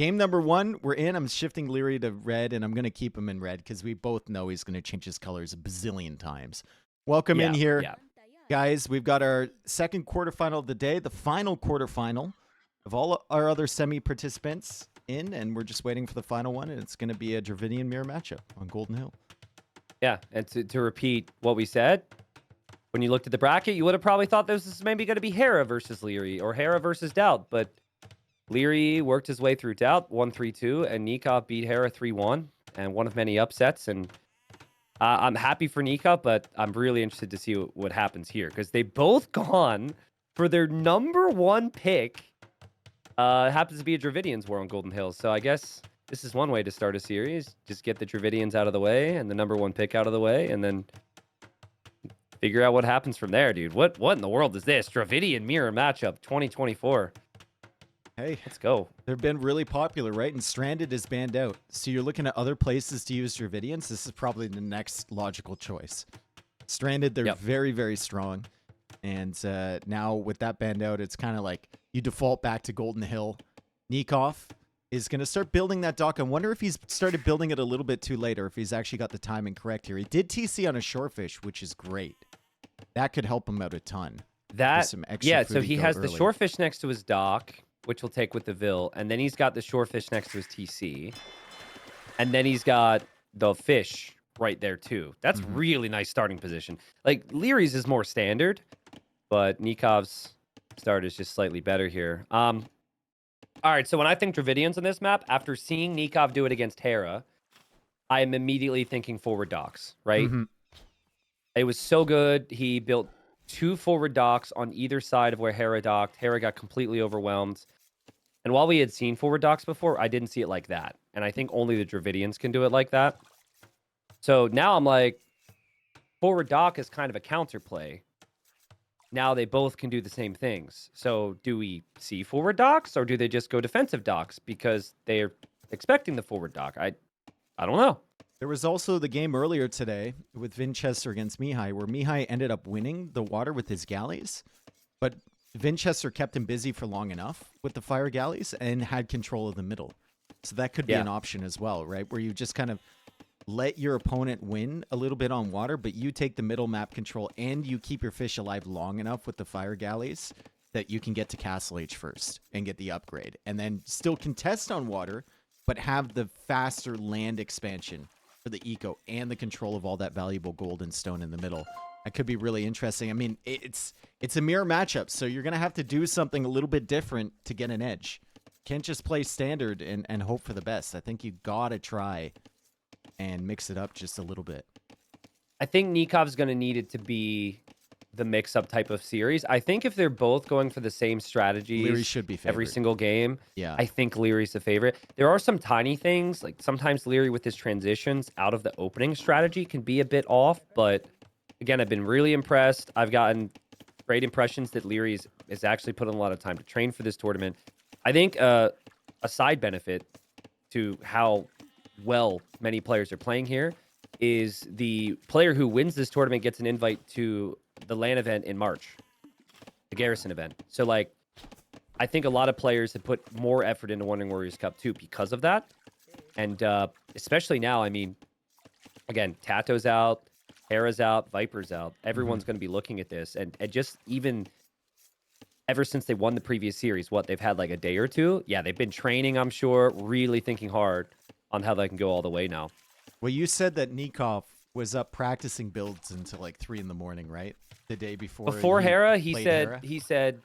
Game number 1, we're in. I'm shifting Liereyy to red, and I'm going to keep him in red because we both know he's going to change his colors a bazillion times. Welcome in here, guys. We've got our second quarterfinal of the day, the final quarterfinal of all our other semi-participants in, and we're just waiting for the final one, and it's going to be a Dravidian mirror matchup on Golden Hill. Yeah, and to repeat what we said, when you looked at the bracket, you would have probably thought this was maybe going to be Hera versus Liereyy or Hera versus Doubt, but Liereyy worked his way through Doubt, 1-3-2, and Nicov beat Hera 3-1, and one of many upsets. And I'm happy for Nicov, but I'm really interested to see what happens here, because they both gone for their #1 pick. Happens to be a Dravidians war on Golden Hills, so I guess this is one way to start a series. Just get the Dravidians out of the way and the #1 pick out of the way, and then figure out what happens from there, dude. What in the world is this? Dravidian mirror matchup 2024. Hey, let's go. They've been really popular, right? And Stranded is banned out. So you're looking at other places to use Dravidians. This is probably the next logical choice. Stranded, they're very, very strong. And now with that banned out, it's kind of like you default back to Golden Hill. Nicov is going to start building that dock. I wonder if he's started building it a little bit too late, or if he's actually got the timing correct here. He did TC on a shorefish, which is great. That could help him out a ton. So he has the shorefish next to his dock, which he'll take with the Vil, and then he's got the shorefish next to his TC, and then he's got the fish right there too. That's really nice starting position. Like, Lierey's is more standard, but Nikov's start is just slightly better here. All right, so when I think Dravidians on this map, after seeing Nicov do it against Hera, I am immediately thinking forward docks, right? It was so good. He built 2 forward docks on either side of where Hera docked. Hera got completely overwhelmed. And while we had seen forward docks before, I didn't see it like that. And I think only the Dravidians can do it like that. So now I'm like, forward dock is kind of a counterplay. Now they both can do the same things. So do we see forward docks, or do they just go defensive docks because they're expecting the forward dock? I don't know. There was also the game earlier today with Winchester against Mihai, where Mihai ended up winning the water with his galleys, but Winchester kept him busy for long enough with the fire galleys and had control of the middle. So that could be an option as well, right? Where you just kind of let your opponent win a little bit on water, but you take the middle map control and you keep your fish alive long enough with the fire galleys that you can get to Castle Age first and get the upgrade, and then still contest on water, but have the faster land expansion for the eco and the control of all that valuable gold and stone in the middle. That could be really interesting. I mean, it's a mirror matchup, so you're going to have to do something a little bit different to get an edge. Can't just play standard and hope for the best. I think you got to try and mix it up just a little bit. I think Nikov's going to need it to be the mix-up type of series. I think if they're both going for the same strategies Liereyy should be every single game, yeah, I think Lierey's the favorite. There are some tiny things, like sometimes Liereyy with his transitions out of the opening strategy can be a bit off, but again, I've been really impressed. I've gotten great impressions that Lierey's is actually put in a lot of time to train for this tournament. I think a side benefit to how well many players are playing here is the player who wins this tournament gets an invite to the LAN event in March, the Garrison event. So, like, I think a lot of players have put more effort into Wandering Warriors Cup too because of that. And especially now, I mean, again, Tato's out, Hera's out, Viper's out. Everyone's going to be looking at this. And just even ever since they won the previous series, they've had like a day or two? Yeah, they've been training, I'm sure, really thinking hard on how they can go all the way now. Well, you said that Nicov was up practicing builds until like 3 in the morning, right? The day before. Before Hera, he said,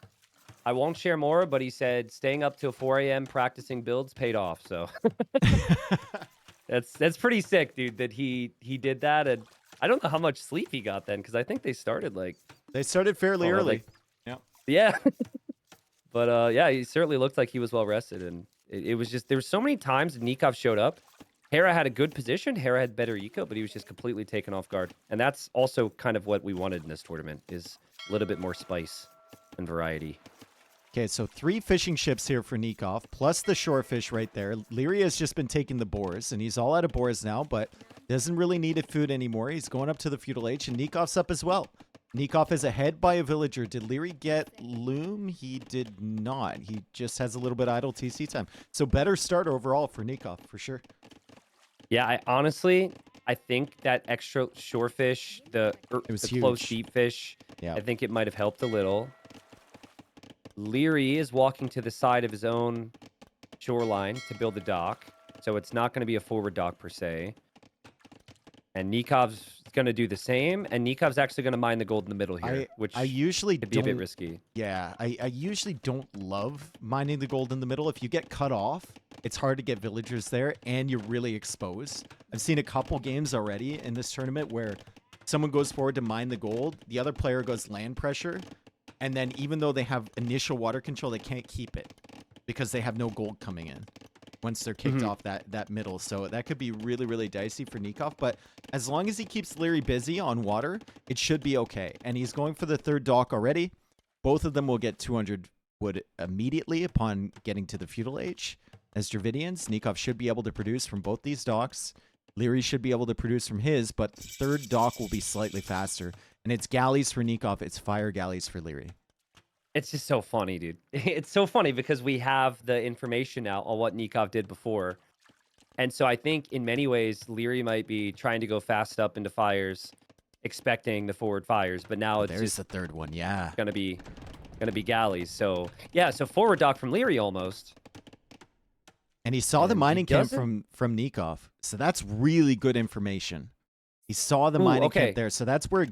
I won't share more, but he said staying up till 4 a.m. practicing builds paid off. So that's pretty sick, dude, that he did that. And I don't know how much sleep he got then, because I think they started fairly early. Yeah. But yeah, he certainly looked like he was well rested, and it was just, there were so many times that Nicov showed up. Hera had a good position. Hera had better eco, but he was just completely taken off guard. And that's also kind of what we wanted in this tournament, is a little bit more spice and variety. Okay, so 3 fishing ships here for Nicov, plus the shorefish right there. Liereyy has just been taking the boars, and he's all out of boars now, but doesn't really need a food anymore. He's going up to the Feudal Age, and Nikov's up as well. Nicov is ahead by a villager. Did Liereyy get loom? He did not. He just has a little bit idle TC time. So better start overall for Nicov, for sure. Yeah, I think that extra shorefish, the close deep fish, yeah. I think it might have helped a little. Liereyy is walking to the side of his own shoreline to build the dock, so it's not going to be a forward dock per se. And Nikov's going to do the same, and Nikov's actually going to mine the gold in the middle here, which I usually could be a bit risky. Yeah, I usually don't love mining the gold in the middle. If you get cut off, it's hard to get villagers there, and you're really exposed. I've seen a couple games already in this tournament where someone goes forward to mine the gold, the other player goes land pressure, and then even though they have initial water control, they can't keep it because they have no gold coming in once they're kicked off that middle. So that could be really, really dicey for Nicov. But as long as he keeps Liereyy busy on water, it should be okay. And he's going for the third dock already. Both of them will get 200 wood immediately upon getting to the Feudal Age. As Dravidians, Nicov should be able to produce from both these docks. Liereyy should be able to produce from his, but third dock will be slightly faster. And it's galleys for Nicov. It's fire galleys for Liereyy. It's just so funny, dude. It's so funny because we have the information now on what Nicov did before. And so I think in many ways, Liereyy might be trying to go fast up into fires, expecting the forward fires. But now it's there's just the third one, yeah. Gonna be galleys. So yeah, so forward dock from Liereyy almost. And he saw the mining camp from Nicov. So that's really good information. He saw the mining camp there. So that's where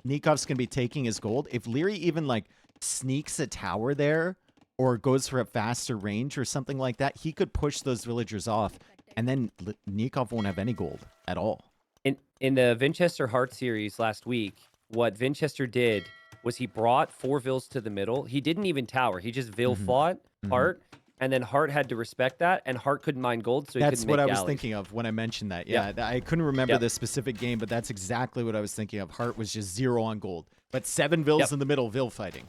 Nikov's going to be taking his gold. If Liereyy even like sneaks a tower there or goes for a faster range or something like that, he could push those villagers off. And then Nicov won't have any gold at all. In the Vinchester Hart series last week, what Vinchester did was he brought 4 vills to the middle. He didn't even tower. He just vill fought Hart. And then Hart had to respect that, and Hart couldn't mine gold, so he couldn't make galleys. That's what I was thinking of when I mentioned that. Yeah, I couldn't remember the specific game, but that's exactly what I was thinking of. Hart was just 0 on gold, but 7 vills in the middle, vill fighting.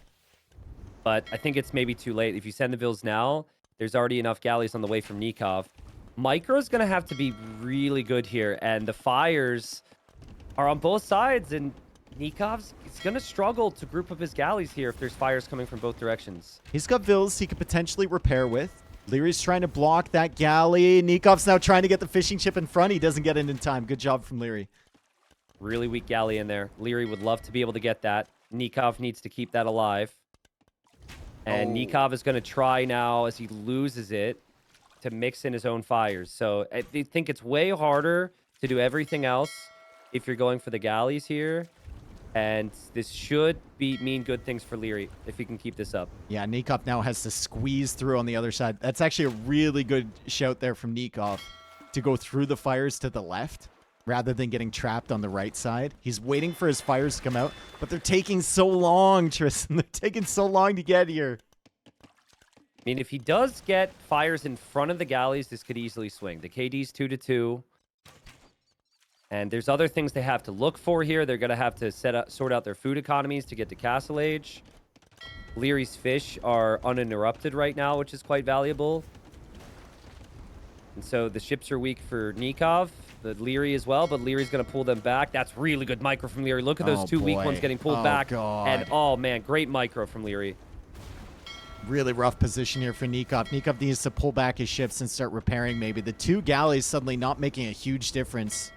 But I think it's maybe too late. If you send the vills now, there's already enough galleys on the way from Nicov. Micro's going to have to be really good here, and the fires are on both sides, and Nikov's going to struggle to group up his galleys here if there's fires coming from both directions. He's got vills he could potentially repair with. Lierey's trying to block that galley. Nikov's now trying to get the fishing ship in front. He doesn't get it in time. Good job from Liereyy. Really weak galley in there. Liereyy would love to be able to get that. Nicov needs to keep that alive. And Nicov is going to try now, as he loses it, to mix in his own fires. So I think it's way harder to do everything else if you're going for the galleys here. And this should mean good things for Liereyy if he can keep this up. Yeah, Nicov now has to squeeze through on the other side. That's actually a really good shout there from Nicov to go through the fires to the left rather than getting trapped on the right side. He's waiting for his fires to come out, but they're taking so long, Tristan. They're taking so long to get here. I mean, if he does get fires in front of the galleys, this could easily swing. The KD's 2-2. And there's other things they have to look for here. They're going to have to sort out their food economies to get to Castle Age. Lierey's fish are uninterrupted right now, which is quite valuable. And so the ships are weak for Nicov, the Liereyy as well, but Lierey's going to pull them back. That's really good micro from Liereyy. Look at those two weak ones getting pulled back. God. And, oh, man, great micro from Liereyy. Really rough position here for Nicov. Nicov needs to pull back his ships and start repairing maybe. The 2 galleys suddenly not making a huge difference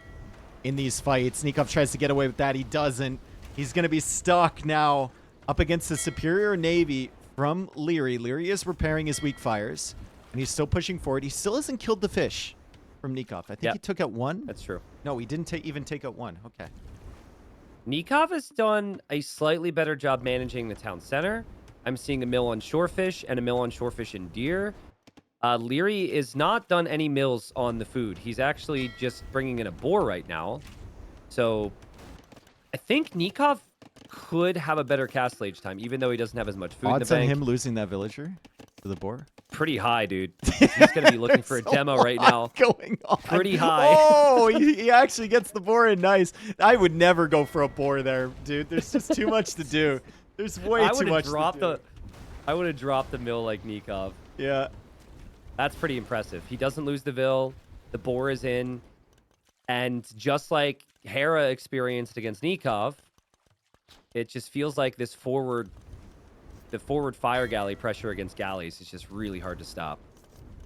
in these fights. Nicov tries to get away with that. He doesn't. He's going to be stuck now up against the superior navy from Liereyy. Liereyy is repairing his weak fires, and he's still pushing forward. He still hasn't killed the fish from Nicov. I think he took out 1. That's true. No, he didn't even take out 1. Okay. Nicov has done a slightly better job managing the town center. I'm seeing a mill on shorefish and a mill on shorefish and deer. Liereyy is not done any mills on the food. He's actually just bringing in a boar right now. So I think Nicov could have a better Castle Age time, even though he doesn't have as much food in the bank. Odds on him losing that villager to the boar? Pretty high, dude. He's going to be looking for a demo right now. Going on. Pretty high. Oh, he actually gets the boar in. Nice. I would never go for a boar there, dude. There's just too much to do. There's way too much to do. I would have dropped the mill like Nicov. Yeah. That's pretty impressive. He doesn't lose the vill. The boar is in. And just like Hera experienced against Nicov, it just feels like this the forward fire galley pressure against galleys is just really hard to stop.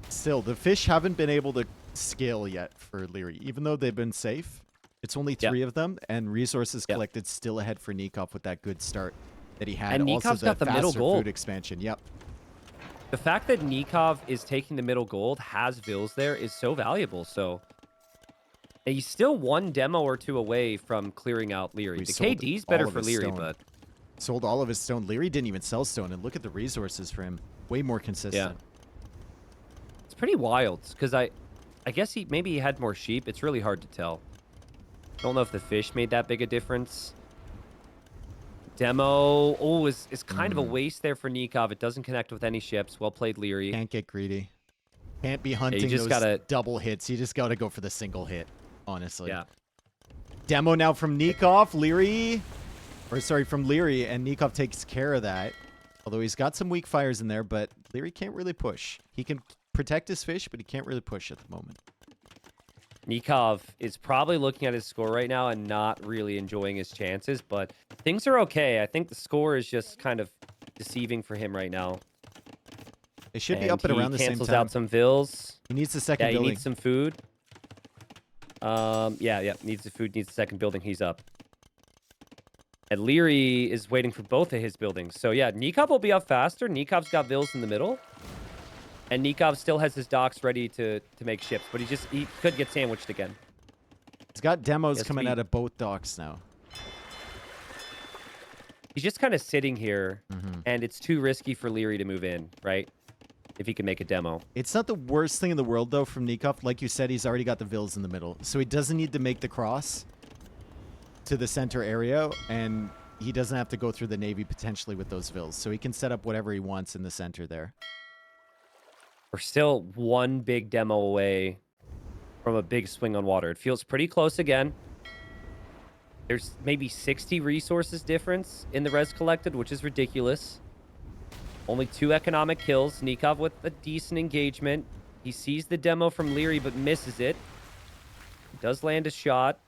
Still, the fish haven't been able to scale yet for Liereyy, even though they've been safe. It's only 3 of them, and resources collected still ahead for Nicov with that good start that he had. And Nikov's got the middle gold. Food expansion. Yep. The fact that Nicov is taking the middle gold, has Vils there, is so valuable. So he's still 1 demo or 2 away from clearing out Liereyy. The KD's better for Liereyy, but sold all of his stone. Liereyy didn't even sell stone, and look at the resources for him. Way more consistent. Yeah. It's pretty wild because I guess maybe he had more sheep. It's really hard to tell. I don't know if the fish made that big a difference. Demo, is kind of a waste there for Nicov. It doesn't connect with any ships. Well played, Liereyy. Can't get greedy. Can't be hunting those double hits. You just got to go for the single hit, honestly. Yeah. Demo now from Nicov, Liereyy. Or sorry, from Liereyy, and Nicov takes care of that. Although he's got some weak fires in there, but Liereyy can't really push. He can protect his fish, but he can't really push at the moment. Nicov is probably looking at his score right now and not really enjoying his chances, but things are okay. I think the score is just kind of deceiving for him right now. They should be up at around the same time. He cancels out some Vils. He needs the second building. He needs some food. Needs the food, needs the second building. He's up. And Liereyy is waiting for both of his buildings. So yeah, Nicov will be up faster. Nikov's got Vils in the middle. And Nicov still has his docks ready to make ships, but he could get sandwiched again. He's got demos coming out of both docks now. He's just kind of sitting here, and it's too risky for Liereyy to move in, right? If he can make a demo. It's not the worst thing in the world, though, from Nicov. Like you said, he's already got the Vils in the middle. So he doesn't need to make the cross to the center area, and he doesn't have to go through the Navy potentially with those Vils. So he can set up whatever he wants in the center there. We're still 1 big demo away from a big swing on water. It feels pretty close again. There's maybe 60 resources difference in the res collected, which is ridiculous. Only 2 economic kills. Nicov with a decent engagement. He sees the demo from Liereyy, but misses it. He does land a shot.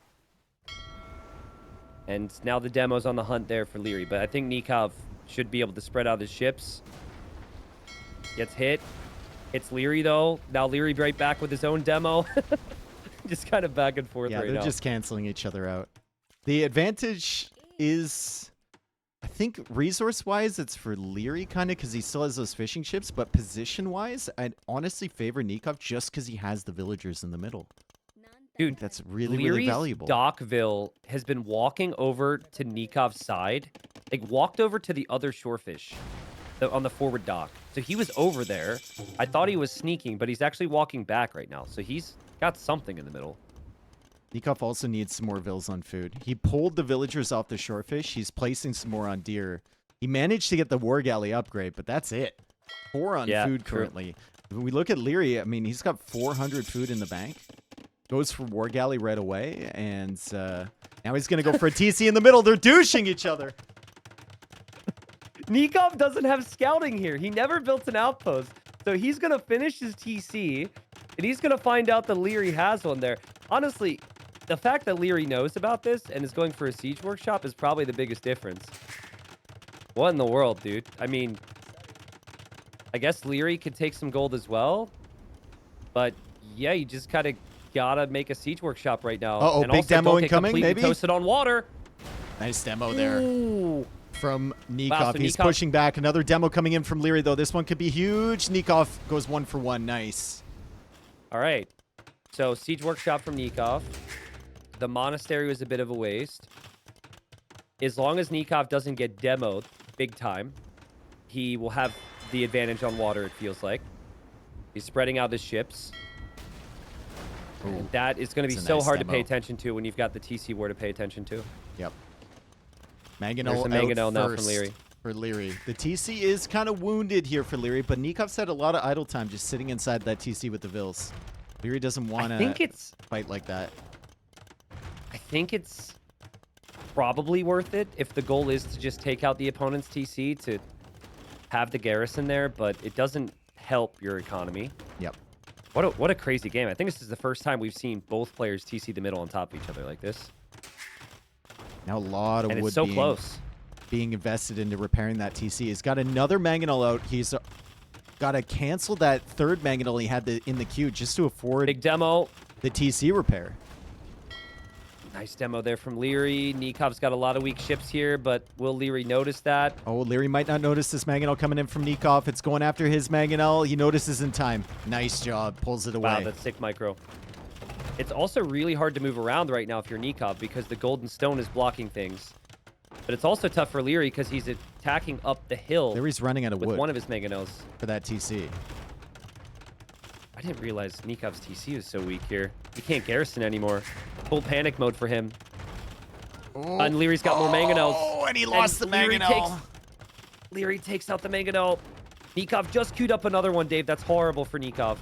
And now the demo's on the hunt there for Liereyy. But I think Nicov should be able to spread out his ships. Gets hit. It's Liereyy, though. Now Liereyy right back with his own demo. Just kind of back and forth right now. Yeah, they're just canceling each other out. The advantage is, I think, resource-wise, it's for Liereyy, kind of, because he still has those fishing ships. But position-wise, I'd honestly favor Nicov just because he has the villagers in the middle. Dude, that's really valuable. Dockville has been walking over to Nikov's side. Like, walked over to the other shorefish on the forward dock. So he was over there. I thought he was sneaking, but he's actually walking back right now. So he's got something in the middle. Nicov also needs some more Vils on food. He pulled the villagers off the shorefish. He's placing some more on deer. He managed to get the war galley upgrade, but that's it. 4 on food currently. When we look at Liereyy, I mean, he's got 400 food in the bank. Goes for war galley right away, and now he's going to go for a TC in the middle. They're douching each other. Nicov doesn't have scouting here. He never built an outpost. So he's going to finish his TC, and he's going to find out that Liereyy has one there. Honestly, the fact that Liereyy knows about this and is going for a siege workshop is probably the biggest difference. What in the world, dude? I mean, I guess Liereyy could take some gold as well. But, yeah, you just kind of got to make a siege workshop right now. Uh-oh, big demo incoming, maybe? Toasted on water. Nice demo there. Ooh. From Nicov. Wow, so He's Nicov pushing back. Another demo coming in from Liereyy, though. This one could be huge. Nicov goes 1 for 1. Nice. All right. So, siege workshop from Nicov. The monastery was a bit of a waste. As long as Nicov doesn't get demoed big time, he will have the advantage on water, it feels like. He's spreading out his ships. And that is going to be so hard to pay attention to when you've got the TC war to pay attention to. Yep. Mangonel There's a Mangonel now from Liereyy. For Liereyy. The TC is kind of wounded here for Liereyy, but Nikov's had a lot of idle time just sitting inside that TC with the Vils. Liereyy doesn't want to fight like that. I think it's probably worth it if the goal is to just take out the opponent's TC to have the garrison there, but it doesn't help your economy. Yep. What a crazy game. I think this is the first time we've seen both players TC the middle on top of each other like this. Now a lot of wood it's so close. being invested into repairing that TC. He's got another Mangonel out. He's got to cancel that third Mangonel he had in the queue just to afford big demo. The TC repair. Nice demo there from Liereyy. Nicov's got a lot of weak ships here, but will Liereyy notice that? Oh, Liereyy might not notice this Mangonel coming in from Nicov. It's going after his Mangonel. He notices in time. Nice job. Pulls it away. Wow, that's sick micro. It's also really hard to move around right now if you're Nicov because the golden stone is blocking things. But it's also tough for Liereyy because he's attacking up the hill. Lierey's running out of wood with one of his Mangonels. For that TC. I didn't realize Nikov's TC was so weak here. He can't garrison anymore. Full panic mode for him. Oh. And Lierey's got more Mangonels. Oh, and he lost the Mangonel. Liereyy takes out the Mangonel. Nicov just queued up another one, Dave. That's horrible for Nicov.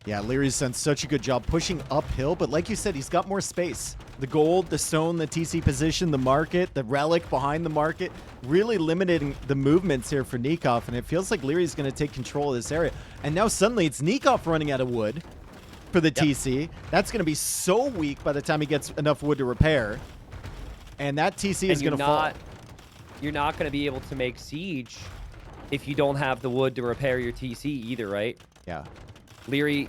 Yeah, Lierey's done such a good job pushing uphill, but like you said, he's got more space. The gold, the stone, the TC position, the market, the relic behind the market, really limiting the movements here for Nicov, and it feels like Lierey's going to take control of this area. And now suddenly it's Nicov running out of wood for the TC. That's going to be so weak by the time he gets enough wood to repair. And that TC is going to fall. You're not going to be able to make siege if you don't have the wood to repair your TC either, right? Yeah. Liereyy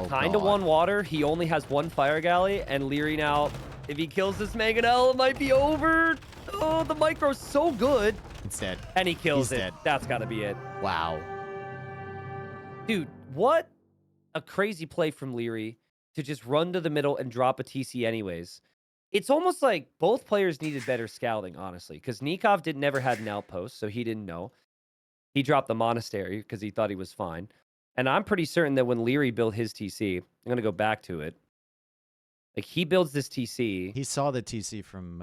kind of won water. He only has one fire galley, and Liereyy now, if he kills this Mangonel, it might be over. Oh, the micro's so good. It's dead. And he kills He's it. Dead. That's got to be it. Wow. Dude, what a crazy play from Liereyy to just run to the middle and drop a TC anyways. It's almost like both players needed better scouting, honestly, because Nicov never had an outpost, so he didn't know. He dropped the monastery because he thought he was fine. And I'm pretty certain that when Liereyy built his TC, I'm going to go back to it. Like, he builds this TC. He saw the TC from...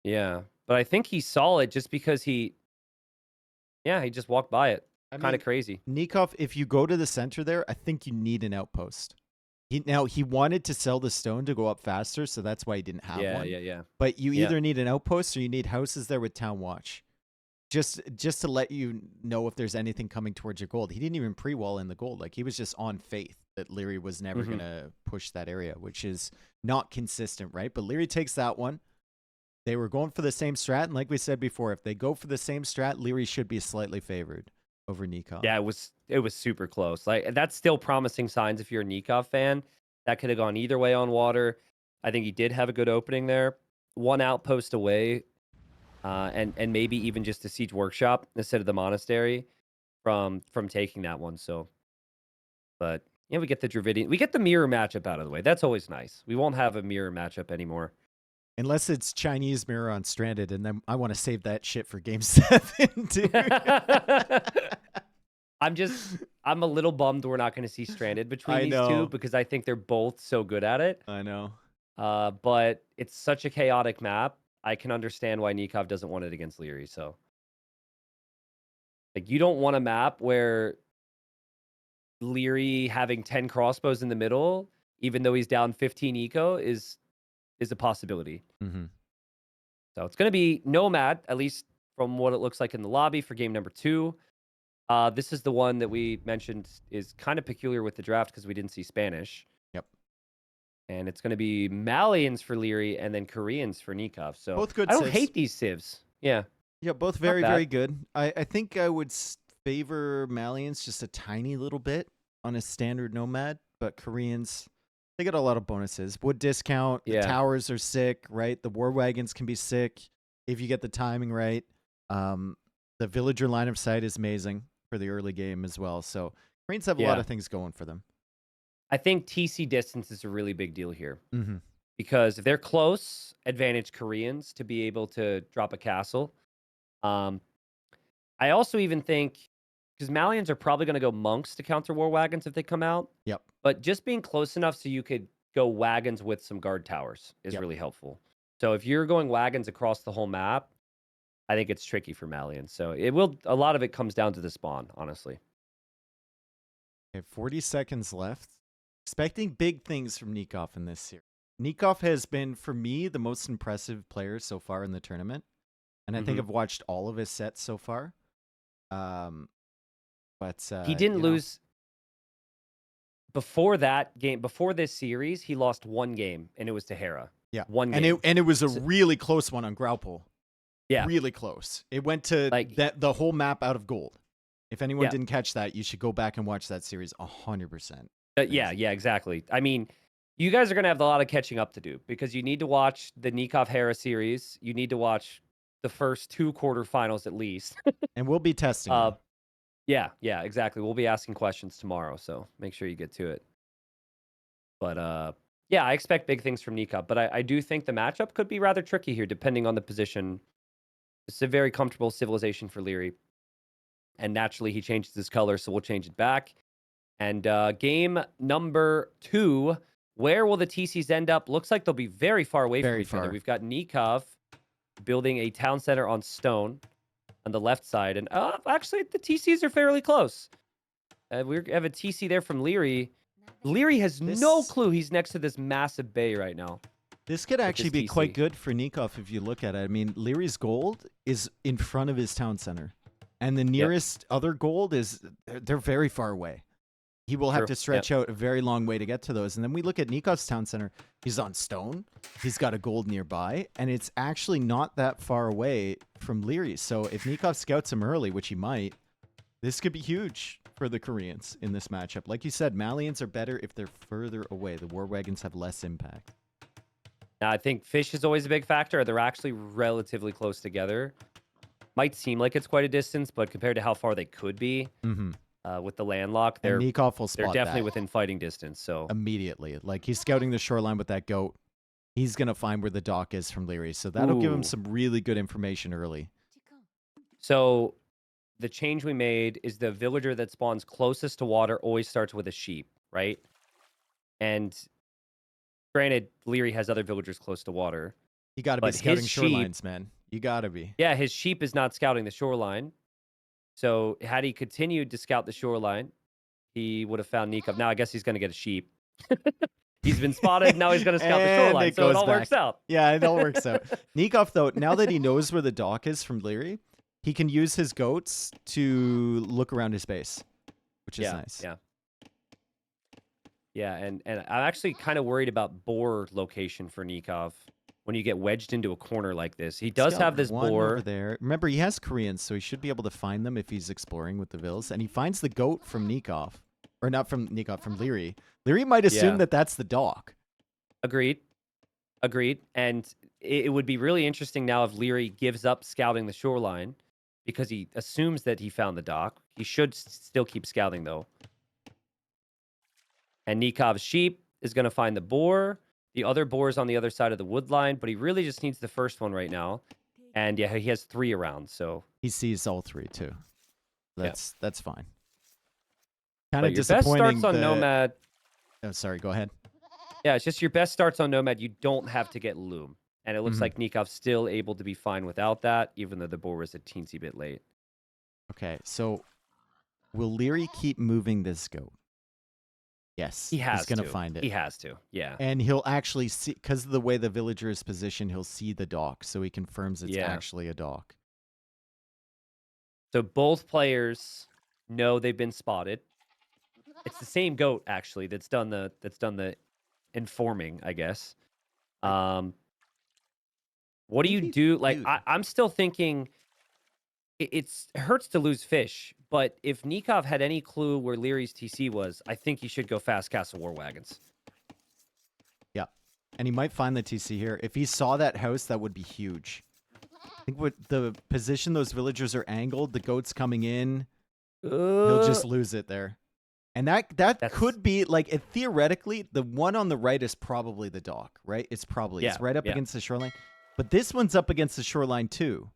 Yeah. But I think he saw it just because he just walked by it. Kind of crazy. Nicov, if you go to the center there, I think you need an outpost. He wanted to sell the stone to go up faster, so that's why he didn't have one. Yeah. But you either need an outpost or you need houses there with town watch. Just to let you know if there's anything coming towards your gold. He didn't even pre-wall in the gold. Like, he was just on faith that Liereyy was never going to push that area, which is not consistent, right? But Liereyy takes that one. They were going for the same strat, and like we said before, if they go for the same strat, Liereyy should be slightly favored over Nicov. Yeah, it was super close. Like, that's still promising signs if you're a Nicov fan. That could have gone either way on water. I think he did have a good opening there. One outpost away. And maybe even just a siege workshop instead of the monastery from taking that one. So, but yeah, we get the Dravidian, we get the mirror matchup out of the way. That's always nice. We won't have a mirror matchup anymore, unless it's Chinese mirror on Stranded, and then I want to save that shit for Game 7, dude. I'm a little bummed we're not going to see Stranded between these two because I think they're both so good at it. I know. But it's such a chaotic map. I can understand why Nicov doesn't want it against Liereyy. So, like, you don't want a map where Liereyy having 10 crossbows in the middle, even though he's down 15 eco, is a possibility. So it's going to be nomad, at least from what it looks like in the lobby for game number 2. This is the one that we mentioned is kind of peculiar with the draft because we didn't see Spanish. Yep. And it's going to be Malians for Liereyy and then Koreans for Nicov. So both good I don't civs. hate these civs. Yeah. Yeah, both very, very good. I think I would favor Malians just a tiny little bit on a standard nomad, but Koreans, they get a lot of bonuses. Wood discount, the towers are sick, right? The war wagons can be sick if you get the timing right. The villager line of sight is amazing for the early game as well. So Koreans have a lot of things going for them. I think TC distance is a really big deal here. Because if they're close, advantage Koreans to be able to drop a castle. I also even think, because Malians are probably going to go monks to counter war wagons if they come out. Yep. But just being close enough so you could go wagons with some guard towers is really helpful. So if you're going wagons across the whole map, I think it's tricky for Malians. So a lot of it comes down to the spawn, honestly. Okay, 40 seconds left. Expecting big things from Nicov in this series. Nicov has been, for me, the most impressive player so far in the tournament. And I think I've watched all of his sets so far. But he didn't lose. Before that game, before this series, he lost one game, and it was to Hera. Yeah. One game. And it was a really close one on Grapple. Yeah. Really close. It went to like the whole map out of gold. If anyone didn't catch that, you should go back and watch that series 100%. Yeah, exactly. I mean, you guys are going to have a lot of catching up to do because you need to watch the Nicov Hera series. You need to watch the first 2 quarterfinals at least. And we'll be testing them. Yeah, exactly. We'll be asking questions tomorrow, so make sure you get to it. But yeah, I expect big things from Nicov, but I do think the matchup could be rather tricky here depending on the position. It's a very comfortable civilization for Liereyy. And naturally, he changes his color, so we'll change it back. And game number 2, where will the TCs end up? Looks like they'll be very far away from each other. We've got Nicov building a town center on stone on the left side. And actually, the TCs are fairly close. We have a TC there from Liereyy. Liereyy has no clue he's next to this massive bay right now. This could actually be quite good for Nicov if you look at it. I mean, Lierey's gold is in front of his town center. And the nearest other gold is, they're very far away. He will have to stretch out a very long way to get to those. And then we look at Nikov's town center. He's on stone. He's got a gold nearby. And it's actually not that far away from Liereyy. So if Nicov scouts him early, which he might, this could be huge for the Koreans in this matchup. Like you said, Malians are better if they're further away. The war wagons have less impact. Now, I think fish is always a big factor. They're actually relatively close together. Might seem like it's quite a distance, but compared to how far they could be with the landlock, they're definitely within fighting distance. So immediately, like he's scouting the shoreline with that goat. He's gonna find where the dock is from Liereyy, so that'll give him some really good information early. So the change we made is the villager that spawns closest to water always starts with a sheep, right? And granted, Liereyy has other villagers close to water. You got to be scouting shorelines, man. You got to be. Yeah, his sheep is not scouting the shoreline. So had he continued to scout the shoreline, he would have found Nicov. Now I guess he's going to get a sheep. He's been spotted. Now he's going to scout the shoreline. So it all works out. Yeah, it all works out. Nicov, though, now that he knows where the dock is from Liereyy, he can use his goats to look around his base, which is nice. Yeah, and I'm actually kind of worried about boar location for Nicov. When you get wedged into a corner like this. He does have this boar over there. Remember, he has Koreans, so he should be able to find them if he's exploring with the Vils. And he finds the goat from Nicov. Or not from Nicov, from Liereyy. Liereyy might assume that that's the dock. Agreed. And it would be really interesting now if Liereyy gives up scouting the shoreline because he assumes that he found the dock. He should still keep scouting, though. And Nikov's sheep is going to find the boar. The other boar is on the other side of the wood line, but he really just needs the first one right now. And yeah, he has 3 around, so he sees all 3 too. That's fine. Kind of disappointing. Your best starts on Nomad. Oh, sorry. Go ahead. Yeah, it's just your best starts on Nomad. You don't have to get Loom, and it looks like Nikov's still able to be fine without that, even though the boar was a teensy bit late. Okay, so will Liereyy keep moving this goat? Yes, he's going to find it. He has to, yeah. And he'll actually see, because of the way the villager is positioned, he'll see the dock, so he confirms it's actually a dock. So both players know they've been spotted. It's the same goat actually that's done the informing, I guess. What do you do? Like I'm still thinking. It hurts to lose fish, but if Nicov had any clue where Lierey's TC was, I think he should go fast castle war wagons. Yeah, and he might find the TC here. If he saw that house, that would be huge. I think what the position those villagers are angled, the goat's coming in, he'll just lose it there. And that could be, like, theoretically, the one on the right is probably the dock, right? It's right up against the shoreline. But this one's up against the shoreline too.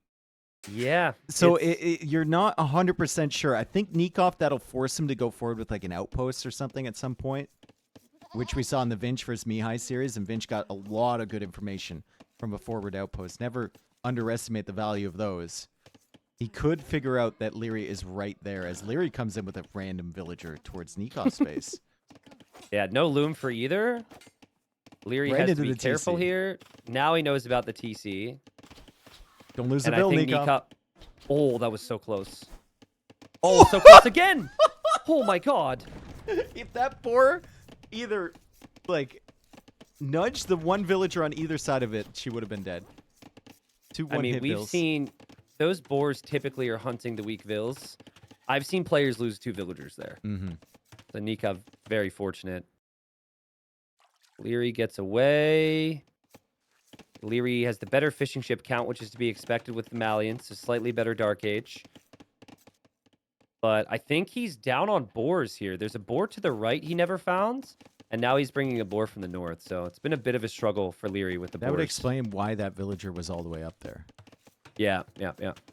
Yeah. So you're not 100% sure. I think Nicov, that'll force him to go forward with like an outpost or something at some point, which we saw in the Vinch versus Mihai series, and Vinch got a lot of good information from a forward outpost. Never underestimate the value of those. He could figure out that Liereyy is right there as Liereyy comes in with a random villager towards Nikov's base. Yeah, no loom for either. Liereyy has to be careful here. Now he knows about the TC. Don't lose the bill, Nicov. Oh, that was so close. Oh, so close again. Oh, my God. If that boar either, like, nudge the one villager on either side of it, she would have been dead. Two one-hit we've vills. seen those boars typically are hunting the weak vills. I've seen players lose 2 villagers there. So Nicov, very fortunate. Liereyy gets away. Liereyy has the better fishing ship count, which is to be expected with the Malians, so slightly better Dark Age. But I think he's down on boars here. There's a boar to the right he never found, and now he's bringing a boar from the north. So it's been a bit of a struggle for Liereyy with the boars. That would explain why that villager was all the way up there. Yeah.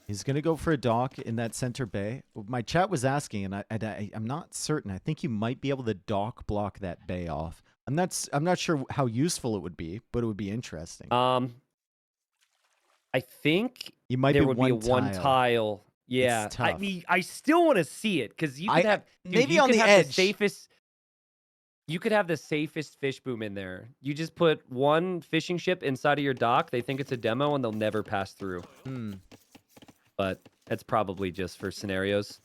He's going to go for a dock in that center bay. My chat was asking, and I'm not certain. I think you might be able to dock block that bay off. I'm not sure how useful it would be, but it would be interesting. I think you might there be would one be a one tile. Yeah, I mean, I still want to see it because you could have maybe on the edge. You could have the safest fish boom in there. You just put one fishing ship inside of your dock. They think it's a demo and they'll never pass through. But that's probably just for scenarios.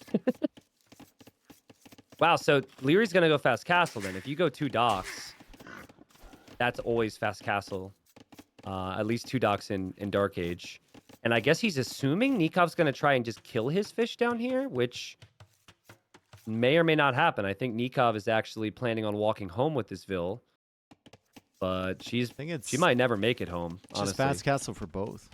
Wow, so Lierey's going to go fast castle then. If you go 2 docks, that's always fast castle. At least 2 docks in Dark Age. And I guess he's assuming Nikov's going to try and just kill his fish down here, which may or may not happen. I think Nicov is actually planning on walking home with this vill. But she might never make it home, honestly. Just fast castle for both.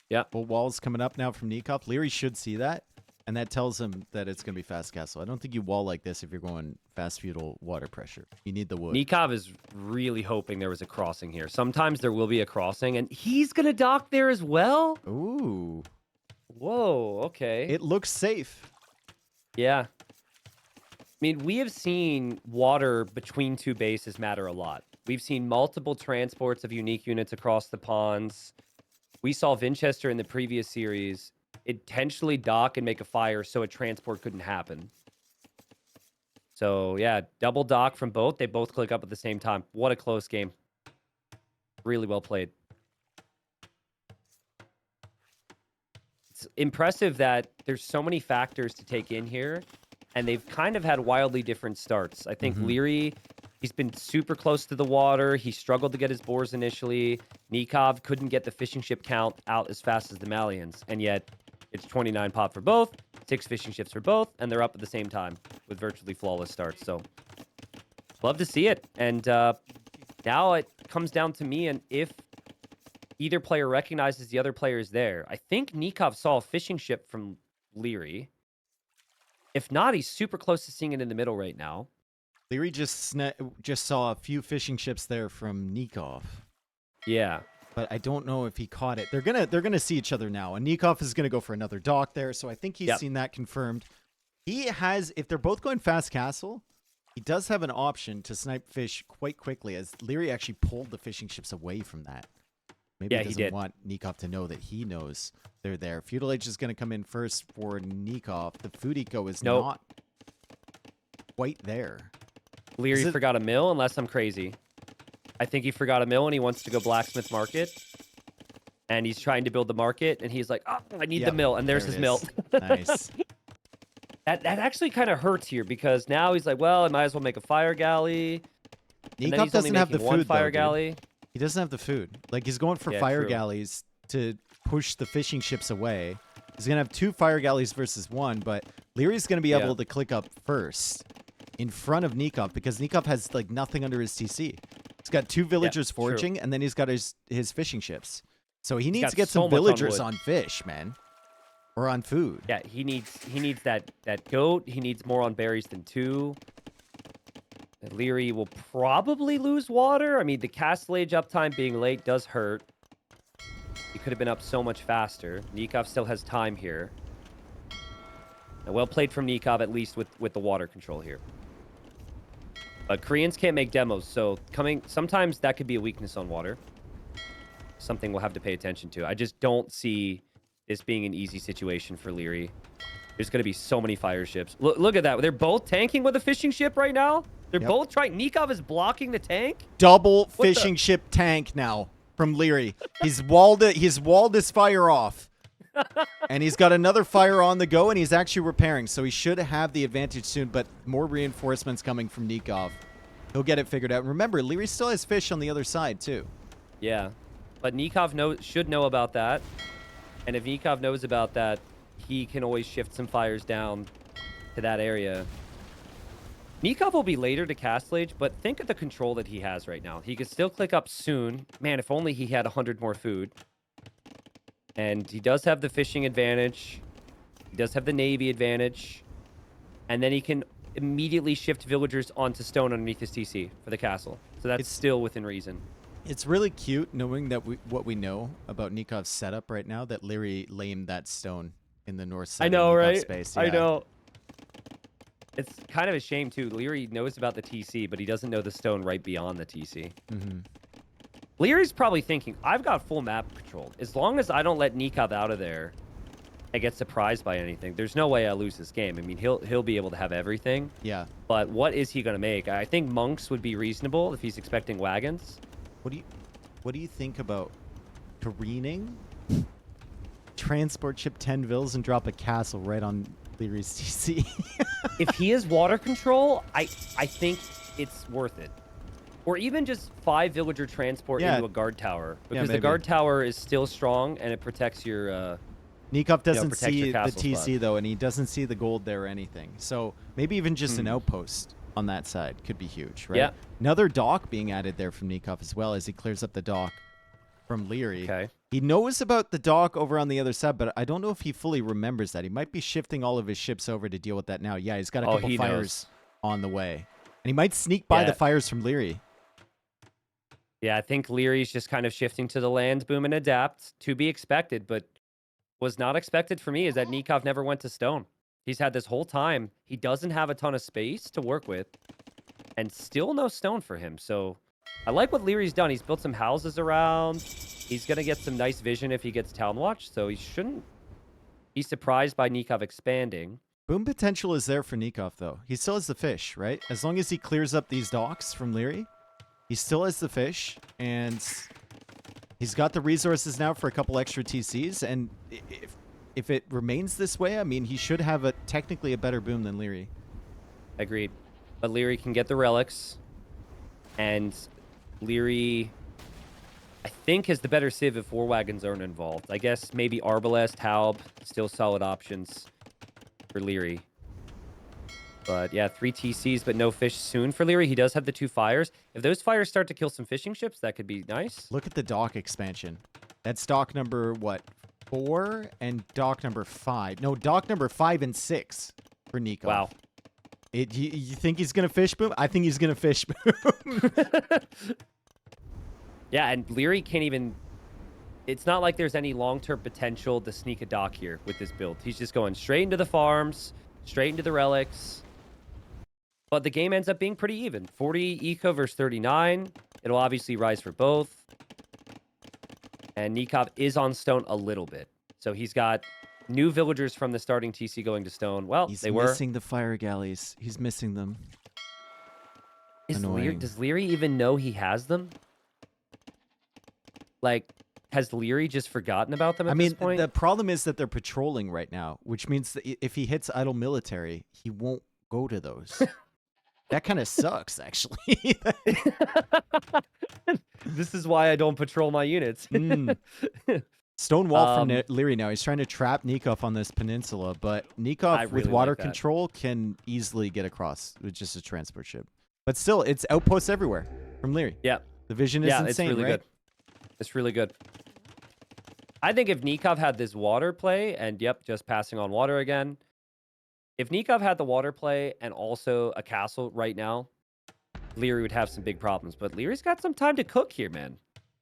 Yeah. Full walls coming up now from Nicov. Liereyy should see that. And that tells him that it's going to be fast castle. I don't think you wall like this if you're going fast feudal water pressure. You need the wood. Nicov is really hoping there was a crossing here. Sometimes there will be a crossing, and he's going to dock there as well? Ooh. Whoa, okay. It looks safe. Yeah. I mean, we have seen water between 2 bases matter a lot. We've seen multiple transports of unique units across the ponds. We saw Vinchester in the previous series intentionally dock and make a fire so a transport couldn't happen. So, yeah, double dock from both. They both click up at the same time. What a close game. Really well played. It's impressive that there's so many factors to take in here, and they've kind of had wildly different starts. I think Liereyy, he's been super close to the water. He struggled to get his boars initially. Nicov couldn't get the fishing ship count out as fast as the Malians, and yet it's 29 pop for both, 6 fishing ships for both, and they're up at the same time with virtually flawless starts. So, love to see it. And now it comes down to me, and if either player recognizes the other player is there. I think Nicov saw a fishing ship from Liereyy. If not, he's super close to seeing it in the middle right now. Liereyy just saw a few fishing ships there from Nicov. Yeah. But I don't know if he caught it. They're gonna see each other now, and Nicov is gonna go for another dock there. So I think he's seen that confirmed. He has, if they're both going fast castle, he does have an option to snipe fish quite quickly, as Liereyy actually pulled the fishing ships away from that. Maybe he doesn't want Nicov to know that he knows they're there. Feudal Age is gonna come in first for Nicov. The food eco is not quite there. Liereyy forgot a mill, unless I'm crazy. I think he forgot a mill and he wants to go blacksmith market. And he's trying to build the market, and he's like, oh, I need the mill. And there's his mill. Nice. That actually kind of hurts here, because now he's like, well, I might as well make a fire galley. Nicov doesn't have the food, fire galley. He doesn't have the food. Like, he's going for fire galleys to push the fishing ships away. He's going to have 2 fire galleys versus 1, but Lierey's going to be able to click up first in front of Nicov, because Nicov has, like, nothing under his TC. He's got 2 villagers foraging, and then he's got his fishing ships. So he needs to get some villagers on fish, man. Or on food. Yeah, he needs that goat. He needs more on berries than 2. Liereyy will probably lose water. I mean, the castle age uptime being late does hurt. He could have been up so much faster. Nicov still has time here. And well played from Nicov, at least with the water control here. But Koreans can't make demos, so sometimes that could be a weakness on water. Something we'll have to pay attention to. I just don't see this being an easy situation for Liereyy. There's going to be so many fire ships. Look at that. They're both tanking with a fishing ship right now. They're both trying. Nicov is blocking the tank. Double fishing ship tank now from Liereyy. He's walled it. He's walled his fire off. And he's got another fire on the go, and he's actually repairing. So he should have the advantage soon, but more reinforcements coming from Nicov. He'll get it figured out. Remember, Liereyy still has fish on the other side, too. Yeah. But Nicov should know about that. And if Nicov knows about that, he can always shift some fires down to that area. Nicov will be later to Castle Age, but think of the control that he has right now. He could still click up soon. Man, if only he had 100 more food. And he does have the fishing advantage. He does have the Navy advantage. And then he can immediately shift villagers onto stone underneath his TC for the castle. So that's still within reason. It's really cute knowing that what we know about Nikov's setup right now, that Liereyy lamed that stone in the north side of Nikov's space. Yeah. I know. It's kind of a shame, too. Liereyy knows about the TC, but he doesn't know the stone right beyond the TC. Lierey's probably thinking, I've got full map control. As long as I don't let Nicov out of there and get surprised by anything, there's no way I lose this game. I mean, he'll be able to have everything. Yeah. But what is he going to make? I think monks would be reasonable if he's expecting wagons. What do you think about careening, transport ship 10 vills, and drop a castle right on Lierey's TC? If he has water control, I think it's worth it. Or even just 5 villager transport into a guard tower. Because the guard tower is still strong, and it protects your... Nicov doesn't see the TC, though, and he doesn't see the gold there or anything. So maybe even just an outpost on that side could be huge, right? Yeah. Another dock being added there from Nicov as well as he clears up the dock from Liereyy. Okay. He knows about the dock over on the other side, but I don't know if he fully remembers that. He might be shifting all of his ships over to deal with that now. Yeah, he's got a couple fires on the way. And he might sneak by the fires from Liereyy. Yeah, I think Lierey's just kind of shifting to the land boom and adapt. To be expected, but was not expected for me is that Nicov never went to stone. He's had this whole time. He doesn't have a ton of space to work with. And still no stone for him. So I like what Lierey's done. He's built some houses around. He's going to get some nice vision if he gets Town Watch. So he shouldn't be surprised by Nicov expanding. Boom potential is there for Nicov, though. He still has the fish, right? As long as he clears up these docks from Liereyy, he still has the fish. And he's got the resources now for a couple extra TCs. And if it remains this way, I mean, he should have technically a better boom than Liereyy. Agreed. But Liereyy can get the relics. And Liereyy, I think, has the better civ if war wagons aren't involved. I guess maybe Arbalest, Haub, still solid options for Liereyy. But yeah, 3 TCs, but no fish soon for Liereyy. He does have the 2 fires. If those fires start to kill some fishing ships, that could be nice. Look at the dock expansion. That's dock number, what, 4 and dock number 5. No, dock number 5 and 6 for Nicov. Wow. You think he's going to fish boom? I think he's going to fish boom. Yeah, and Liereyy can't even... It's not like there's any long-term potential to sneak a dock here with this build. He's just going straight into the farms, straight into the relics. But the game ends up being pretty even. 40 eco versus 39. It'll obviously rise for both. And Nicov is on stone a little bit. So he's got new villagers from the starting TC going to stone. Well, he's missing the fire galleys. He's missing them. Does Liereyy even know he has them? Like, has Liereyy just forgotten about them at this point? The problem is that they're patrolling right now, which means that if he hits idle military, he won't go to those. That kind of sucks, actually. This is why I don't patrol my units. Stone wall from Liereyy now. He's trying to trap Nicov on this peninsula, but Nicov with water control can easily get across with just a transport ship. But still, it's outposts everywhere from Liereyy. Yeah. The vision is insane, it's really right? good. It's really good. I think if Nicov had this water play, and just passing on water again. If Nicov had the water play and also a castle right now, Liereyy would have some big problems. But Lierey's got some time to cook here, man.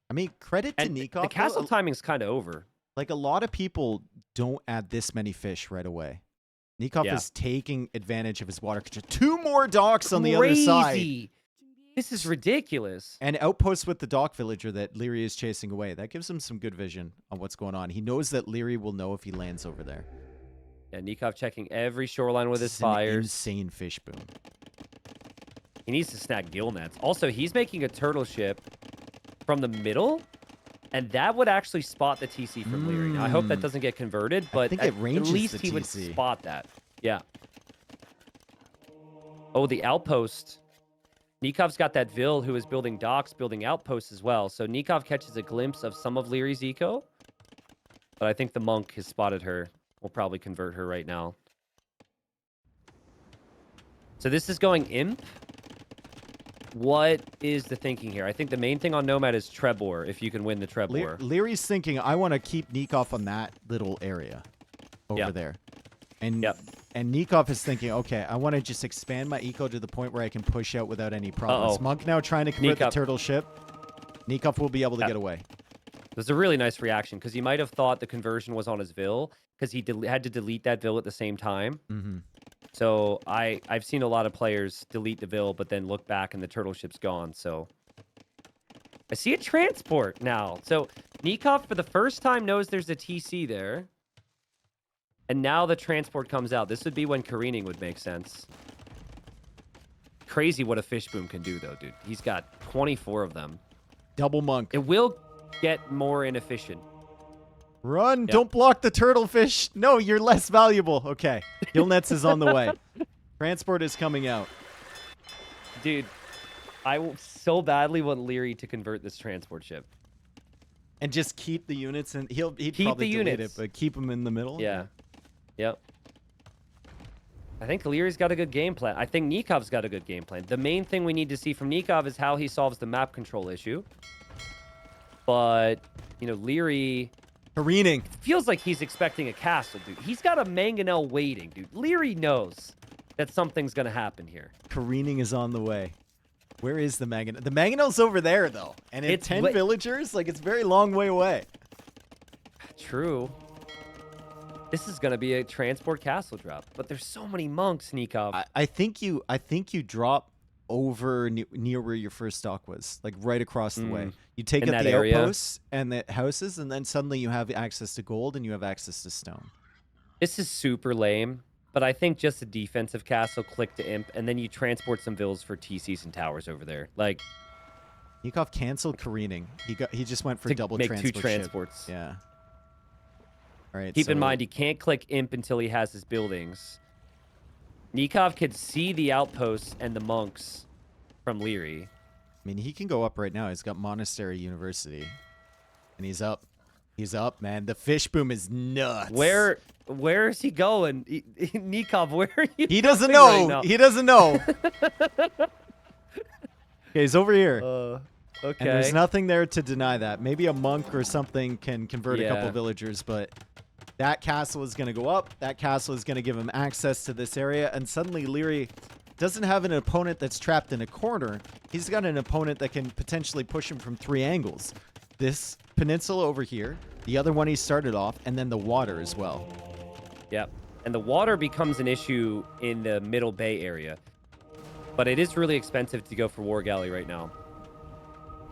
I mean, credit to Nicov. The castle timing's kind of over. Like, a lot of people don't add this many fish right away. Nicov is taking advantage of his water control. 2 more docks on the other side. This is ridiculous. And outposts with the dock villager that Liereyy is chasing away. That gives him some good vision on what's going on. He knows that Liereyy will know if he lands over there. Yeah, Nicov checking every shoreline with his fires. Insane fish boom. He needs to snag gill nets. Also, he's making a turtle ship from the middle, and that would actually spot the TC from Liereyy. Now, I hope that doesn't get converted, but at least he would spot that. Yeah. Oh, the outpost. Nikov's got that Vil who is building docks, building outposts as well. So Nicov catches a glimpse of some of Lierey's eco. But I think the monk has spotted her. We'll probably convert her right now. So this is going imp. What is the thinking here? I think the main thing on nomad is Trebor, if you can win the Trebor. Lierey's thinking, I want to keep Nicov on that little area over there. And and Nicov is thinking, okay, I want to just expand my eco to the point where I can push out without any problems. Monk now trying to convert the turtle ship. Nicov will be able to get away. It was a really nice reaction because he might have thought the conversion was on his Vil because he had to delete that Vil at the same time. So I've seen a lot of players delete the Vil but then look back and the turtle ship's gone. So I see a transport now. So Nicov for the first time knows there's a TC there. And now the transport comes out. This would be when careening would make sense. Crazy what a fish boom can do though, dude. He's got 24 of them. Double monk. It will get more inefficient. Run! Don't block the turtle fish. No, you're less valuable. Okay. Gillnets is on the way. Transport is coming out. Dude, I so badly want Liereyy to convert this transport ship. And just keep the units, and he'd keep probably the delete units. it, but keep them in the middle. Yeah. Yep. I think Lierey's got a good game plan. I think Nikov's got a good game plan. The main thing we need to see from Nicov is how he solves the map control issue. But, you know, Liereyy... Careening. Feels like he's expecting a castle, dude. He's got a mangonel waiting, dude. Liereyy knows that something's going to happen here. Careening is on the way. Where is the mangonel? The mangonel's over there, though. And it's 10 villagers? Like, it's a very long way away. True. This is going to be a transport castle drop. But there's so many monks, Nicov. I think you drop over near where your first stock was, like right across the way. You take out the outposts and the houses, and then suddenly you have access to gold and you have access to stone. This is super lame, but I think just a defensive castle, click to imp, and then you transport some vills for TCs and towers over there. Like, Nicov canceled careening. He just went for double transport. Make 2 transports. Yeah. All right. Keep in mind, he can't click imp until he has his buildings. Nicov could see the outposts and the monks from Liereyy. I mean, he can go up right now. He's got Monastery University. And he's up. He's up, man. The fish boom is nuts. Where is he going? Nicov, where are you? He doesn't know. Right, he doesn't know. Okay, he's over here. Okay. And there's nothing there to deny that. Maybe a monk or something can convert a couple villagers, but that castle is going to go up. That castle is going to give him access to this area. And suddenly Liereyy doesn't have an opponent that's trapped in a corner. He's got an opponent that can potentially push him from 3 angles. This peninsula over here, the other one he started off, and then the water as well. Yep. And the water becomes an issue in the middle bay area. But it is really expensive to go for War Galley right now.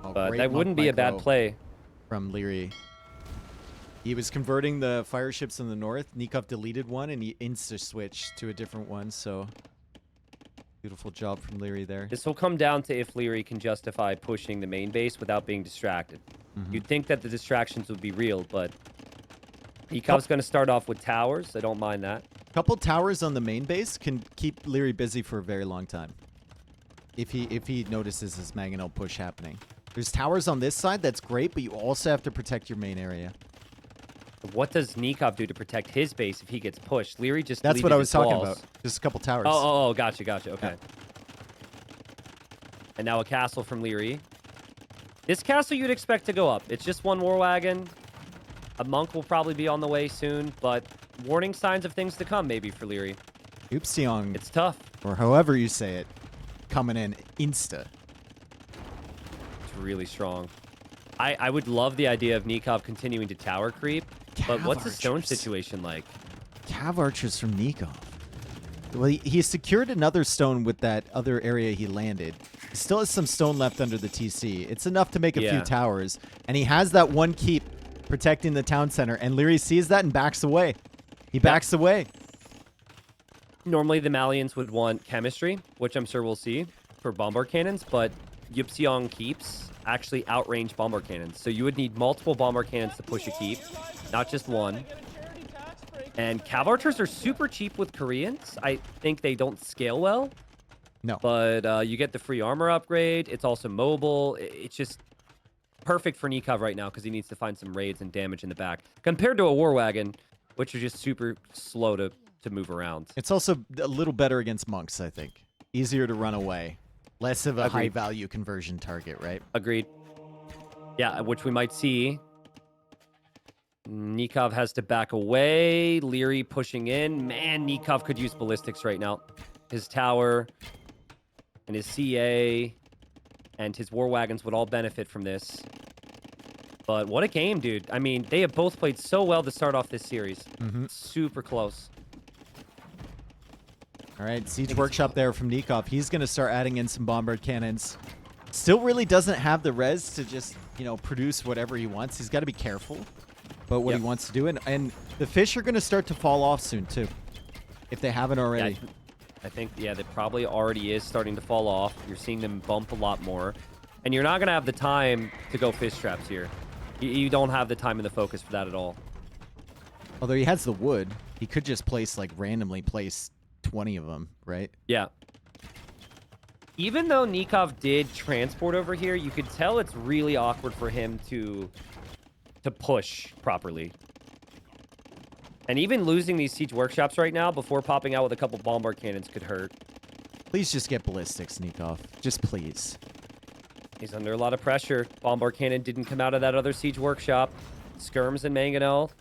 Oh, but that wouldn't be a bad play. From Liereyy. He was converting the fire ships in the north. Nicov deleted one, and he insta-switched to a different one, so... Beautiful job from Liereyy there. This will come down to if Liereyy can justify pushing the main base without being distracted. You'd think that the distractions would be real, but... Nikov's going to start off with towers. I don't mind that. Couple towers on the main base can keep Liereyy busy for a very long time. If he notices this mangonel push happening. There's towers on this side, that's great, but you also have to protect your main area. What does Nicov do to protect his base if he gets pushed? Liereyy just That's what I was talking about. Just a couple towers. Oh, gotcha. Okay. Yeah. And now a castle from Liereyy. This castle you'd expect to go up. It's just 1 war wagon. A monk will probably be on the way soon, but warning signs of things to come maybe for Liereyy. Oopsiong. It's tough. Or however you say it. Coming in insta. It's really strong. I would love the idea of Nicov continuing to tower creep, but what's the stone situation like? Cav archers from Nicov. Well, he secured another stone with that other area he landed. He still has some stone left under the TC. It's enough to make a few towers. And he has that one keep protecting the town center. And Liereyy sees that and backs away. He backs away. Normally, the Malians would want chemistry, which I'm sure we'll see for bombard cannons, but Yupseong keeps actually outrange bombard cannons. So you would need multiple bombard cannons to push a keep, not just one. And cav archers are super cheap with Koreans. I think they don't scale well. No. But you get the free armor upgrade. It's also mobile. It's just perfect for Nicov right now because he needs to find some raids and damage in the back. Compared to a war wagon, which are just super slow to move around. It's also a little better against monks, I think. Easier to run away. Less of a Agreed. high-value conversion target, right? Agreed. Yeah, which we might see. Nicov has to back away. Liereyy pushing in. Man, Nicov could use ballistics right now. His tower and his CA and his war wagons would all benefit from this. But what a game, dude. I mean, they have both played so well to start off this series. Super close. All right, Siege Workshop there from Nicov. He's going to start adding in some bombard cannons. Still really doesn't have the res to just, produce whatever he wants. He's got to be careful about what he wants to do. And the fish are going to start to fall off soon, too, if they haven't already. Yeah, I think, that probably already is starting to fall off. You're seeing them bump a lot more. And you're not going to have the time to go fish traps here. You don't have the time and the focus for that at all. Although he has the wood, he could just randomly place 20 of them, right? Yeah. Even though Nicov did transport over here, you could tell it's really awkward for him to push properly. And even losing these siege workshops right now before popping out with a couple bombard cannons could hurt. Please just get ballistics, Nicov. Just please. He's under a lot of pressure. Bombard cannon didn't come out of that other siege workshop. Skirms and Mangonel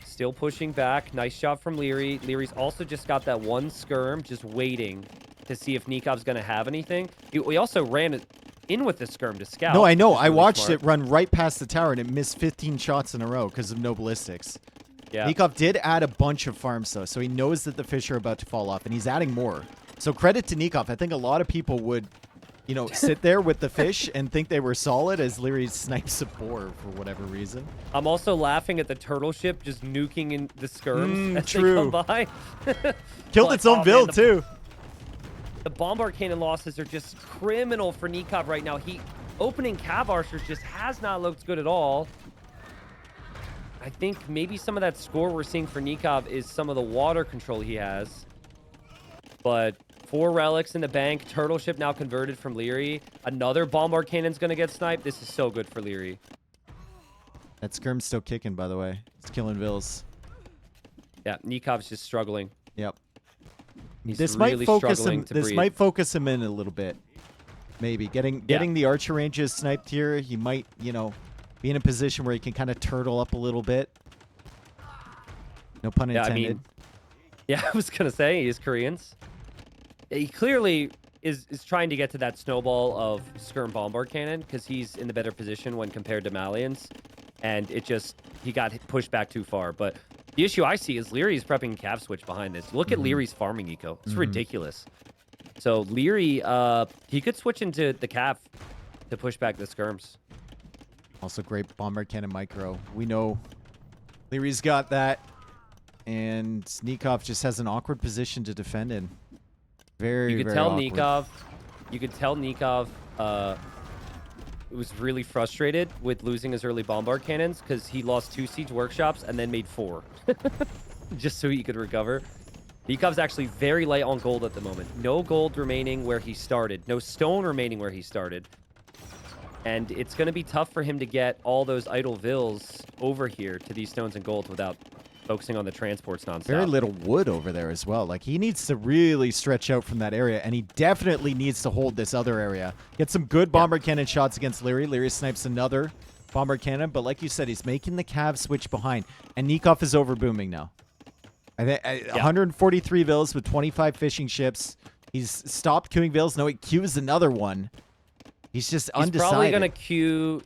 still pushing back. Nice job from Liereyy. Lierey's also just got that one skirm just waiting to see if Nikov's going to have anything. We also ran it in with the skirm to scout. No, I know. I watched it run right past the tower, and it missed 15 shots in a row because of no ballistics. Yeah. Nicov did add a bunch of farms, though, so he knows that the fish are about to fall off, and he's adding more. So credit to Nicov. I think a lot of people would, sit there with the fish and think they were solid as Liereyy snipes a boar for whatever reason. I'm also laughing at the turtle ship just nuking in the skirms as true. they come by. Killed its own build, too. The bombard cannon losses are just criminal for Nicov right now. Opening cav archers just has not looked good at all. I think maybe some of that score we're seeing for Nicov is some of the water control he has. But 4 relics in the bank. Turtle ship now converted from Liereyy. Another bombard cannon's going to get sniped. This is so good for Liereyy. That skirm's still kicking, by the way. It's killing Vils. Yeah, Nikov's just struggling. Yep. He's This really might focus struggling him. to This breathe. might focus him in a little bit. Maybe getting the archer ranges sniped here. He might, be in a position where he can kind of turtle up a little bit. No pun intended. I was gonna say he's Koreans. He clearly is trying to get to that snowball of skirm bombard cannon because he's in the better position when compared to Malians, and he got pushed back too far. But the issue I see is Lierey's prepping cav switch behind this. Look at Lierey's farming eco. It's ridiculous. So Liereyy, he could switch into the cav to push back the skirms. Also great bombard cannon micro. We know Lierey's got that, and Nicov just has an awkward position to defend in. Very, very awkward. You could tell Nicov was really frustrated with losing his early bombard cannons because he lost 2 siege workshops and then made 4 just so he could recover. Nikov's actually very light on gold at the moment. No gold remaining where he started. No stone remaining where he started. And it's going to be tough for him to get all those idle vills over here to these stones and gold without focusing on the transports nonstop. Very little wood over there as well. Like, he needs to really stretch out from that area, and he definitely needs to hold this other area. Get some good bombard cannon shots against Liereyy. Liereyy snipes another bombard cannon, but like you said, he's making the cav switch behind, and Nicov is over booming now. 143 vills with 25 fishing ships. He's stopped queuing vills. No, he queues another one. He's just undecided.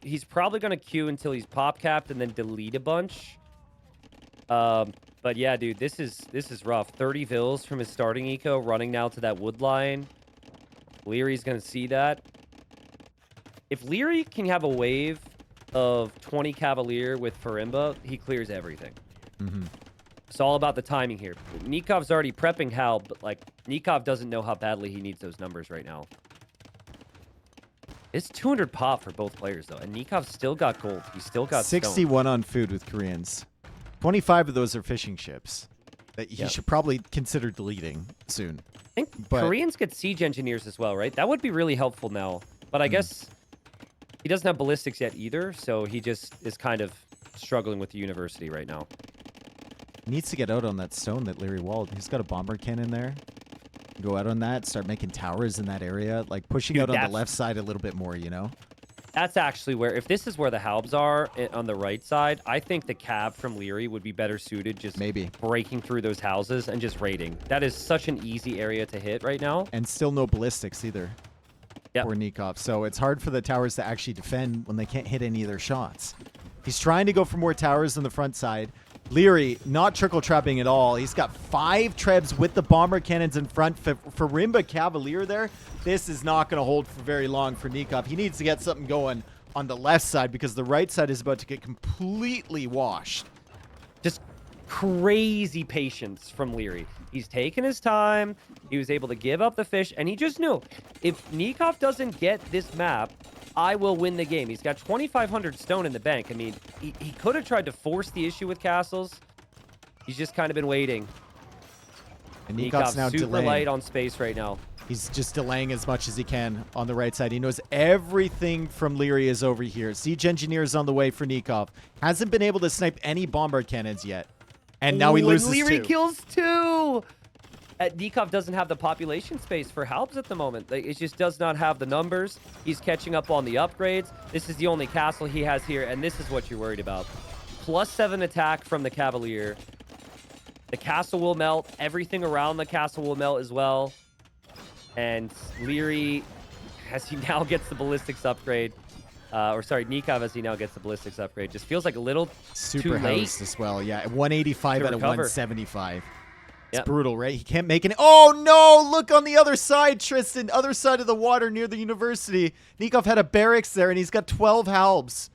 He's probably gonna queue until he's pop capped and then delete a bunch. But yeah, dude, this is rough. 30 vills from his starting eco, running now to that wood line. Lierey's gonna see that. If Liereyy can have a wave of 20 Cavalier with Farimba, he clears everything. It's all about the timing here. Nikov's already prepping Hal, but Nicov doesn't know how badly he needs those numbers right now. It's 200 pop for both players, though, and Nikov's still got gold. He's still got 61 stone. on food with Koreans. 25 of those are fishing ships. that he should probably consider deleting soon. I think Koreans get siege engineers as well, right? That would be really helpful now. But I guess he doesn't have ballistics yet either, so he just is kind of struggling with the university right now. He needs to get out on that stone that Liereyy walled. He's got a bomber cannon there. Go out on that, start making towers in that area, like pushing out on the left side a little bit more, you know? That's actually where, if this is where the Halbs are on the right side, I think the cab from Liereyy would be better suited just breaking through those houses and just raiding. That is such an easy area to hit right now. And still no ballistics either for Nicov. So it's hard for the towers to actually defend when they can't hit any of their shots. He's trying to go for more towers on the front side. Liereyy not trickle trapping at all. He's got 5 trebs with the bomber cannons in front. For Rimba Cavalier there, this is not going to hold for very long for Nicov. He needs to get something going on the left side because the right side is about to get completely washed. Just crazy patience from Liereyy. He's taken his time. He was able to give up the fish, and he just knew if Nicov doesn't get this map, I will win the game. He's got 2,500 stone in the bank. I mean, he could have tried to force the issue with castles. He's just kind of been waiting. And Nikov's now super delaying. light on space right now. He's just delaying as much as he can on the right side. He knows everything from Liereyy is over here. Siege engineer is on the way for Nicov. Hasn't been able to snipe any bomber cannons yet. And now he loses Liereyy 2. kills 2. Nicov doesn't have the population space for Halbs at the moment. Like, it just does not have the numbers. He's catching up on the upgrades. This is the only castle he has here, and this is what you're worried about. +7 attack from the Cavalier. The castle will melt. Everything around the castle will melt as well. And Liereyy, as he now gets the ballistics upgrade, Nicov as he now gets the ballistics upgrade, just feels like a little super too late housed as well. Yeah, 185 out of 175. It's brutal, right? He can't make it. Oh, no! Look on the other side, Tristan. Other side of the water near the university. Nicov had a barracks there, and he's got 12 halbs.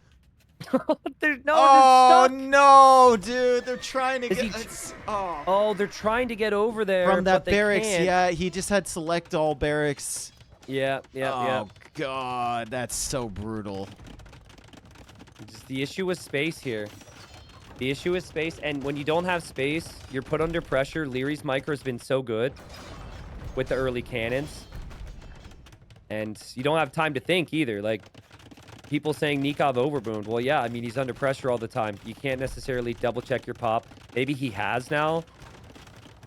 No, dude. They're trying to get... they're trying to get over there, from that barracks. Can't. Yeah, he just had select all barracks. Yeah. Oh, God. That's so brutal. Just the issue with space here. The issue is space, and when you don't have space, you're put under pressure. Lierey's micro has been so good with the early cannons. And you don't have time to think either. Like, people saying Nicov overboomed. Well, yeah, I mean, he's under pressure all the time. You can't necessarily double-check your pop. Maybe he has now,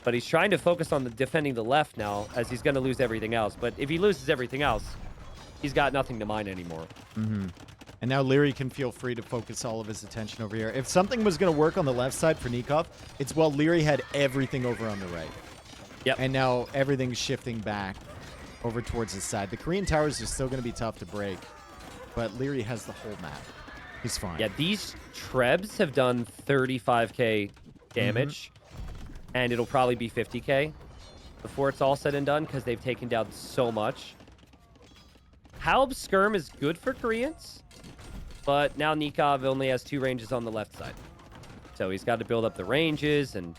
but he's trying to focus on defending the left now, as he's going to lose everything else. But if he loses everything else, he's got nothing to mine anymore. And now Liereyy can feel free to focus all of his attention over here. If something was going to work on the left side for Nicov, it's Liereyy had everything over on the right. Yep. And now everything's shifting back over towards his side. The Korean towers are still going to be tough to break, but Liereyy has the whole map. He's fine. Yeah, these trebs have done 35k damage, and it'll probably be 50k before it's all said and done because they've taken down so much. Halb Skirm is good for Koreans. But now Nicov only has 2 ranges on the left side. So he's got to build up the ranges, and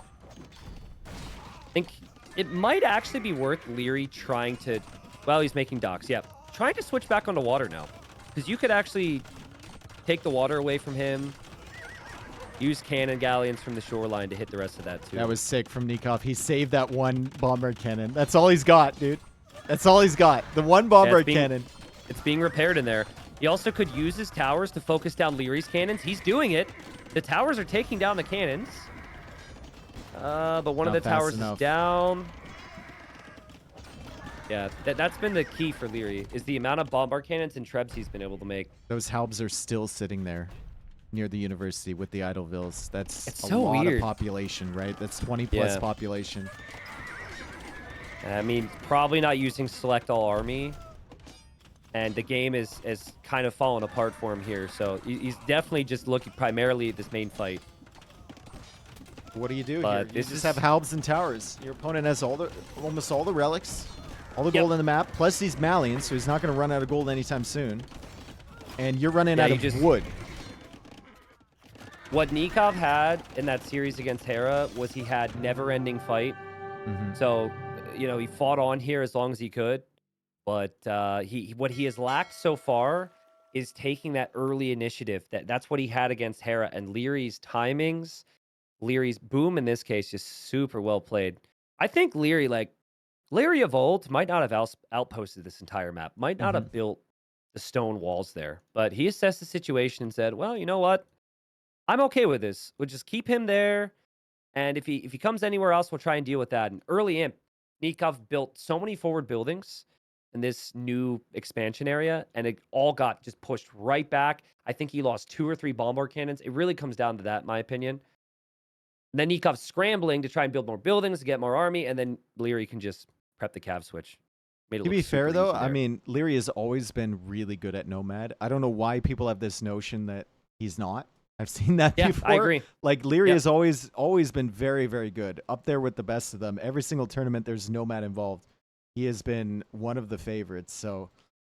I think it might actually be worth Liereyy trying to... Well, he's making docks, yeah. Trying to switch back onto water now. Because you could actually take the water away from him, use cannon galleons from the shoreline to hit the rest of that, too. That was sick from Nicov. He saved that one bomber cannon. That's all he's got, dude. That's all he's got. The one bomber cannon. It's being repaired in there. He also could use his towers to focus down Lierey's cannons. He's doing it. The towers are taking down the cannons. But one of the towers is down. Yeah, that's been the key for Liereyy, is the amount of bombard cannons and trebs he's been able to make. Those halbs are still sitting there near the university with the Idlevilles. That's a lot of population, right? That's 20 plus population. I mean, probably not using select all army. And the game is kind of fallen apart for him here. So he's definitely just looking primarily at this main fight. What do you do here? You just have halbs and towers. Your opponent has almost all the relics, all the gold on the map, plus these Malians, so he's not going to run out of gold anytime soon. And you're running out of wood. What Nicov had in that series against Hera was he had never-ending fight. So, you know, he fought on here as long as he could. But what he has lacked so far is taking that early initiative. That's what he had against Hera. And Lierey's timings Lierey's boom in this case just super well played. I think Liereyy of old might not have outposted this entire map, might not have built the stone walls there, but he assessed the situation and said, well, you know what? I'm okay with this. We'll just keep him there. And if he comes anywhere else, we'll try and deal with that. And early imp, Nicov built so many forward buildings in this new expansion area, and it all got just pushed right back. I think he lost 2 or 3 bombard cannons. It really comes down to that, in my opinion. And then Nikov's scrambling to try and build more buildings to get more army, and then Liereyy can just prep the cav switch. Made it To look be super fair, though, easy I there. mean, Liereyy has always been really good at nomad. I don't know why people have this notion that he's not. I've seen that before. I agree. Like, Liereyy has always been very, very good. Up there with the best of them. Every single tournament there's nomad involved, he has been one of the favorites. So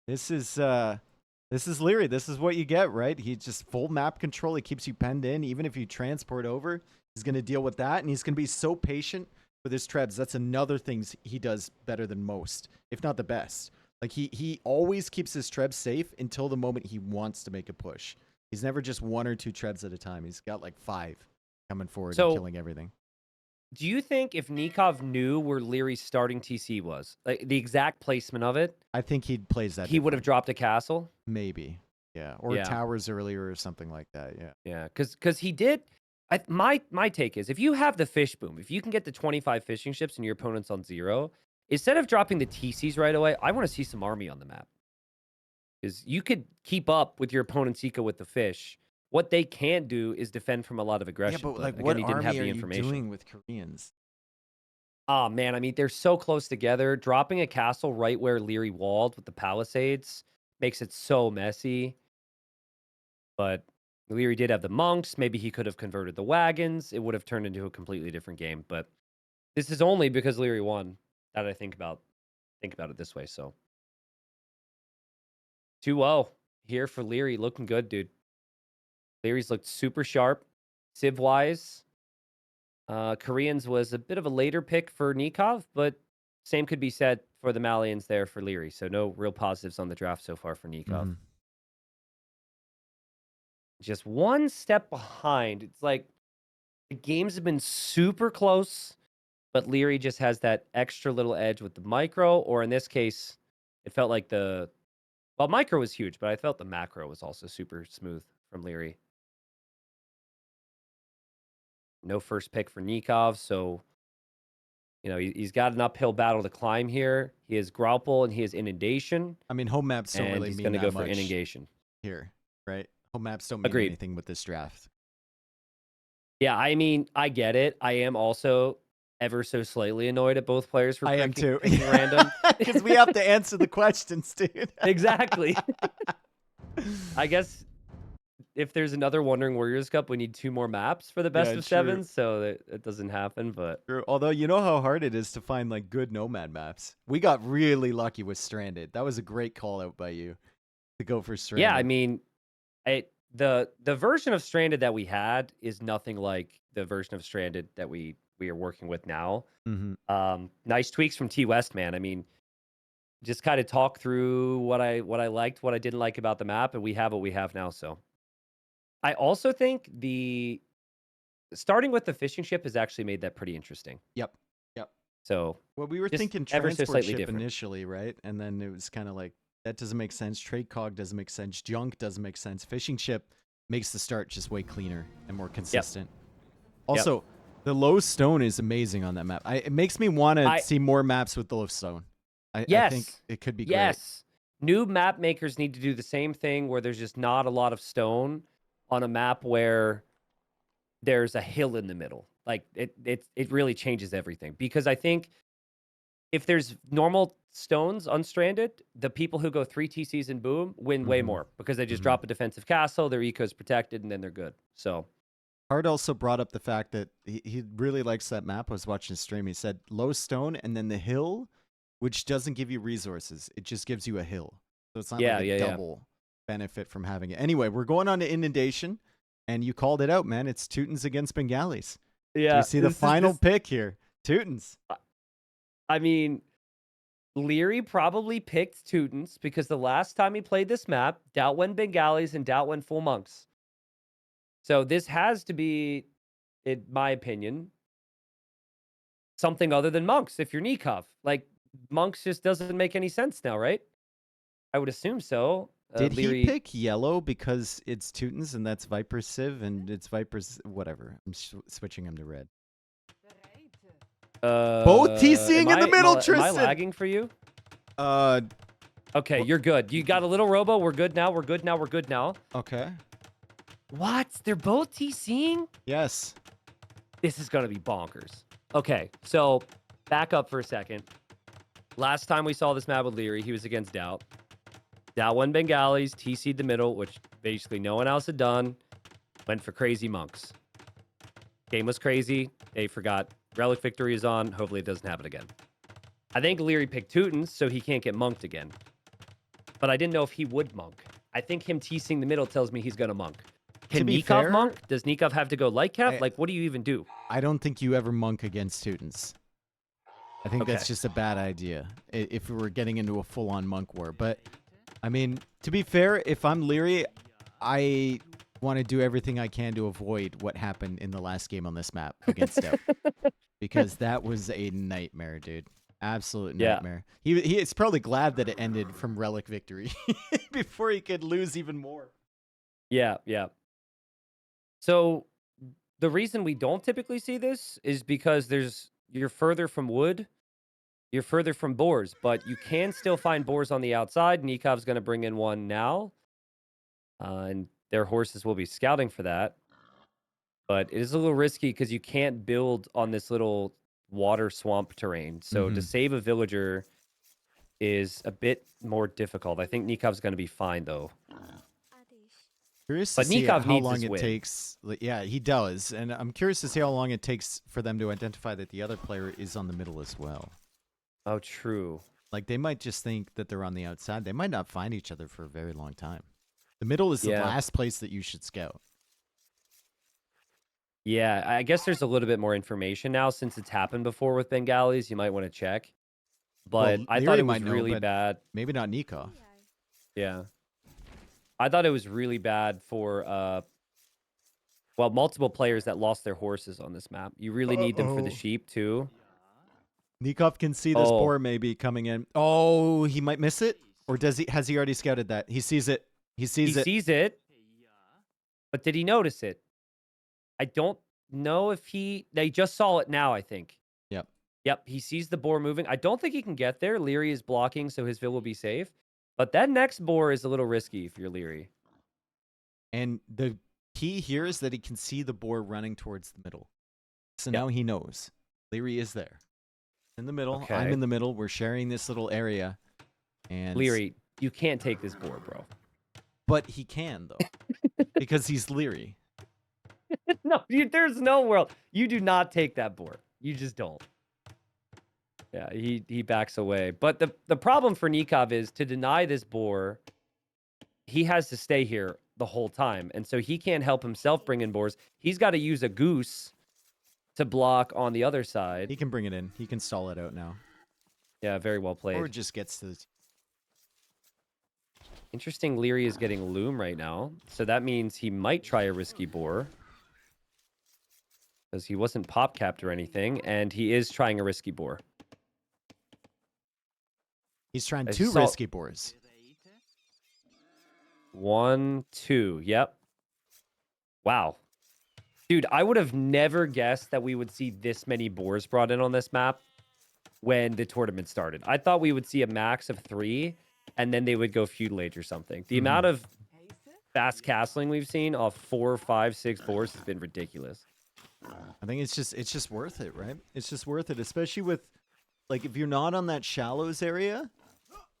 this is Liereyy. This is what you get, right? He just full map control. He keeps you penned in. Even if you transport over, he's going to deal with that. And he's going to be so patient with his trebs. That's another thing he does better than most, if not the best. Like, he always keeps his trebs safe until the moment he wants to make a push. He's never just 1 or 2 trebs at a time. He's got like 5 coming forward and killing everything. Do you think if Nicov knew where Lierey's starting TC was, like the exact placement of it, I think he'd plays that. He would have dropped a castle? Maybe. Yeah. Or towers earlier or something like that. Yeah. Yeah. Because he did. My take is if you have the fish boom, if you can get the 25 fishing ships and your opponent's on 0, instead of dropping the TCs right away, I want to see some army on the map. Because you could keep up with your opponent's eco with the fish. What they can't do is defend from a lot of aggression. Yeah, but like, what again, he didn't have army the are information. you doing with Koreans? Oh, man. I mean, they're so close together. Dropping a castle right where Liereyy walled with the palisades makes it so messy. But Liereyy did have the monks. Maybe he could have converted the wagons. It would have turned into a completely different game. But this is only because Liereyy won that I think about it this way. So 2-0 here for Liereyy. Looking good, dude. Lierey's looked super sharp. Civ-wise, Koreans was a bit of a later pick for Nicov, but same could be said for the Malians there for Liereyy. So no real positives on the draft so far for Nicov. Just one step behind. It's like the games have been super close, but Liereyy just has that extra little edge with the micro, or in this case, it felt like micro was huge, but I felt the macro was also super smooth from Liereyy. No first pick for Nicov, so he's got an uphill battle to climb here. He has Graupel and he has Inundation. I mean, home maps don't really he's mean going to that go for much Inundation here, right? Home maps don't mean Agreed. anything with this draft. Yeah, I mean, I get it. I am also ever so slightly annoyed at both players for picking random. Because we have to answer the questions, dude. Exactly. I guess if there's another Wandering Warriors Cup, we need 2 more maps for the best of 7, so it doesn't happen. But true. Although you know how hard it is to find like good nomad maps. We got really lucky with Stranded. That was a great call out by you to go for Stranded. Yeah, I mean, the version of Stranded that we had is nothing like the version of Stranded that we are working with now. Nice tweaks from T West, man. I mean, just kind of talk through what I liked, what I didn't like about the map, and we have what we have now. So I also think starting with the fishing ship has actually made that pretty interesting. Yep. So we were thinking transport ship initially, right? And then it was kind of like, that doesn't make sense. Trade cog doesn't make sense. Junk doesn't make sense. Fishing ship makes the start just way cleaner and more consistent. Also, the low stone is amazing on that map. It makes me want to see more maps with the low stone. I think it could be great. New map makers need to do the same thing where there's just not a lot of stone on a map where there's a hill in the middle. Like it really changes everything, because I think if there's normal stones unstranded, the people who go 3 TCs and boom win way more, because they just drop a defensive castle, their eco's protected, and then they're good. So Hard also brought up the fact that he really likes that map. I was watching his stream. He said low stone and then the hill, which doesn't give you resources. It just gives you a hill. So it's not like a double benefit from having it. Anyway, we're going on to Inundation, and you called it out, man. It's Teutons against Bengalis. Yeah. You see the final pick here. Teutons. I mean, Liereyy probably picked Teutons because the last time he played this map, Doubt went Bengalis and Doubt went full monks. So this has to be in my opinion, something other than monks if you're Nicov. Like, monks just doesn't make any sense now, right? I would assume so. Did he Liereyy, pick yellow because it's Teutons and that's Viper Civ and it's Viper's whatever? I'm switching him to red. Both TCing in the middle, Tristan. Am I lagging for you? Okay, you're good. You got a little robo. We're good now. We're good now. We're good now. Okay. What? They're both TCing? Yes. This is gonna be bonkers. Okay, so back up for a second. Last time we saw this map with Liereyy, he was against Doubt. Doubt won Bengalis, TC'd the middle, which basically no one else had done. Went for crazy monks. Game was crazy. They forgot Relic Victory is on. Hopefully it doesn't happen again. I think Liereyy picked Teutons, so he can't get monked again. But I didn't know if he would monk. I think him TCing the middle tells me he's going to monk. Can Nicov monk? Does Nicov have to go light cap? Like, what do you even do? I don't think you ever monk against Teutons. I think that's just a bad idea if we were getting into a full-on monk war. But, I mean, to be fair, if I'm Liereyy, I want to do everything I can to avoid what happened in the last game on this map against Doubt. Because that was a nightmare, dude. Absolute nightmare. He is probably glad that it ended from Relic Victory before he could lose even more. Yeah, yeah. So the reason we don't typically see this is because you're further from wood, you're further from boars, but you can still find boars on the outside. Nikov's going to bring in one now, and their horses will be scouting for that. But it is a little risky because you can't build on this little water swamp terrain. So to save a villager is a bit more difficult. I think Nikov's going to be fine, though. Curious to see how long it takes. Yeah, he does. And I'm curious to see how long it takes for them to identify that the other player is on the middle as well. Oh, true. Like, they might just think that they're on the outside. They might not find each other for a very long time. The middle is the last place that you should scout. Yeah, I guess there's a little bit more information now since it's happened before with Bengalis. You might want to check. But I thought it was really bad. Maybe not Nicov. Yeah. I thought it was really bad for, multiple players that lost their horses on this map. You really need them for the sheep, too. Nicov can see this boar maybe coming in. Oh, he might miss it? Or has he already scouted that? He sees it. He sees it. But did he notice it? I don't know if they just saw it now, I think. Yep, he sees the boar moving. I don't think he can get there. Liereyy is blocking, so his vill will be safe. But that next boar is a little risky if you're Liereyy. And the key here is that he can see the boar running towards the middle. So now he knows. Liereyy is there. In the middle. Okay. I'm in the middle. We're sharing this little area. And Liereyy, you can't take this boar, bro. But he can, though. Because he's Liereyy. No, there's no world. You do not take that boar. You just don't. Yeah, he backs away. But the problem for Nicov is to deny this boar, he has to stay here the whole time. And so he can't help himself bring in boars. He's got to use a goose to block on the other side. He can bring it in. He can stall it out now. Yeah, very well played. Or just gets to the... Interesting, Liereyy is getting loom right now. So that means he might try a risky boar. Because he wasn't pop capped or anything. And he is trying a risky boar. He's trying two risky boars. 1, 2. Yep. Wow. Dude, I would have never guessed that we would see this many boars brought in on this map when the tournament started. I thought we would see a max of 3, and then they would go Feudal Age or something. The amount of fast castling we've seen off 4, 5, 6 boars has been ridiculous. I think it's just worth it, right? It's just worth it, especially with, like, if you're not on that shallows area,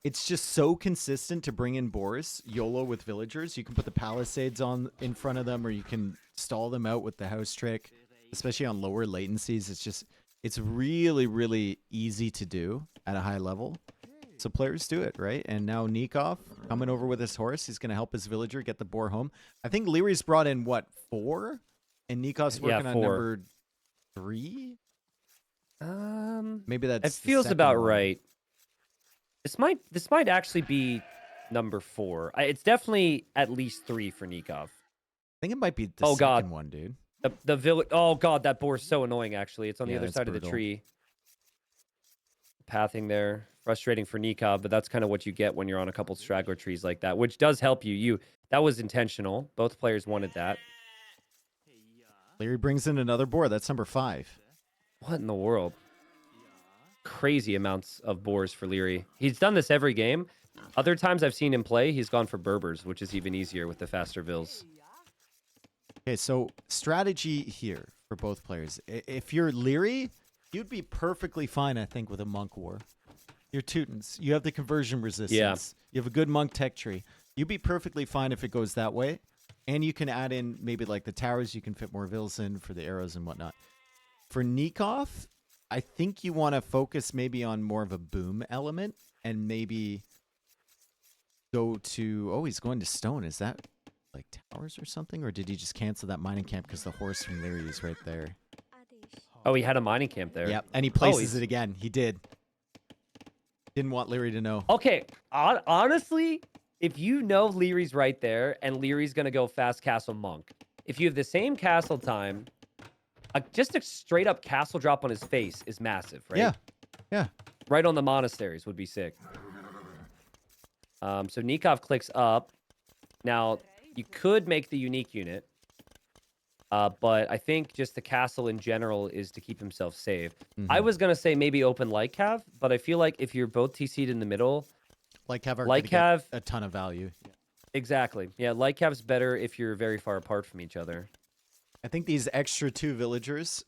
it's just so consistent to bring in boars, YOLO with villagers. You can put the palisades on in front of them, or you can stall them out with the house trick, especially on lower latencies. It's really, really easy to do at a high level. So players do it, right? And now Nicov coming over with his horse. He's going to help his villager get the boar home. I think Lierey's brought in, what, 4? And Nikov's working on number 3? Maybe that's... It feels about right. This might actually be number 4. It's definitely at least 3 for Nicov. I think it might be the second one, dude. The village. Oh god, that boar's so annoying. Actually, it's on the other side brutal. of the tree. Pathing there, frustrating for Nicov, but that's kind of what you get when you're on a couple straggler trees like that, which does help you. That was intentional. Both players wanted that. Liereyy brings in another boar. That's number 5. What in the world? Crazy amounts of boars for Liereyy. He's done this every game. Other times I've seen him play, he's gone for Berbers, which is even easier with the faster vills. Okay, so strategy here for both players. If you're Liereyy, you'd be perfectly fine, I think, with a monk war. You're Teutons. You have the conversion resistance. Yeah. You have a good monk tech tree. You'd be perfectly fine if it goes that way. And you can add in maybe like the towers. You can fit more vills in for the arrows and whatnot. For Nicov, I think you want to focus maybe on more of a boom element and maybe go to... Oh, he's going to stone. Is that like towers or something? Or did he just cancel that mining camp because the horse from Liereyy is right there? Oh, he had a mining camp there. Yep, and he places it again. He did. Didn't want Liereyy to know. Okay, honestly, if you know Lierey's right there and Lierey's going to go fast castle monk, if you have the same castle time, just a straight up castle drop on his face is massive, right? Yeah, yeah. Right on the monasteries would be sick. So Nicov clicks up. Now, you could make the unique unit. But I think just the castle in general is to keep himself safe. I was going to say maybe open Liereyy, but I feel like if you're both TC'd in the middle... Liereyy a ton of value. Yeah. Exactly. Yeah, Lierey's better if you're very far apart from each other. I think these extra 2 villagers,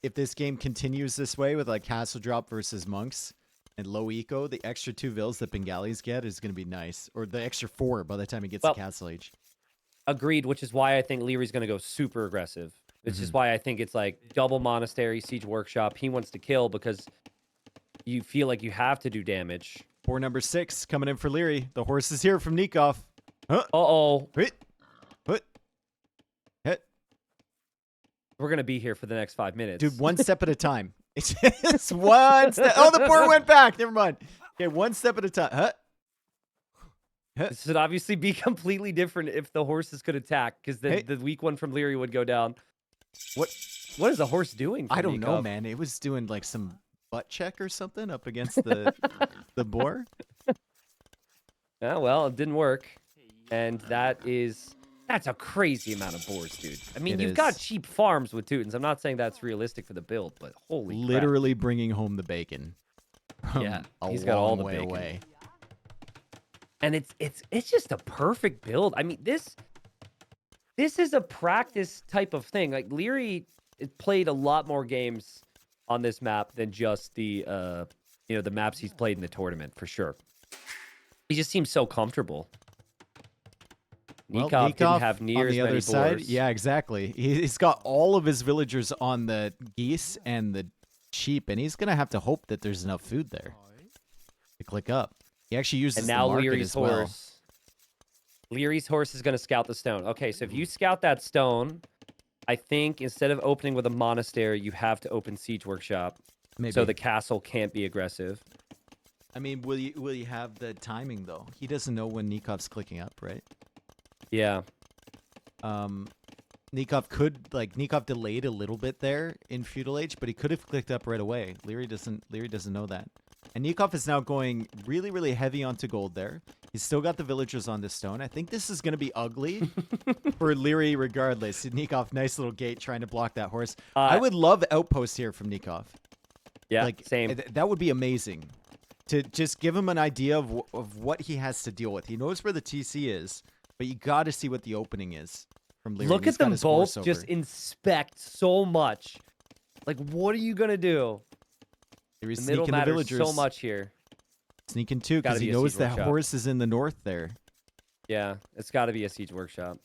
if this game continues this way with like castle drop versus monks and low eco, the extra 2 vills that Bengalis get is going to be nice. Or the extra 4 by the time he gets to castle age. Agreed, which is why I think Lierey's going to go super aggressive. Which is why I think it's like double monastery, siege workshop. He wants to kill because you feel like you have to do damage. Boar number 6 coming in for Liereyy. The horse is here from Nicov. Uh-oh. Hit. We're going to be here for the next 5 minutes. Dude, one step at a time. It's just one step. Oh, the boar went back. Never mind. Okay, one step at a time. This would obviously be completely different if the horses could attack, because the weak one from Liereyy would go down. What is the horse doing? I don't know, man. It was doing like some butt check or something up against the the boar. Yeah, well, it didn't work, and that's a crazy amount of boars, dude. I mean, you've got cheap farms with Teutons. I'm not saying that's realistic for the build, but holy crap. Literally bringing home the bacon. Yeah, he's got all the way bacon. Away. And it's just a perfect build. I mean, this is a practice type of thing. Like Liereyy played a lot more games on this map than just the the maps he's played in the tournament for sure. He just seems so comfortable. Nicov didn't have near as many boars. Yeah, exactly. He's got all of his villagers on the geese and the sheep, and he's gonna have to hope that there's enough food there to click up. He actually uses the market Lierey's as well. horse. Lierey's horse is going to scout the stone. Okay, so if you scout that stone, I think instead of opening with a monastery, you have to open siege workshop. Maybe. So the castle can't be aggressive. I mean, will you have the timing though? He doesn't know when Nikov's clicking up, right? Yeah. Nicov delayed a little bit there in Feudal Age, but he could have clicked up right away. Liereyy doesn't know that. And Nicov is now going really, really heavy onto gold there. He's still got the villagers on the stone. I think this is going to be ugly for Liereyy regardless. Nicov, nice little gate trying to block that horse. I would love outposts here from Nicov. Yeah, same. That would be amazing. To just give him an idea of what he has to deal with. He knows where the TC is, but you got to see what the opening is from Liereyy. Look at them both just inspect so much. Like, what are you going to do? The middle matters so much here. Sneaking too, because he knows that horse is in the north there. Yeah, it's got to be a siege workshop.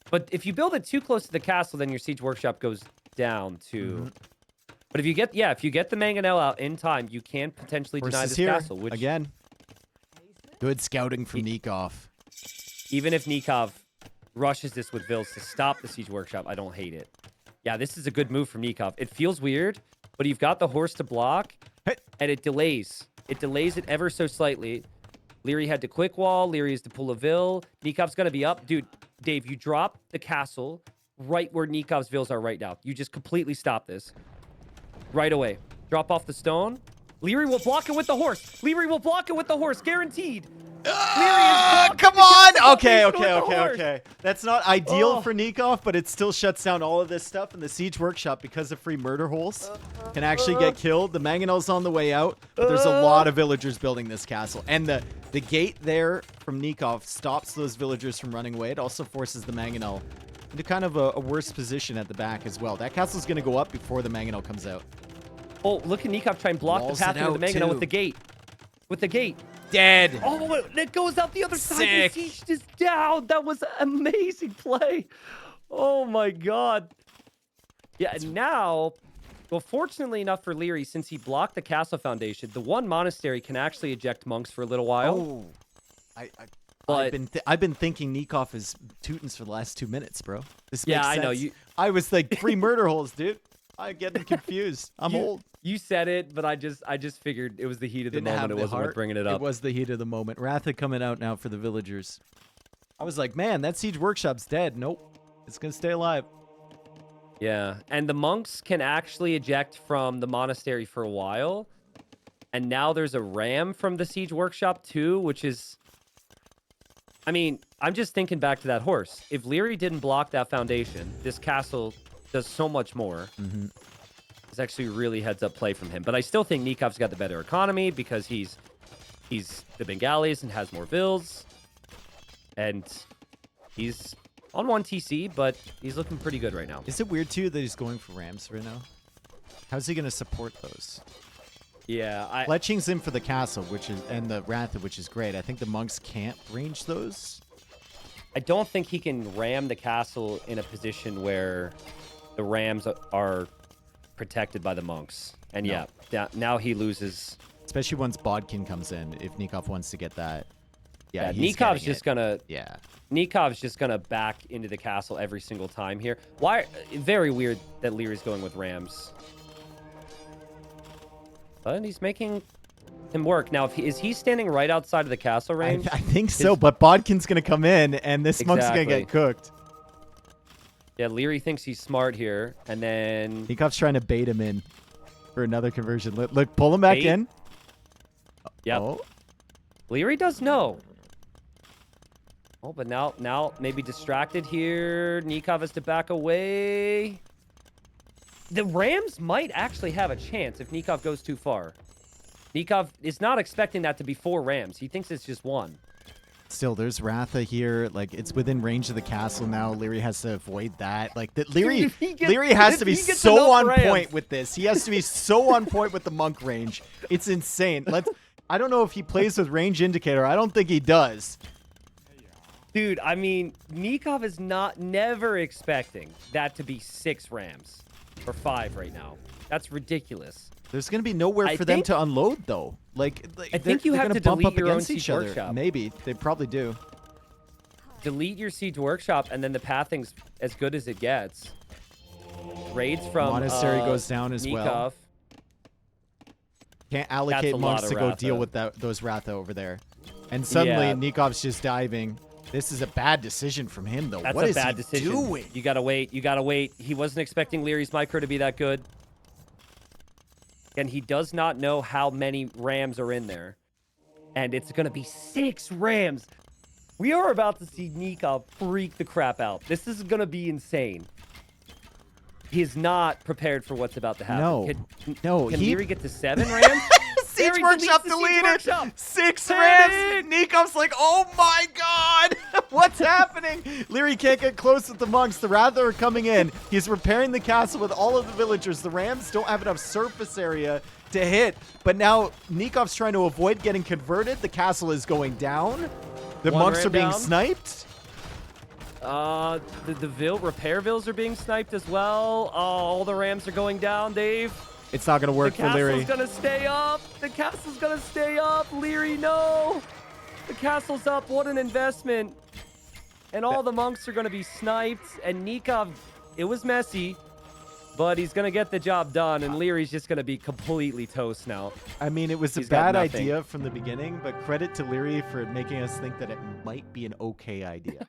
But if you build it too close to the castle, then your siege workshop goes down too. But if you get the mangonel out in time, you can potentially deny this castle. Which again, good scouting from Nicov. Even if Nicov rushes this with vills to stop the siege workshop, I don't hate it. Yeah, this is a good move from Nicov. It feels weird, but you've got the horse to block, and it delays. It delays it ever so slightly. Liereyy had to quick wall. Liereyy has to pull a vill. Nikov's going to be up. Dude, Dave, you drop the castle right where Nikov's vills are right now. You just completely stop this. Right away. Drop off the stone. Liereyy will block it with the horse. Liereyy will block it with the horse, guaranteed. Come on! Okay. That's not ideal for Nicov, but it still shuts down all of this stuff. And the Siege Workshop, because of free murder holes, can actually get killed. The Mangonel's on the way out, but there's a lot of villagers building this castle. And the gate there from Nicov stops those villagers from running away. It also forces the Mangonel into kind of a worse position at the back as well. That castle's going to go up before the Mangonel comes out. Oh, look at Nicov try and block the path into the Mangonel with the gate. With the gate. Dead. Oh, it goes out the other side. Sick. The siege is down. That was an amazing play. Oh my god. Yeah, and now, well, fortunately enough for Liereyy, since he blocked the castle foundation, the one monastery can actually eject monks for a little while. Oh, I've been thinking Nicov is Teutons for the last 2 minutes, bro. This makes sense. I know. I was like, free murder holes, dude. I'm getting confused. I'm old. You said it, but I just figured it was the heat of the moment. It wasn't worth bringing it up. It was the heat of the moment. Ratha coming out now for the villagers. I was like, man, that Siege Workshop's dead. Nope. It's going to stay alive. Yeah. And the monks can actually eject from the monastery for a while. And now there's a ram from the Siege Workshop too, which is... I mean, I'm just thinking back to that horse. If Liereyy didn't block that foundation, this castle does so much more. Mm-hmm. It's actually really heads-up play from him. But I still think Nikov's got the better economy because he's the Bengalis and has more vills. And he's on 1 TC, but he's looking pretty good right now. Is it weird, too, that he's going for rams right now? How's he going to support those? Yeah, Fletching's in for the castle, and the Ratha, which is great. I think the monks can't range those. I don't think he can ram the castle in a position where the rams are protected by the monks. And no. Yeah, now he loses. Especially once Bodkin comes in, if Nicov wants to get that. Yeah, Nikov's just gonna... Yeah. Nikov's just gonna back into the castle every single time here. Why? Very weird that Lierey's going with rams. But he's making him work. Now, is he standing right outside of the castle range? I think so, but Bodkin's going to come in, and this monk's going to get cooked. Yeah, Liereyy thinks he's smart here, and then... Nikov's trying to bait him in for another conversion. Look, pull him back in. Yep. Oh. Liereyy does know. Oh, but now maybe distracted here. Nicov has to back away. The Rams might actually have a chance if Nicov goes too far. Nicov is not expecting that to be 4 Rams. He thinks it's just 1. Still, there's Ratha here. Like, it's within range of the castle now. Liereyy has to avoid that. Like, Liereyy has to be so on point with this. He has to be so on point with the monk range. It's insane. I don't know if he plays with range indicator. I don't think he does. Dude, I mean, Nicov is never expecting that to be 6 Rams. Or 5 right now. That's ridiculous. There's going to be nowhere for them to unload, though. Like I think you have to delete your own Siege Workshop. Maybe. They probably do. Delete your Siege Workshop, and then the pathing's as good as it gets. Raids from Monastery goes down as Nicov. well. Can't allocate monks to go deal with those Ratha over there. And suddenly, Nikov's just diving. This is a bad decision from him, though. That's what a bad decision. Doing? You gotta wait. You gotta wait. He wasn't expecting Lierey's micro to be that good. And he does not know how many Rams are in there. And it's gonna be 6 Rams. We are about to see Nicov freak the crap out. This is gonna be insane. He's not prepared for what's about to happen. No. Can Liereyy get to 7 Rams? Siege Workshop deleted. 6 Rams. Nikov's like, oh my god, what's happening? Liereyy can't get close with the monks. The Ratha are coming in. He's repairing the castle with all of the villagers. The Rams don't have enough surface area to hit. But now Nikov's trying to avoid getting converted. The castle is going down. The monks are being sniped. The repair vills are being sniped as well. Oh, all the Rams are going down, Dave. It's not going to work for Liereyy. The castle's going to stay up. The castle's going to stay up. Liereyy, no. The castle's up. What an investment. And all the monks are going to be sniped. And Nicov, it was messy, but he's going to get the job done. And Lierey's just going to be completely toast now. I mean, it was a bad idea from the beginning, but credit to Liereyy for making us think that it might be an okay idea.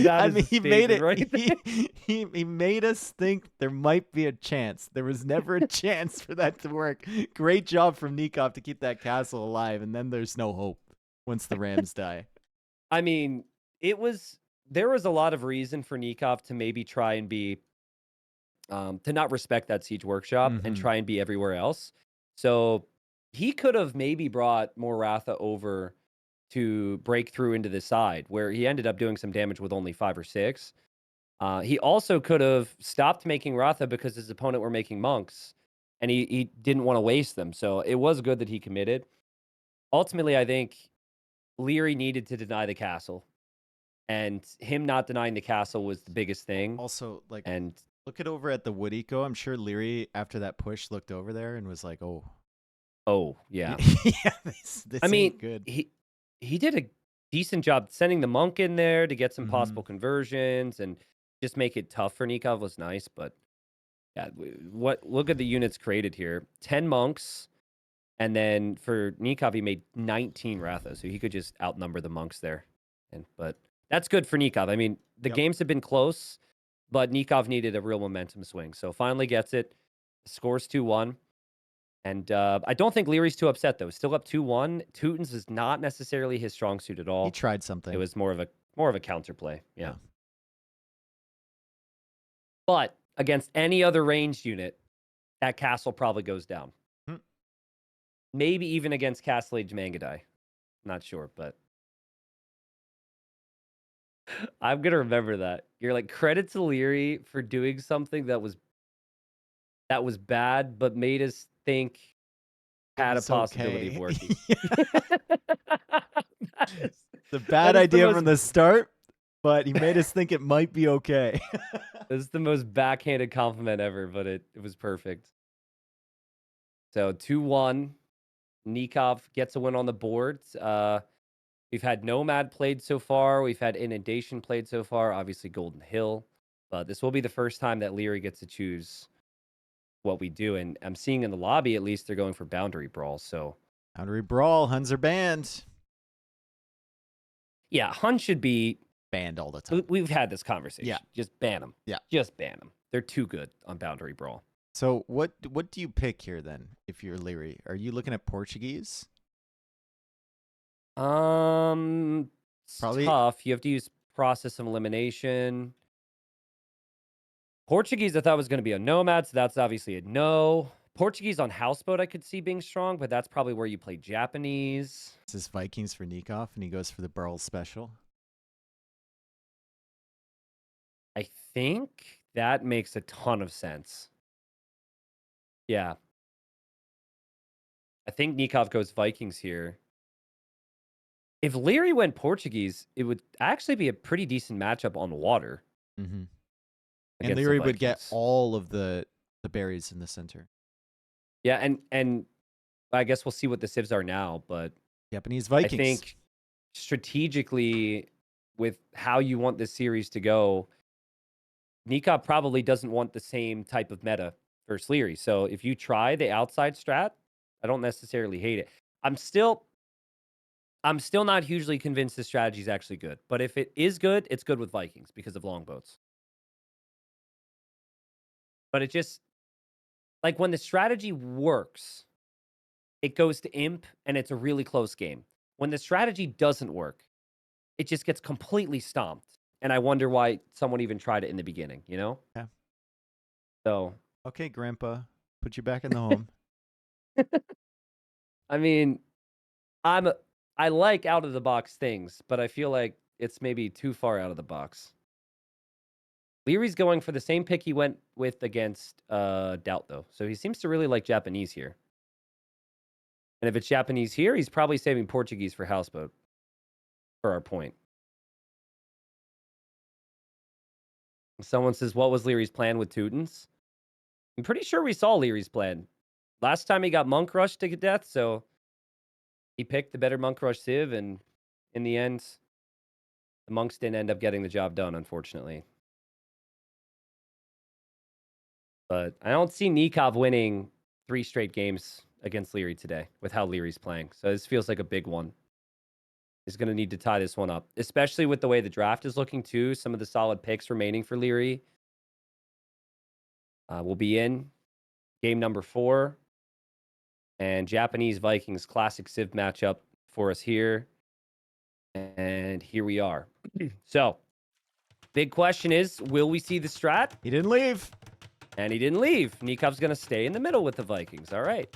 That I is mean, a statement right there. He made us think there might be a chance. There was never a chance for that to work. Great job from Nicov to keep that castle alive, and then there's no hope once the Rams die. I mean, there was a lot of reason for Nicov to maybe try and be to not respect that siege workshop and try and be everywhere else. So he could have maybe brought more Ratha over to break through into the side, where he ended up doing some damage with only 5 or 6. He also could have stopped making Ratha because his opponent were making monks, and he didn't want to waste them. So it was good that he committed. Ultimately, I think Liereyy needed to deny the castle, and him not denying the castle was the biggest thing. Also, like, And look it over at the wood eco. I'm sure Liereyy, after that push, looked over there and was like, oh yeah, yeah, this I mean, ain't good." he did a decent job sending the monk in there to get some possible Mhm. conversions and just make it tough for Nicov was nice. But yeah, look at the units created here: 10 monks, and then for Nicov he made 19 Ratha, so he could just outnumber the monks there. But that's good for Nicov. I mean, the Yep. games have been close, but Nicov needed a real momentum swing, so finally gets it. Scores 2-1. And I don't think Lierey's too upset, though. Still up 2-1. Teutons is not necessarily his strong suit at He all. tried It something. was more of a counterplay. Yeah. Yeah. But against any other ranged unit, that castle probably goes down. Hmm. Maybe even against Castle Age Mangadai. Not sure, but I'm gonna remember that. You're like, credit to Liereyy for doing something that was bad, but made us think It had a was possibility of okay. working. The That bad is the idea most from the start, but he made us think it might be okay. This is the most backhanded compliment ever, but it was perfect. So 2-1. Nicov gets a win on the boards. We've had Nomad played so far. We've had Inundation played so far. Obviously Golden Hill. But this will be the first time that Liereyy gets to choose what we do. And I'm seeing in the lobby, at least, they're going for Boundary Brawl. So Boundary Brawl, Huns are banned. yeah, Hun should be Banned all the time. We've had this conversation. Yeah. Just ban them. Yeah. Just ban them. They're too good on Boundary Brawl. So what do you pick here then if you're Liereyy? Are you looking at Portuguese? It's Probably. tough. You have to use process of elimination. Portuguese, I thought was going to be a nomad, so that's obviously a no. Portuguese on houseboat, I could see being strong, but that's probably where you play Japanese. This is Vikings for Nicov, and he goes for the Burl special. I think that makes a ton of sense. Yeah. I think Nicov goes Vikings here. If Liereyy went Portuguese, it would actually be a pretty decent matchup on water. Mm-hmm. And Against the Liereyy would get Vikings. all of the berries in the center. Yeah, and I guess we'll see what the civs are now, but Japanese I Vikings. think strategically, with how you want this series to go, Nicov probably doesn't want the same type of meta versus Liereyy. So if you try the outside strat, I don't necessarily hate it. I'm still not hugely convinced the strategy is actually good. But if it is good, it's good with Vikings because of longboats. But it just, like, when the strategy works, it goes to Imp and it's a really close game. When the strategy doesn't work, it just gets completely stomped. And I wonder why someone even tried it in the beginning, you know? Yeah. So. Okay, Grandpa, put you back in the home. I mean, I like out of the box things, but I feel like it's maybe too far out of the box. Lierey's going for the same pick he went with against Doubt, though. So he seems to really like Japanese here. And if it's Japanese here, he's probably saving Portuguese for houseboat for our point. Someone says, what was Lierey's plan with Teutons? I'm pretty sure we saw Lierey's plan. Last time he got Monk Rush to death, so he picked the better Monk Rush Civ, and in the end, the Monks didn't end up getting the job done, unfortunately. But I don't see Nicov winning 3 straight games against Liereyy today with how Lierey's playing. So this feels like a big one. is going to need to tie this one up, especially with the way the draft is looking too. Some of the solid picks remaining for Liereyy. We'll be in game number 4. And Japanese Vikings classic Civ matchup for us here. And here we are. So, big question is, will we see the strat? He didn't leave. And he didn't leave. Nikov's going to stay in the middle with the Vikings. All right.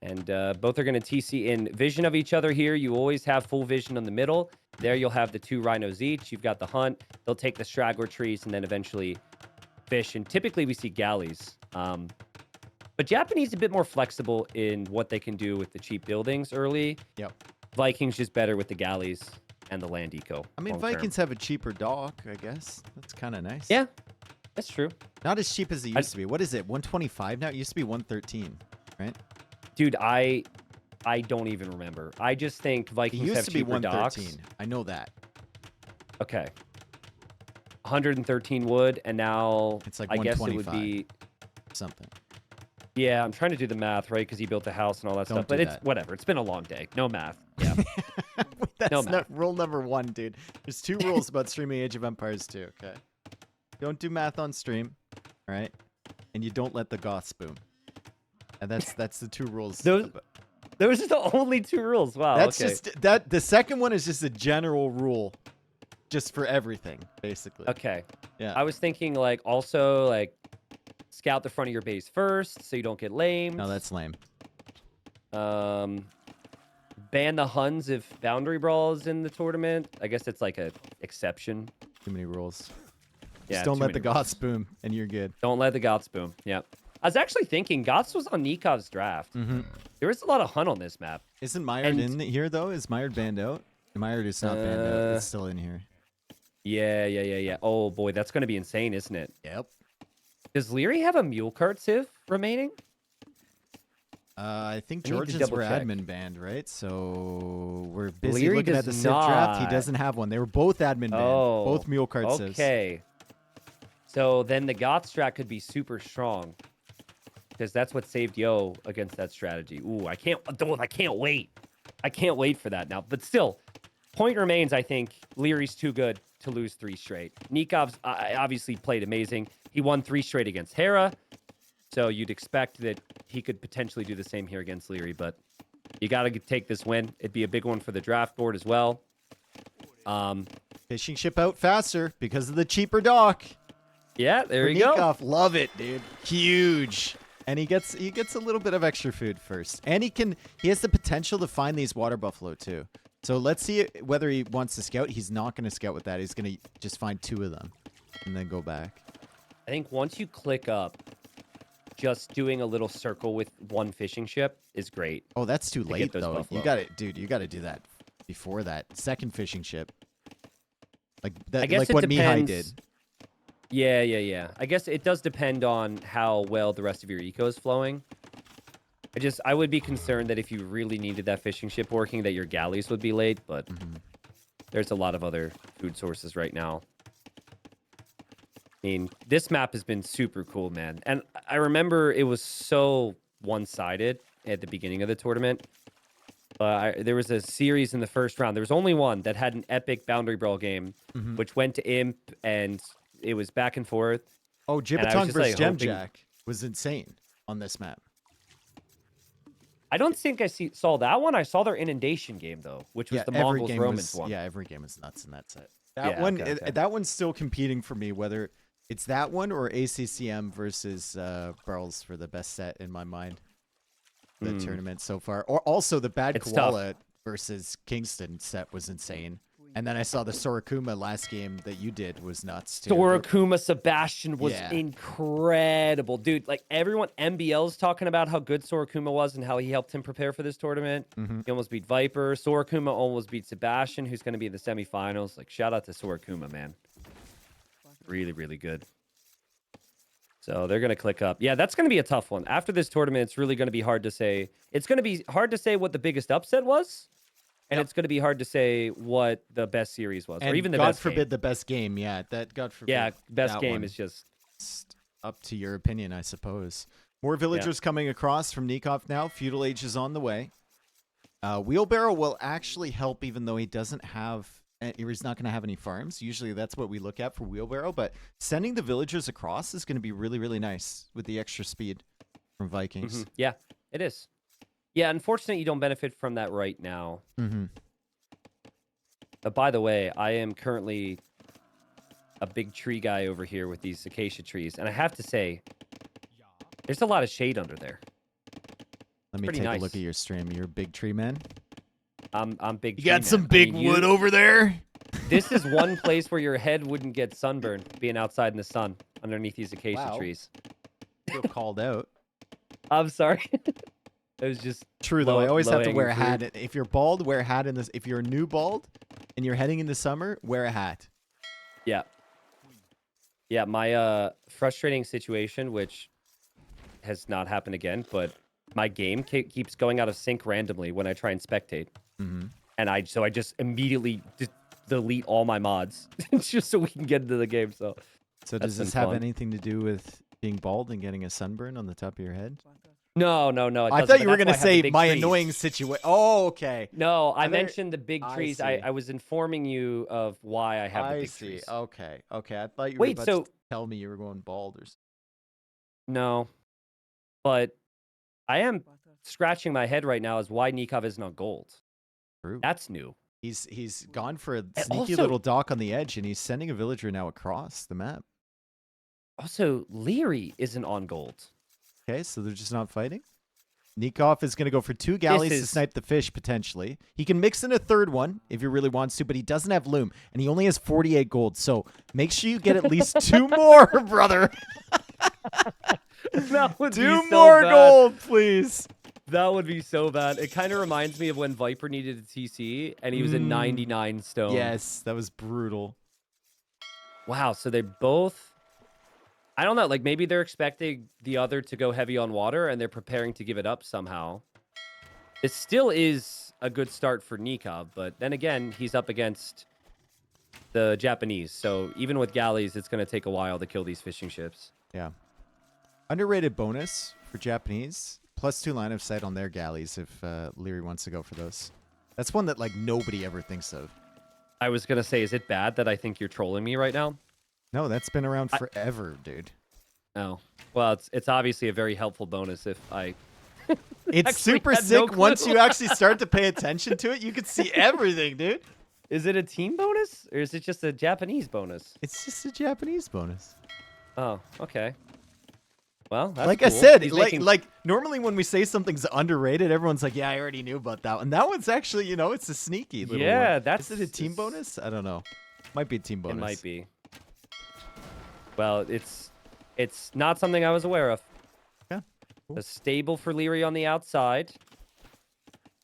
And both are going to TC in vision of each other here. You always have full vision on the middle. There you'll have the 2 rhinos each. You've got the hunt. They'll take the straggler trees and then eventually fish. And typically we see galleys. But Japanese a bit more flexible in what they can do with the cheap buildings early. Yep. Vikings just better with the galleys and the land eco. I mean, Vikings have a cheaper dock, I guess. That's kind of nice. Yeah, that's true. Not as cheap as it used to be. What is it? 125 now? It used to be 113, right? Dude, I don't even remember. I just think Vikings have cheaper docks. It used to be 113. I know that. Okay. 113 wood, and now it's like I guess it would be something. Yeah, I'm trying to do the math, right? Because he built a house and all that stuff. But it's whatever. It's been a long day. No math. Yeah. That's not rule number 1, dude. There's 2 rules about streaming Age of Empires 2, okay? Don't do math on stream, all right? And you don't let the goths boom. And that's the 2 rules. Those are the only 2 rules. Wow. That's just that. The second one is just a general rule, just for everything, basically. Okay. Yeah. I was thinking also scout the front of your base first, so you don't get lamed. No, that's lame. Ban the Huns if boundary brawl is in the tournament. I guess it's like a exception. Too many rules. Yeah, just don't let the goths boom, and you're good. Don't let the goths boom. Yeah. I was actually thinking goths was on Nikov's draft. There was a lot of Hun on this map. Isn't Myard in here though? Is Myard banned out? Myard is not banned out. It's still in here. Yeah. Oh boy, that's going to be insane, isn't it? Yep. Does Liereyy have a mule cart civ remaining? I think Georgians were admin banned, right? So we're busy Liereyy looking at the civ draft. He doesn't have one. They were both admin banned. Both mule cart civs. Okay. So then the goth strat could be super strong. Because that's what saved Yo against that strategy. Ooh, I can't wait. I can't wait for that now. But still, point remains, I think Lierey's too good to lose 3 straight. Nikov's obviously played amazing. He won 3 straight against Hera. So you'd expect that he could potentially do the same here against Liereyy. But you got to take this win. It'd be a big one for the draft board as well. Fishing ship out faster because of the cheaper dock. Yeah, there you go. Nicov, love it, dude. Huge. And he gets a little bit of extra food first. And he has the potential to find these water buffalo too. So let's see whether he wants to scout. He's not going to scout with that. He's going to just find 2 of them and then go back. I think once you click up, just doing a little circle with 1 fishing ship is great. Oh, that's too late though. Buffalo. You got it, dude. You got to do that before that 2nd fishing ship. Like that, I guess like what Mihai did. Yeah. I guess it does depend on how well the rest of your eco is flowing. I would be concerned that if you really needed that fishing ship working, that your galleys would be late, but there's a lot of other food sources right now. I mean, this map has been super cool, man. And I remember it was so one-sided at the beginning of the tournament. There was a series in the first round. There was only one that had an epic boundary brawl game, which went to Imp, and it was back and forth. Oh, Jibbatong versus Gemjack was insane on this map. I don't think I saw that one. I saw their inundation game, though, which was the Mongols Romans one. Yeah, every game was nuts in that set. That one's still competing for me, whether it's that one or ACCM versus Burls for the best set in my mind. The tournament so far. Or also the Bad Koala versus Kingston set was insane. And then I saw the Sorakuma last game that you did was nuts too. Sorakuma Sebastian was incredible. Dude, like everyone, MBL's talking about how good Sorakuma was and how he helped him prepare for this tournament. He almost beat Viper. Sorakuma almost beat Sebastian, who's going to be in the semifinals. Like, shout out to Sorakuma, man. Really, really good. So they're going to click up. Yeah, that's going to be a tough one. After this tournament, it's really going to be hard to say. It's going to be hard to say what the biggest upset was. And it's going to be hard to say what the best series was, or even the best game. God forbid the best game. Yeah, God forbid. Yeah, best game is just up to your opinion, I suppose. More villagers coming across from Nicov now. Feudal Age is on the way. Wheelbarrow will actually help, even though he doesn't have. He's not going to have any farms. Usually, that's what we look at for Wheelbarrow. But sending the villagers across is going to be really, really nice with the extra speed from Vikings. Yeah, it is. Yeah, unfortunately, you don't benefit from that right now. By the way, I am currently a big tree guy over here with these acacia trees, and I have to say, there's a lot of shade under there. Let me take a look at your stream. You're a big tree man. I'm big. You got some big wood over there. This is one place where your head wouldn't get sunburned, being outside in the sun underneath these acacia trees. Feel called out. I'm sorry. It was just true though. I always have to wear a hat. If you're bald, wear a hat in this. If you're a new bald and you're heading into summer, wear a hat. Yeah. Yeah, my frustrating situation, which has not happened again, but my game keeps going out of sync randomly when I try and spectate. And I just immediately delete all my mods just so we can get into the game. So does this have anything to do with being bald and getting a sunburn on the top of your head? No. I thought you were going to say my annoying situation. Oh, okay. No, I mentioned the big trees. I was informing you of why I have the big trees. Okay. I thought you were about to tell me you were going bald or something. No, but I am scratching my head right now as why Nicov isn't on gold. True. That's new. He's gone for a sneaky little dock on the edge, and he's sending a villager now across the map. Also, Liereyy isn't on gold. Okay, so they're just not fighting. Nicov is going to go for 2 galleys to snipe the fish, potentially. He can mix in a third one if he really wants to, but he doesn't have loom, and he only has 48 gold. So make sure you get at least 2 more, brother. That would be 2 so more bad. Gold, please. That would be so bad. It kind of reminds me of when Viper needed a TC, and he was at 99 stone. Yes, that was brutal. Wow, so they both... I don't know, like maybe they're expecting the other to go heavy on water and they're preparing to give it up somehow. It still is a good start for Nicov, but then again, he's up against the Japanese. So even with galleys, it's going to take a while to kill these fishing ships. Yeah. Underrated bonus for Japanese. +2 line of sight on their galleys if Liereyy wants to go for those. That's one that like nobody ever thinks of. I was going to say, is it bad that I think you're trolling me right now? No, that's been around forever, dude. Oh, well, it's obviously a very helpful bonus if I... It's super sick once you actually start to pay attention to it. You can see everything, dude. Is it a team bonus or is it just a Japanese bonus? It's just a Japanese bonus. Oh, okay. Well, that's like cool. I said, like normally when we say something's underrated, everyone's like, "Yeah, I already knew about that." And that one's actually, you know, it's a sneaky little one. That's... Is it a team bonus? I don't know. Might be a team bonus. It might be. Well, it's not something I was aware of. Yeah. Cool. A stable for Liereyy on the outside.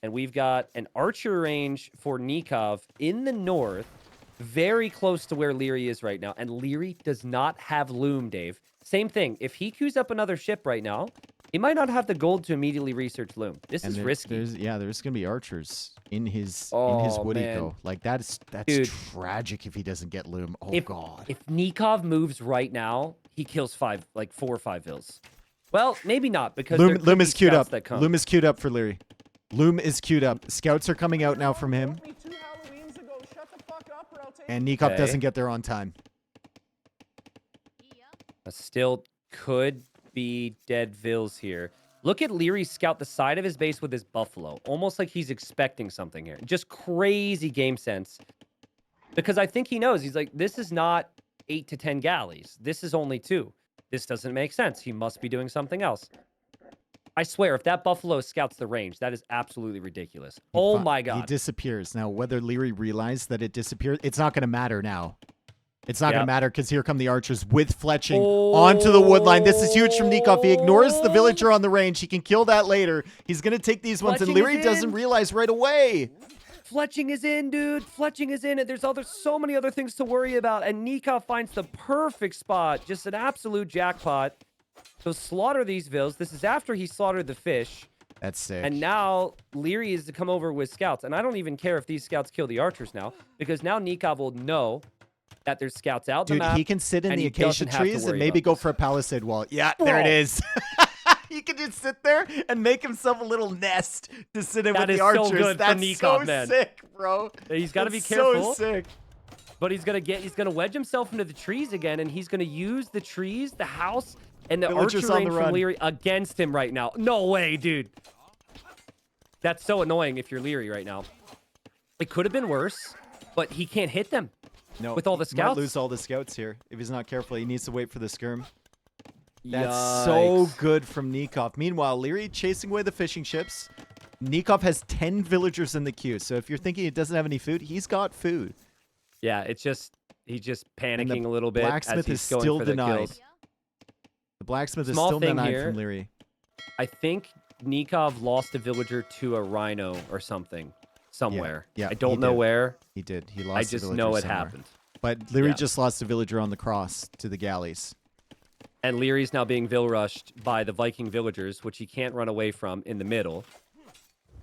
And we've got an archer range for Nicov in the north, very close to where Liereyy is right now. And Liereyy does not have loom, Dave. Same thing. If he queues up another ship right now, he might not have the gold to immediately research loom. This is risky. There's gonna be archers in his wood eco. Like that's Dude, tragic if he doesn't get loom. Oh god. If Nicov moves right now, he kills 4 or 5 vills. Well, maybe not because loom is queued up. Loom is queued up for Liereyy. Loom is queued up. Scouts are coming out now from him. And Nicov doesn't get there on time. Still could be dead vills here. Look at Liereyy scout the side of his base with his buffalo. Almost like he's expecting something here. Just crazy game sense. Because I think he knows. He's like, this is not 8 to 10 galleys. This is only 2. This doesn't make sense. He must be doing something else. I swear, if that buffalo scouts the range, that is absolutely ridiculous. Oh my god. He disappears. Now, whether Liereyy realized that it disappeared, it's not going to matter now. It's not going to matter because here come the archers with fletching onto the wood line. This is huge from Nicov. He ignores the villager on the range. He can kill that later. He's going to take these ones, and Liereyy doesn't realize right away. Fletching is in, dude. Fletching is in. And there's so many other things to worry about. And Nicov finds the perfect spot. Just an absolute jackpot. So slaughter these vills. This is after he slaughtered the fish. That's sick. And now Liereyy is to come over with scouts. And I don't even care if these scouts kill the archers now. Because now Nicov will know that there's scouts out the map. Dude, he can sit in the acacia trees and maybe go for a palisade wall. Yeah, there it is. He could just sit there and make himself a little nest to sit in with the is archers. so good That's for Nicov, so man. sick, bro. He's got to be That's careful. So sick. But he's gonna wedge himself into the trees again, and he's gonna use the trees, the house, and the archer range from Liereyy against him right now. No way, dude. That's so annoying if you're Liereyy right now. It could have been worse, but he can't hit them. No, with all the scouts. Might lose all the scouts here if he's not careful. He needs to wait for the skirm. That's Yikes. so good from Nicov. Meanwhile, Liereyy chasing away the fishing ships. Nicov has 10 villagers in the queue, so if you're thinking he doesn't have any food, he's got food. Yeah, it's just he's just panicking a little bit blacksmith as he's is going still for the denied. kills. The blacksmith is Small still thing denied here. from Liereyy. I think Nicov lost a villager to a rhino or something somewhere. Yeah, I don't know where. He did. He lost. I just a villager know it somewhere. happened. But Liereyy just lost a villager on the cross to the galleys. And Lierey's now being vill rushed by the Viking villagers, which he can't run away from in the middle.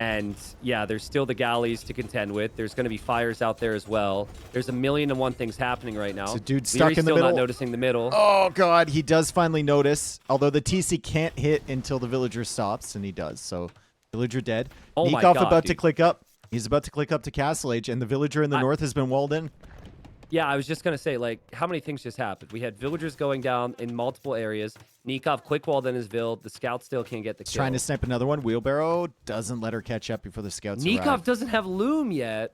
And yeah, there's still the galleys to contend with. There's going to be fires out there as well. There's 1,000,001 things happening right now. So dude stuck Lierey's in the still middle. not noticing the middle. Oh god, he does finally notice. Although the TC can't hit until the villager stops, and he does. So villager dead. Oh my Nicov God, about to dude. click up. He's about to click up to Castle Age, and the villager in the north has been walled in. Yeah, I was just going to say, like, how many things just happened? We had villagers going down in multiple areas. Nicov quick walled in his vill. The scouts still can't get the kill. Trying to snipe another one. Wheelbarrow doesn't let her catch up before the scouts Nicov arrive. doesn't have loom yet.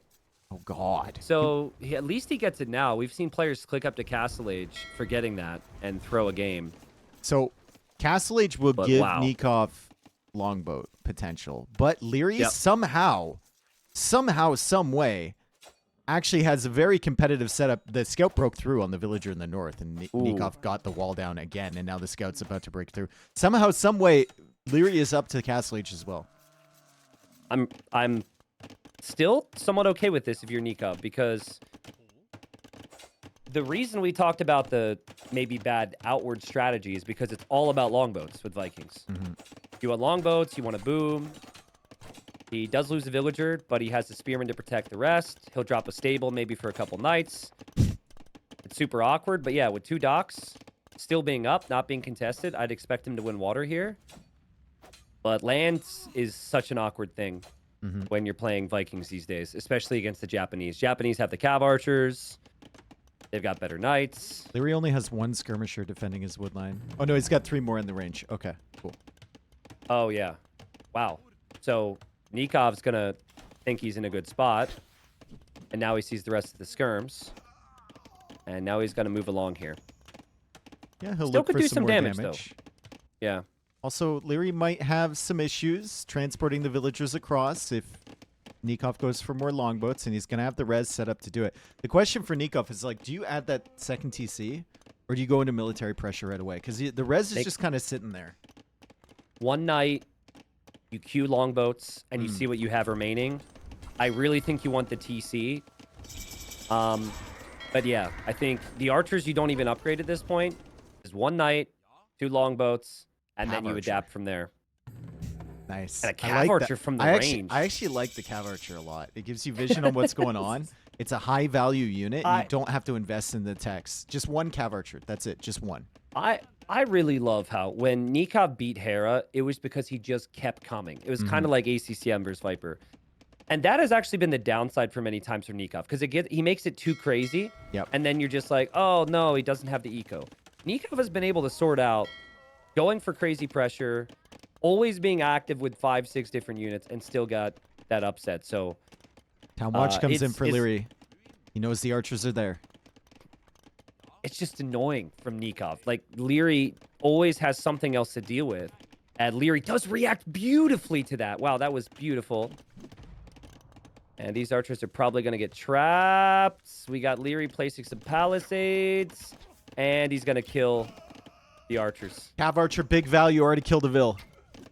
Oh god. So at least he gets it now. We've seen players click up to Castle Age forgetting that and throw a game. So Castle Age will But give wow. Nicov longboat potential, but Liereyy somehow, some way, actually has a very competitive setup. The scout broke through on the villager in the north, and Nicov got the wall down again, and now the scout's about to break through. Somehow, some way, Liereyy is up to Castle Age as well. I'm still somewhat okay with this if you're Nicov, because the reason we talked about the maybe bad outward strategy is because it's all about longboats with Vikings. You want longboats, you want a boom. He does lose a villager, but he has a spearman to protect the rest. He'll drop a stable maybe for a couple nights. It's super awkward, but yeah, with 2 docks still being up, not being contested, I'd expect him to win water here. But land is such an awkward thing when you're playing Vikings these days, especially against the Japanese. Japanese have the cav archers. They've got better knights. Liereyy only has 1 skirmisher defending his wood line. Oh no, he's got 3 more in the range. Okay, cool. Oh, yeah. Wow. So Nikov's going to think he's in a good spot. And now he sees the rest of the skirms. And now he's going to move along here. Yeah, he'll Still look could for do some some more damage, damage. though. Yeah. Also, Liereyy might have some issues transporting the villagers across if Nicov goes for more longboats, and he's going to have the res set up to do it. The question for Nicov is, like, do you add that second TC, or do you go into military pressure right away? Because the res is just kind of sitting there. One night, you queue longboats, and you see what you have remaining. I really think you want the TC. But yeah, I think the archers you don't even upgrade at this point is 1 night, 2 longboats, and then you adapt from there. Nice. And a cav archer from the range. I actually like the cav archer a lot. It gives you vision on what's going on. It's a high value unit. And you don't have to invest in the techs. Just 1 cav archer. That's it. Just 1. I really love how when Nicov beat Hera, it was because he just kept coming. It was kind of like ACCM versus Viper. And that has actually been the downside for many times for Nicov, because he makes it too crazy. Yep. And then you're just like, oh no, he doesn't have the eco. Nicov has been able to sort out going for crazy pressure, always being active with 5-6 different units, and still got that upset. So Town Watch comes in for it's- Liereyy. He knows the archers are there. it's just annoying from Nicov. Like, Liereyy always has something else to deal with. And Liereyy does react beautifully to that. Wow, that was beautiful. And these archers are probably going to get trapped. We got Liereyy placing some palisades. And he's going to kill the archers. Cav archer, big value, already killed a Vil.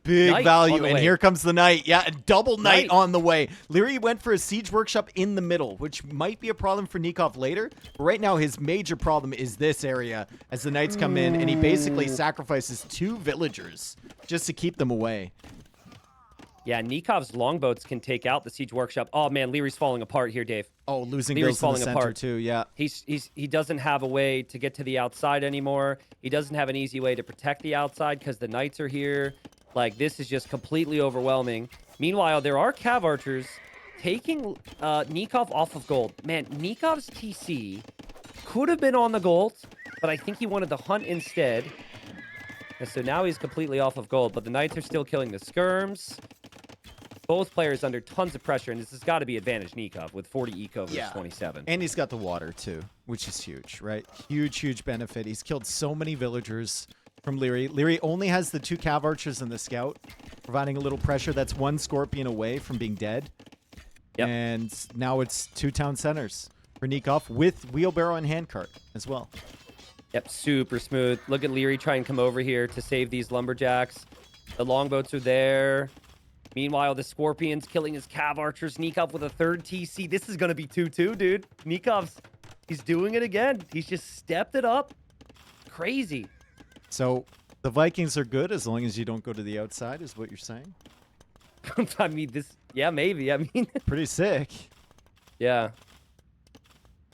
Big Knight value, on the and way. here comes the knight. Yeah, a double knight Knight. on the way. Liereyy went for a siege workshop in the middle, which might be a problem for Nicov later. But right now, his major problem is this area as the knights come in, and he basically sacrifices 2 villagers just to keep them away. Yeah, Nikov's longboats can take out the siege workshop. Oh man, Lierey's falling apart here, Dave. Oh, losing Lierey's Vils in the falling center apart. too, yeah. He doesn't have a way to get to the outside anymore. He doesn't have an easy way to protect the outside because the knights are here. Like, this is just completely overwhelming. Meanwhile, there are Cav Archers taking Nicov off of gold. Man, Nikov's TC could have been on the gold, but I think he wanted the hunt instead. And so now he's completely off of gold, but the Knights are still killing the skirms. Both players under tons of pressure, and this has got to be advantage Nicov with 40 eco versus 27. And he's got the water too, which is huge, right? Huge benefit. He's killed so many villagers from Liereyy. Liereyy only has the 2 Cav Archers and the Scout, providing a little pressure. That's 1 Scorpion away from being dead. Yep. And now it's 2 town centers for Nicov with wheelbarrow and handcart as well. Yep, super smooth. Look at Liereyy try and come over here to save these lumberjacks. The longboats are there. Meanwhile, the Scorpion's killing his Cav Archers. Nicov with a 3rd TC. This is going to be 2-2, dude. He's doing it again. He's just stepped it up. Crazy. So the Vikings are good as long as you don't go to the outside, is what you're saying? I mean, yeah, maybe. I mean, pretty sick. Yeah.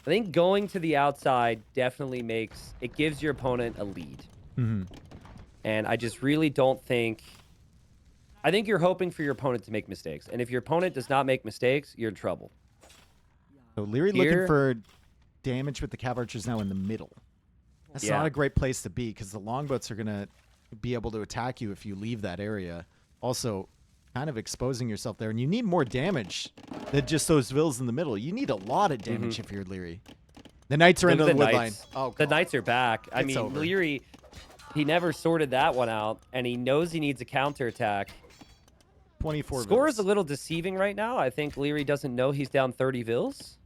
I think going to the outside definitely gives your opponent a lead. Mm-hmm. And I just really don't think... I think you're hoping for your opponent to make mistakes. And if your opponent does not make mistakes, you're in trouble. So Liereyy looking for damage with the Cav Archers now in the middle. That's not a great place to be because the longboats are going to be able to attack you if you leave that area. Also, kind of exposing yourself there. And you need more damage than just those vills in the middle. You need a lot of damage if you're Liereyy. The Knights are into the wood line. Oh, the Knights are back. I mean, over. Liereyy, he never sorted that one out, and he knows he needs a counterattack. 24 Score vills. is a little deceiving right now. I think Liereyy doesn't know he's down 30 vills,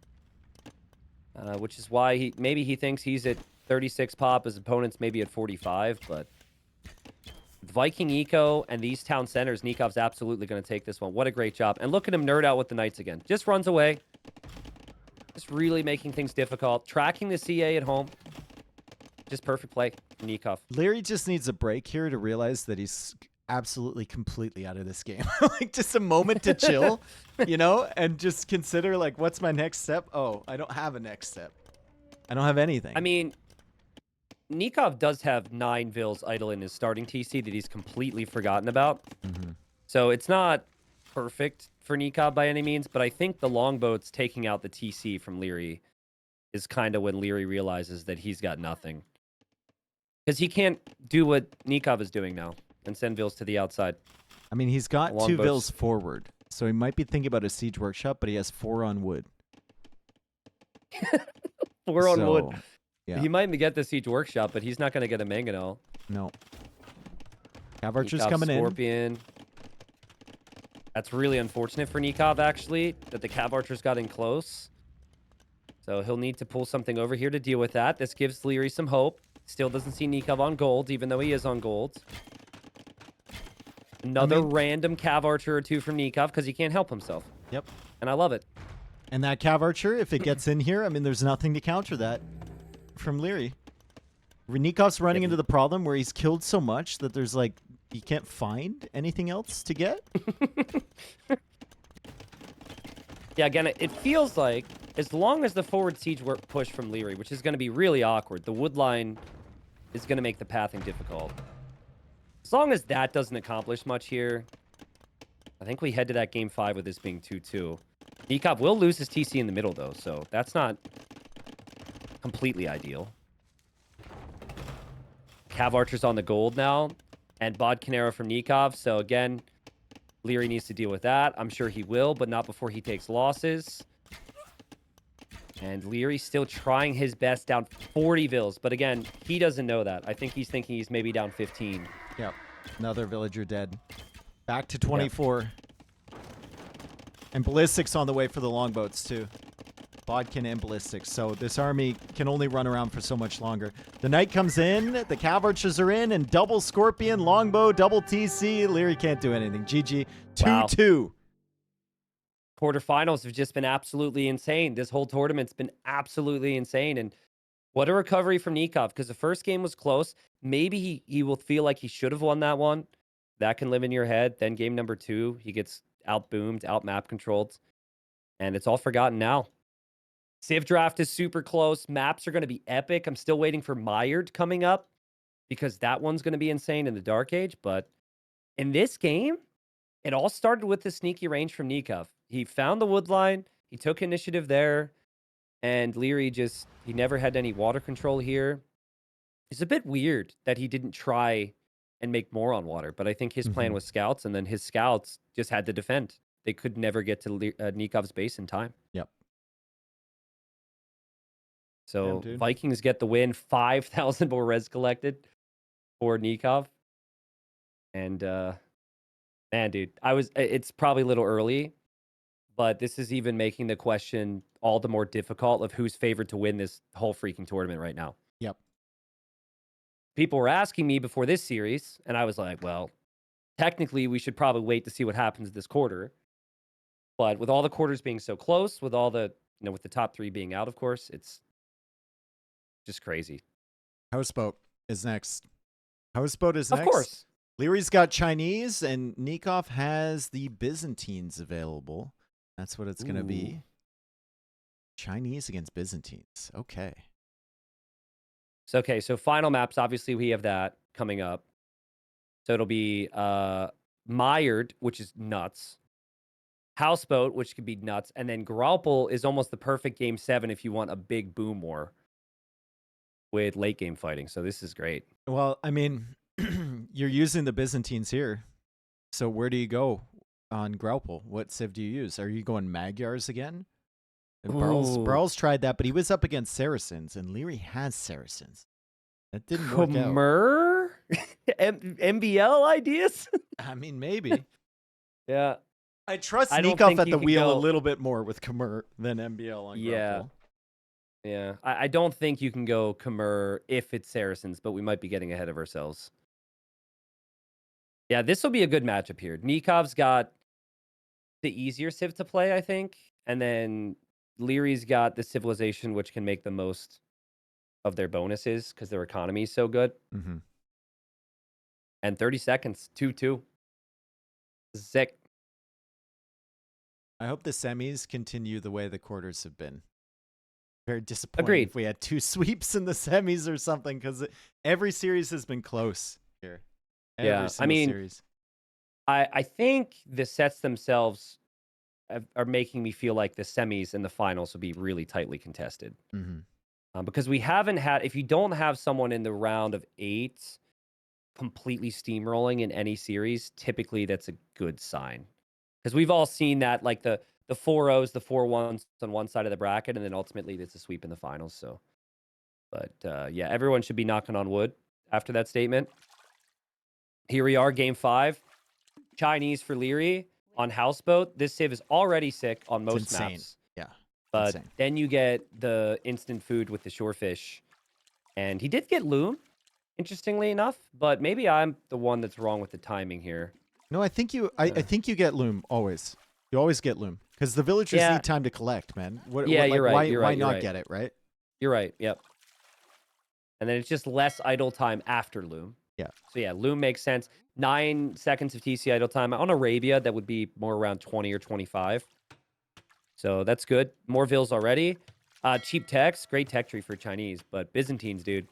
which is why maybe he thinks he's at 36 pop. His opponent's maybe at 45, but Viking Eco and these town centers, Nikov's absolutely going to take this one. What a great job. And look at him nerd out with the Knights again. Just runs away. Just really making things difficult. Tracking the CA at home. Just perfect play from Nicov. Liereyy just needs a break here to realize that he's absolutely completely out of this game. Like just a moment to chill, you know, and just consider like, what's my next step? Oh, I don't have a next step. I don't have anything. I mean, Nicov does have 9 vills idle in his starting TC that he's completely forgotten about. Mm-hmm. So it's not perfect for Nicov by any means, but I think the longboats taking out the TC from Liereyy is kind of when Liereyy realizes that he's got nothing. Because he can't do what Nicov is doing now and send vills to the outside. I mean, he's got 2 vills forward, so he might be thinking about a siege workshop, but he has 4 on wood. 4 on wood. Yeah. He might get the siege workshop, but he's not going to get a mangonel. No. Cav Archer's coming Scorpion. That's really unfortunate for Nicov, actually, that the Cav Archers got in close. So he'll need to pull something over here to deal with that. This gives Liereyy some hope. Still doesn't see Nicov on gold, even though he is on gold. Another random Cav Archer or 2 from Nicov because he can't help himself. Yep. And I love it. And that Cav Archer, if it gets in here, I mean, there's nothing to counter that from Liereyy. Nikov's running into the problem where he's killed so much that there's like, you can't find anything else to get. Yeah, again, it feels like as long as the forward siege work push from Liereyy, which is going to be really awkward, the wood line is going to make the pathing difficult. As long as that doesn't accomplish much here, I think we head to that game 5 with this being 2-2. Nicov will lose his TC in the middle, though, so that's not completely ideal. Cav Archer's on the gold now, and Bodkin arrow from Nicov, so again, Liereyy needs to deal with that. I'm sure he will, but not before he takes losses. And Lierey's still trying his best, down 40 vills, but again, he doesn't know that. I think he's thinking he's maybe down 15. Yep. Another villager dead. Back to 24. Yep. And ballistics on the way for the longboats too. Bodkin and ballistics. So this army can only run around for so much longer. The knight comes in, the Cav Archers are in, and double Scorpion, longbow, double TC. Liereyy can't do anything. GG. 2-2. Wow. Quarterfinals have just been absolutely insane. This whole tournament's been absolutely insane. And what a recovery from Nicov, because the first game was close. Maybe he will feel like he should have won that one. That can live in your head. Then game number 2, he gets out-boomed, out-map controlled. And it's all forgotten now. Civ draft is super close. Maps are going to be epic. I'm still waiting for Mired coming up because that one's going to be insane in the Dark Age. But in this game, it all started with the sneaky range from Nicov. He found the wood line. He took initiative there. And Liereyy he never had any water control here. It's a bit weird that he didn't try and make more on water. But I think his plan was scouts. And then his scouts just had to defend. They could never get to Nikov's base in time. Yep. So Vikings get the win. 5,000 more res collected for Nicov. And man, dude, it's probably a little early, but this is even making the question all the more difficult of who's favored to win this whole freaking tournament right now. Yep. People were asking me before this series, and I was like, well, technically we should probably wait to see what happens this quarter. But with all the quarters being so close, with all the, with the top 3 being out, of course, it's just crazy. Houseboat is next. Houseboat is next. Of course. Lierey's got Chinese, and Nicov has the Byzantines available. That's what it's going to be. Chinese against Byzantines. Okay. So final maps, obviously we have that coming up. So it'll be Mired, which is nuts. Houseboat, which could be nuts. And then Graupel is almost the perfect game 7 if you want a big boom war with late game fighting. So this is great. Well, I mean, you're using the Byzantines here. So where do you go on Graupel? What civ do you use? Are you going Magyars again? Barl's tried that, but he was up against Saracens, and Liereyy has Saracens. That didn't work out. MBL ideas? I mean, maybe. Yeah. I trust Nicov at the wheel a little bit more with Khmer than MBL on Graupel. Yeah. I don't think you can go Khmer if it's Saracens, but we might be getting ahead of ourselves. Yeah, this will be a good matchup here. Nikov's got the easier civ to play, I think. And then Lierey's got the civilization, which can make the most of their bonuses because their economy is so good. And 30 seconds, 2-2. Sick. I hope the semis continue the way the quarters have been. Very disappointing if we had 2 sweeps in the semis or something, because every series has been close here. Series. I think the sets themselves are making me feel like the semis and the finals will be really tightly contested. Because we haven't had, if you don't have someone in the round of 8 completely steamrolling in any series, typically that's a good sign. Because we've all seen that, like the 4-0s, the 4-1s on one side of the bracket, and then ultimately it's a sweep in the finals. So, but yeah, everyone should be knocking on wood after that statement. Here we are, game 5. Chinese for Liereyy on Houseboat. This civ is already sick on most maps. Yeah. But then you get the instant food with the shorefish. And he did get loom, interestingly enough. But maybe I'm the one that's wrong with the timing here. No, I think you get loom always. You always get loom. Because the villagers need time to collect, man. You're right. Why not get it, right? You're right, yep. And then it's just less idle time after loom. Yeah. So yeah, loom makes sense. 9 seconds of TC idle time. On Arabia, that would be more around 20 or 25. So that's good. More vills already. Cheap techs, great tech tree for Chinese. But Byzantines, dude,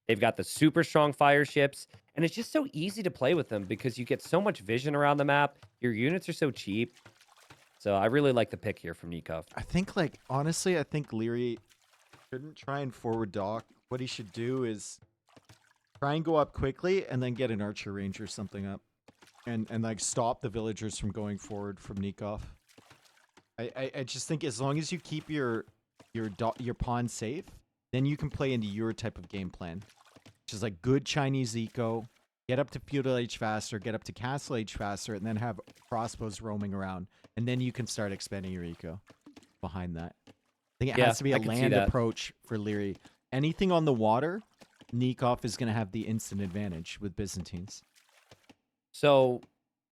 they've got the super strong fire ships. And it's just so easy to play with them because you get so much vision around the map. Your units are so cheap. So I really like the pick here from Nicov. I think, honestly, I think Liereyy shouldn't try and forward dock. What he should do is try and go up quickly and then get an archer range or something up. And stop the villagers from going forward from Nicov. I just think as long as you keep your pawn safe, then you can play into your type of game plan. Which is like good Chinese eco, get up to feudal age faster, get up to castle age faster, and then have crossbows roaming around. And then you can start expanding your eco behind that. I think it has to be a land approach for Liereyy. Anything on the water, Nicov is going to have the instant advantage with Byzantines. So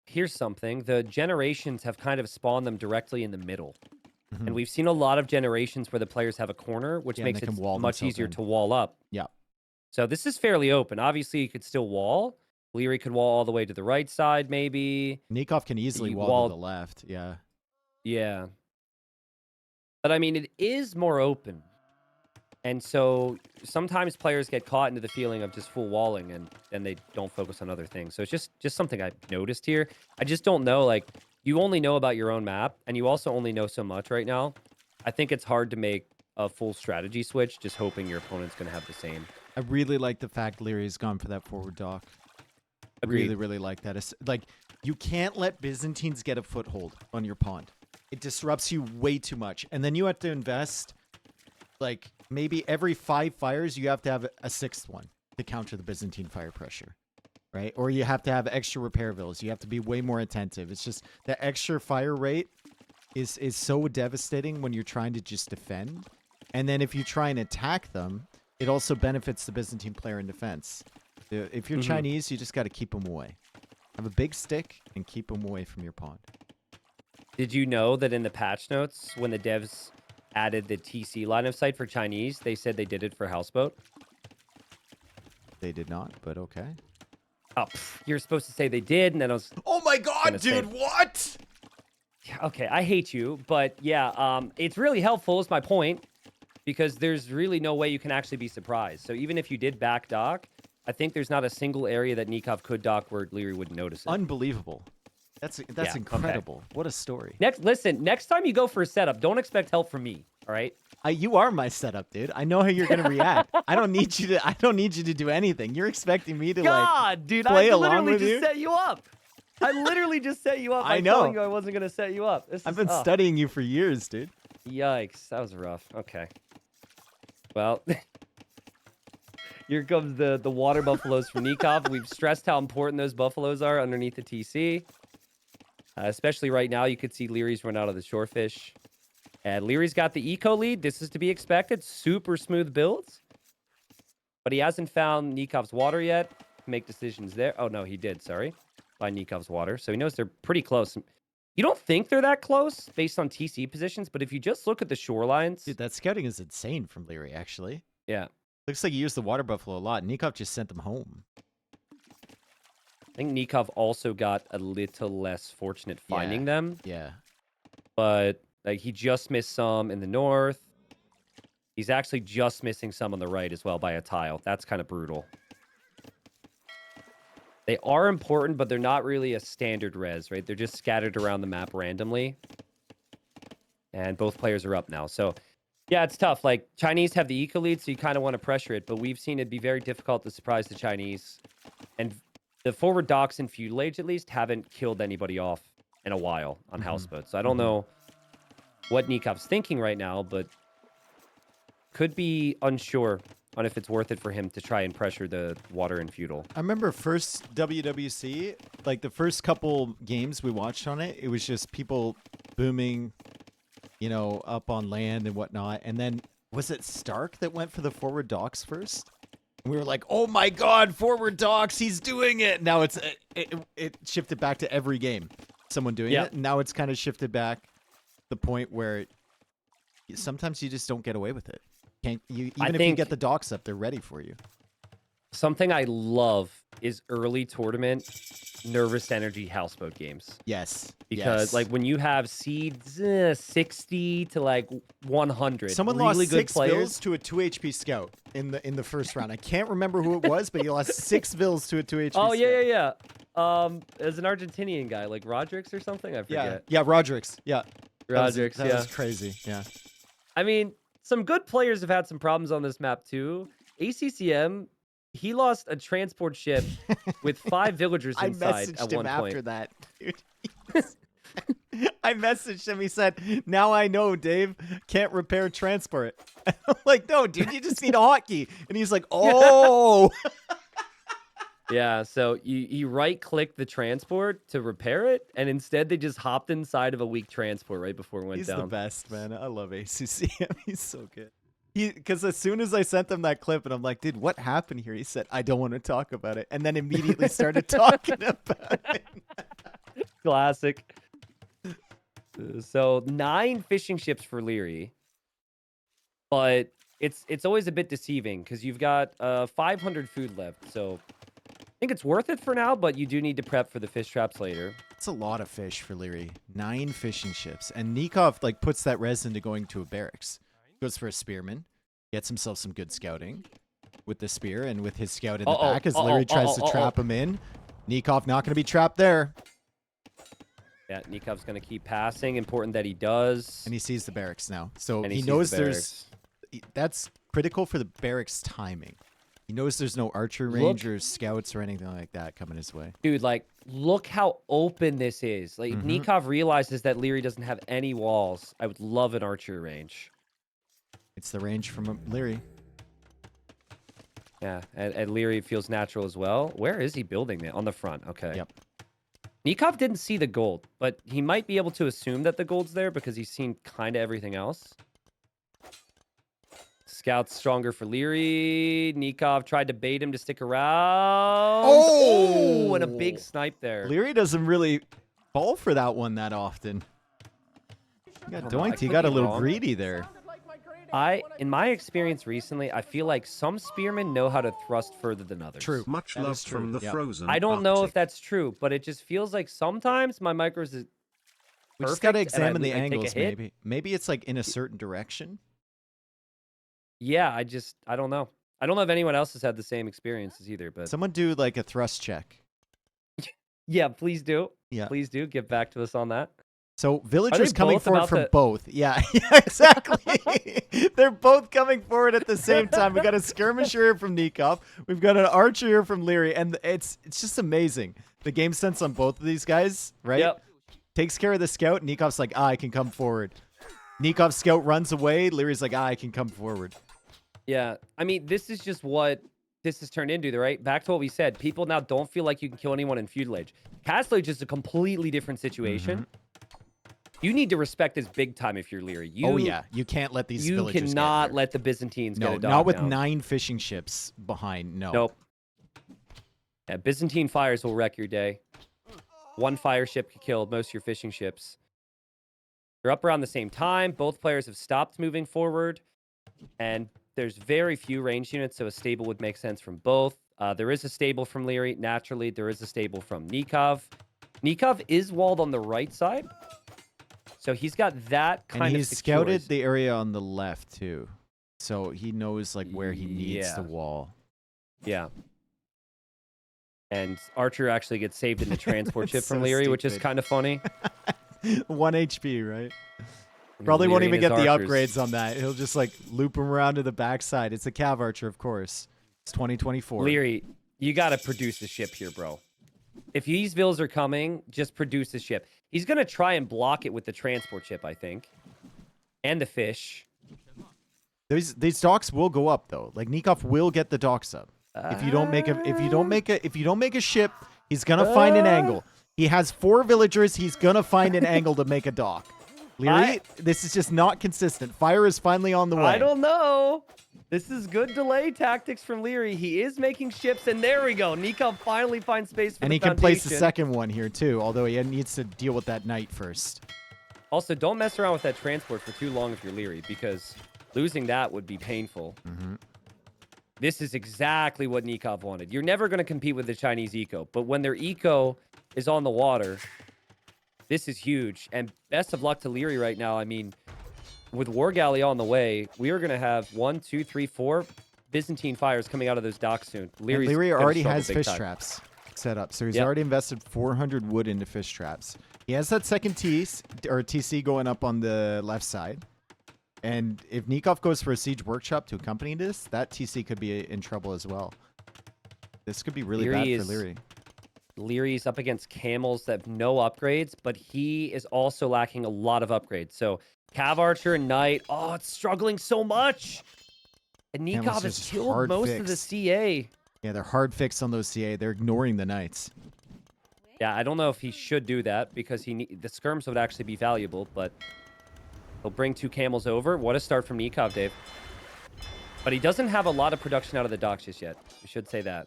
here's something. The generations have kind of spawned them directly in the middle. And we've seen a lot of generations where the players have a corner, which makes it much easier to wall up. Yeah. So this is fairly open. Obviously, you could still wall. Liereyy could wall all the way to the right side, maybe. Nicov can easily wall to the left. Yeah. Yeah. But I mean, it is more open. And so sometimes players get caught into the feeling of just full walling, and then they don't focus on other things. So it's just something I've noticed here. I just don't know, like, you only know about your own map, and you also only know so much right now. I think it's hard to make a full strategy switch, just hoping your opponent's going to have the same. I really like the fact Lierey's gone for that forward dock. Agreed. Really, really like that. It's, like, you can't let Byzantines get a foothold on your pond. It disrupts you way too much. And then you have to invest, like, maybe every 5 fires, you have to have a 6th one to counter the Byzantine fire pressure, right? Or you have to have extra repair villas. You have to be way more attentive. It's just the extra fire rate is so devastating when you're trying to just defend. And then if you try and attack them, it also benefits the Byzantine player in defense. If you're Chinese, you just got to keep them away. Have a big stick and keep them away from your pond. Did you know that in the patch notes, when the devs added the TC line of sight for Chinese, they said they did it for Houseboat? They did not, but okay. Oh, you're supposed to say they did, and then I was... Oh my god, dude, what? Okay, I hate you, but yeah, it's really helpful is my point, because there's really no way you can actually be surprised. So even if you did back dock, I think there's not a single area that Nicov could dock where Liereyy wouldn't notice it. Unbelievable. That's Yeah, incredible. okay. What a story. Next time you go for a setup, don't expect help from me, all right? You are my setup, dude. I know how you're gonna react. I don't need you to do anything. You're expecting me to Dude, play I along literally with just you? set you up. I literally just set you up. I by know. telling you I wasn't gonna set you up. I've been studying you for years, dude. Yikes, that was rough. Okay. Well, here comes the water buffaloes for Nicov. We've stressed how important those buffaloes are underneath the TC. Especially right now, you could see Lierey's run out of the shorefish. And Lierey's got the eco lead. This is to be expected. Super smooth builds. But he hasn't found Nikov's water yet. Make decisions there. Oh, no, he did. Sorry. Find Nikov's water. So he knows they're pretty close. You don't think they're that close based on TC positions, but if you just look at the shorelines... Dude, that scouting is insane from Liereyy, actually. Yeah. Looks like he used the water buffalo a lot. Nicov just sent them home. I think Nicov also got a little less fortunate finding them. Yeah. But like he just missed some in the north. He's actually just missing some on the right as well by a tile. That's kind of brutal. They are important, but they're not really a standard res, right? They're just scattered around the map randomly. And both players are up now. So, yeah, it's tough. Like, Chinese have the eco lead, so you kind of want to pressure it. But we've seen it be very difficult to surprise the Chinese. And the forward docks in Feudal Age, at least, haven't killed anybody off in a while on Houseboat. So I don't know what Nikov's thinking right now, but could be unsure on if it's worth it for him to try and pressure the water in Feudal. I remember first WWC, like the first couple games we watched on it, it was just people booming, you know, up on land and whatnot. And then was it Stark that went for the forward docks first? And we were like, oh my god, forward docks, he's doing it. Now it shifted back to every game, someone doing it. And now it's kind of shifted back to the point where sometimes you just don't get away with it. Even if you get the docks up, they're ready for you. Something I love is early tournament nervous energy houseboat games. Yes. Because like when you have seeds 60 to like 100, someone really lost good 6 players. vills to a 2 HP scout in the first round. I can't remember who it was, but he lost 6 vills to a 2 HP scout. Oh yeah. As an Argentinian guy, like Rodrix or something, I forget. Yeah, Rodrix. Yeah. Rodrix, that was crazy. Yeah. I mean, some good players have had some problems on this map too. ACCM, he lost a transport ship with 5 villagers inside at one point. I messaged him after that, dude. I messaged him. He said, now I know, Dave, can't repair transport. I'm like, no, dude, you just need a hotkey. And he's like, oh. Yeah, so you right-click the transport to repair it, and instead they just hopped inside of a weak transport right before it went down. He's the best, man. I love ACCM. He's so good. Because as soon as I sent him that clip, and I'm like, dude, what happened here? He said, I don't want to talk about it. And then immediately started talking about it. Classic. So 9 fishing ships for Liereyy, but it's always a bit deceiving because you've got 500 food left, so I think it's worth it for now, but you do need to prep for the fish traps later. It's a lot of fish for Liereyy. 9 fishing ships. And Nicov like puts that res into going to a barracks. Goes for a spearman. Gets himself some good scouting with the spear and with his scout in the back as Liereyy tries to trap him in. Nicov not going to be trapped there. Yeah, Nikov's going to keep passing. Important that he does. And he sees the barracks now. So he knows there's... That's critical for the barracks timing. He knows there's no archer range or scouts or anything like that coming his way. Dude, like, look how open this is. Like, Nicov realizes that Liereyy doesn't have any walls. I would love an archer range. It's the range from Liereyy. Yeah, and Liereyy feels natural as well. Where is he building it? On the front. Okay. Yep. Nicov didn't see the gold, but he might be able to assume that the gold's there because he's seen kind of everything else. Scout's stronger for Liereyy. Nicov tried to bait him to stick around. Oh, and a big snipe there. Liereyy doesn't really fall for that one that often. He got doinked. He got a little greedy there. In my experience recently, I feel like some spearmen know how to thrust further than others. True. Much love from the frozen. I don't know if that's true, but it just feels like sometimes my micros is we just gotta examine the angles, maybe. Maybe it's like in a certain direction. Yeah, I don't know. I don't know if anyone else has had the same experiences either, but someone do like a thrust check. Yeah, please do. Yeah. Please do. Get back to us on that. So villagers coming forward from both. Yeah, exactly. They're both coming forward at the same time. We got a skirmisher here from Nicov. We've got an archer here from Liereyy, and it's just amazing. The game sense on both of these guys, right? Yep. Takes care of the scout. Nikov's like, I can come forward. Nikov's scout runs away. Lierey's like, I can come forward. Yeah, I mean, this is just what this has turned into, right? Back to what we said. People now don't feel like you can kill anyone in Feudal Age. Castle Age is a completely different situation. You need to respect this big time if you're Liereyy. Oh, yeah. You can't let these villagers You cannot let the Byzantines get a dog not with down. 9 fishing ships behind. No. Nope. Yeah, Byzantine fires will wreck your day. One fire ship could kill most of your fishing ships. They're up around the same time. Both players have stopped moving forward. And there's very few ranged units, so a stable would make sense from both. There is a stable from Liereyy. Naturally, there is a stable from Nicov. Nicov is walled on the right side. So he's got that kind of And he's scouted the area on the left, too. So he knows like where he needs the wall. Yeah. And Archer actually gets saved in the transport ship from so Liereyy, which is kind of funny. 1 HP, right? Probably won't even get the upgrades on that. He'll just like loop him around to the backside. It's a Cav Archer, of course. It's 2024. Liereyy, you got to produce the ship here, bro. If these vills are coming, just produce the ship. He's going to try and block it with the transport ship, I think. And the fish. These docks will go up though. Like Nicov will get the docks up. If you don't make a ship, he's going to find an angle. He has 4 villagers, he's going to find an angle to make a dock. Liereyy, this is just not consistent. Fire is finally on the way. I don't know. This is good delay tactics from Liereyy. He is making ships, and there we go. Nicov finally finds space for the foundation. And he can place the second one here, too, although he needs to deal with that knight first. Also, don't mess around with that transport for too long if you're Liereyy, because losing that would be painful. This is exactly what Nicov wanted. You're never going to compete with the Chinese eco, but when their eco is on the water, this is huge. And best of luck to Liereyy right now. I mean, with War Galley on the way, we are going to have 1, 2, 3, 4 Byzantine fires coming out of those docks soon. Liereyy already has fish traps set up, so he's already invested 400 wood into fish traps. He has that second TC going up on the left side. And if Nicov goes for a siege workshop to accompany this, that TC could be in trouble as well. This could be really bad for Liereyy. Lierey's up against camels that have no upgrades, but he is also lacking a lot of upgrades. So Cav Archer and Knight, it's struggling so much. And Nicov has killed most of the CA. Yeah, they're hard fixed on those CA. They're ignoring the Knights. Yeah, I don't know if he should do that because the skirms would actually be valuable, but he'll bring 2 camels over. What a start from Nicov, Dave. But he doesn't have a lot of production out of the docks just yet. We should say that.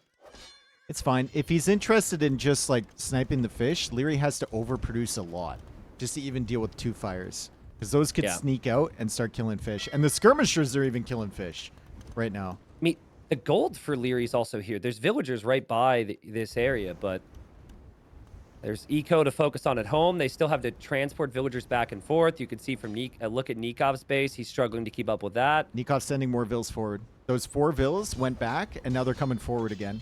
It's fine. If he's interested in just like sniping the fish, Liereyy has to overproduce a lot just to even deal with 2 fires. Because those could sneak out and start killing fish. And the skirmishers are even killing fish right now. I mean, the gold for Lierey's also here. There's villagers right by this area, but There's eco to focus on at home. They still have to transport villagers back and forth. You can see from look at Nikov's base. He's struggling to keep up with that. Nikov's sending more vills forward. Those 4 vills went back, and now they're coming forward again.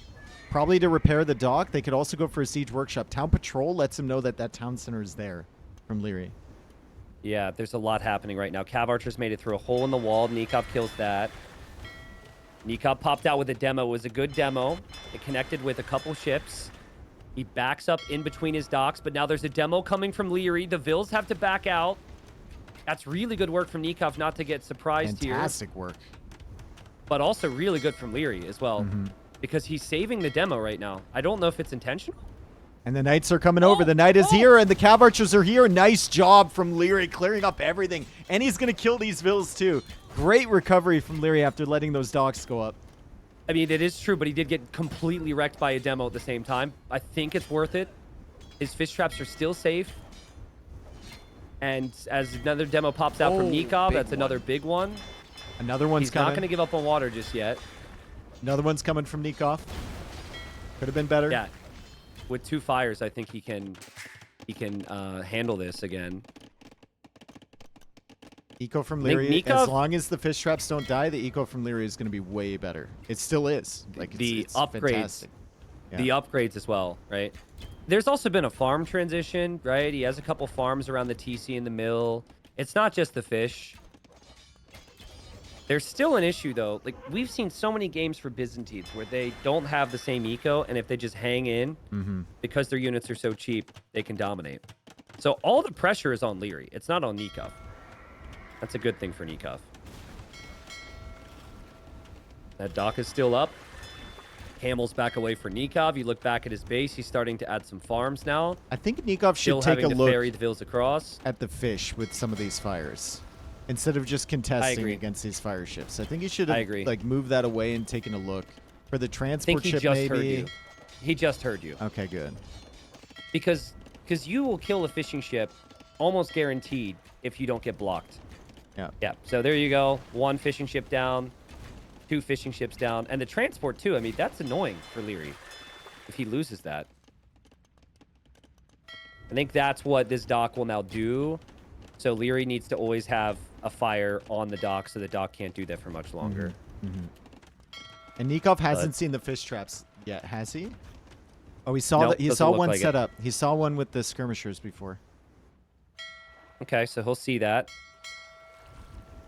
Probably to repair the dock. They could also go for a siege workshop. Town patrol lets him know that that town center is there from Liereyy. Yeah, there's a lot happening right now. Cav archers made it through a hole in the wall. Nicov kills that. Nicov popped out with a demo. It was a good demo. It connected with a couple ships. He backs up in between his docks, but now there's a demo coming from Liereyy. The vills have to back out. That's really good work from Nicov not to get surprised here. Fantastic work. But also really good from Liereyy as well. Because he's saving the demo right now. I don't know if it's intentional. And the knights are coming over. The knight is here, and the cav archers are here. Nice job from Liereyy, clearing up everything. And he's going to kill these vills, too. Great recovery from Liereyy after letting those docks go up. I mean, it is true, but he did get completely wrecked by a demo at the same time. I think it's worth it. His fish traps are still safe. And as another demo pops out from Nicov, that's another big one. Another one's coming. He's not going to give up on water just yet. Another one's coming from Nicov. Could have been better. Yeah. With 2 fires, I think he can handle this again. Eco from Liereyy, as long as the fish traps don't die, the eco from Liereyy is going to be way better. It still is. Like it's upgrades, fantastic. Yeah. The upgrades as well, right? There's also been a farm transition, right? He has a couple farms around the TC and the mill. It's not just the fish. There's still an issue, though. Like, we've seen so many games for Byzantines where they don't have the same eco, and if they just hang in, because their units are so cheap, they can dominate. So all the pressure is on Liereyy. It's not on Nicov. That's a good thing for Nicov. That dock is still up. Camel's back away for Nicov. You look back at his base. He's starting to add some farms now. I think Nicov should take a look ferry the vills across at the fish with some of these fires. Instead of just contesting against these fire ships. I think he should have like moved that away and taken a look. For the transport ship, maybe. Heard you. He just heard you. Okay, good. Because you will kill a fishing ship almost guaranteed if you don't get blocked. Yeah. Yeah. So there you go. 1 fishing ship down. 2 fishing ships down. And the transport, too. I mean, that's annoying for Liereyy if he loses that. I think that's what this dock will now do. So Liereyy needs to always have a fire on the dock so the dock can't do that for much longer. And Nicov hasn't seen the fish traps yet, has he? Oh, he saw that. He saw one set up. He saw one with the skirmishers before. Okay, so he'll see that.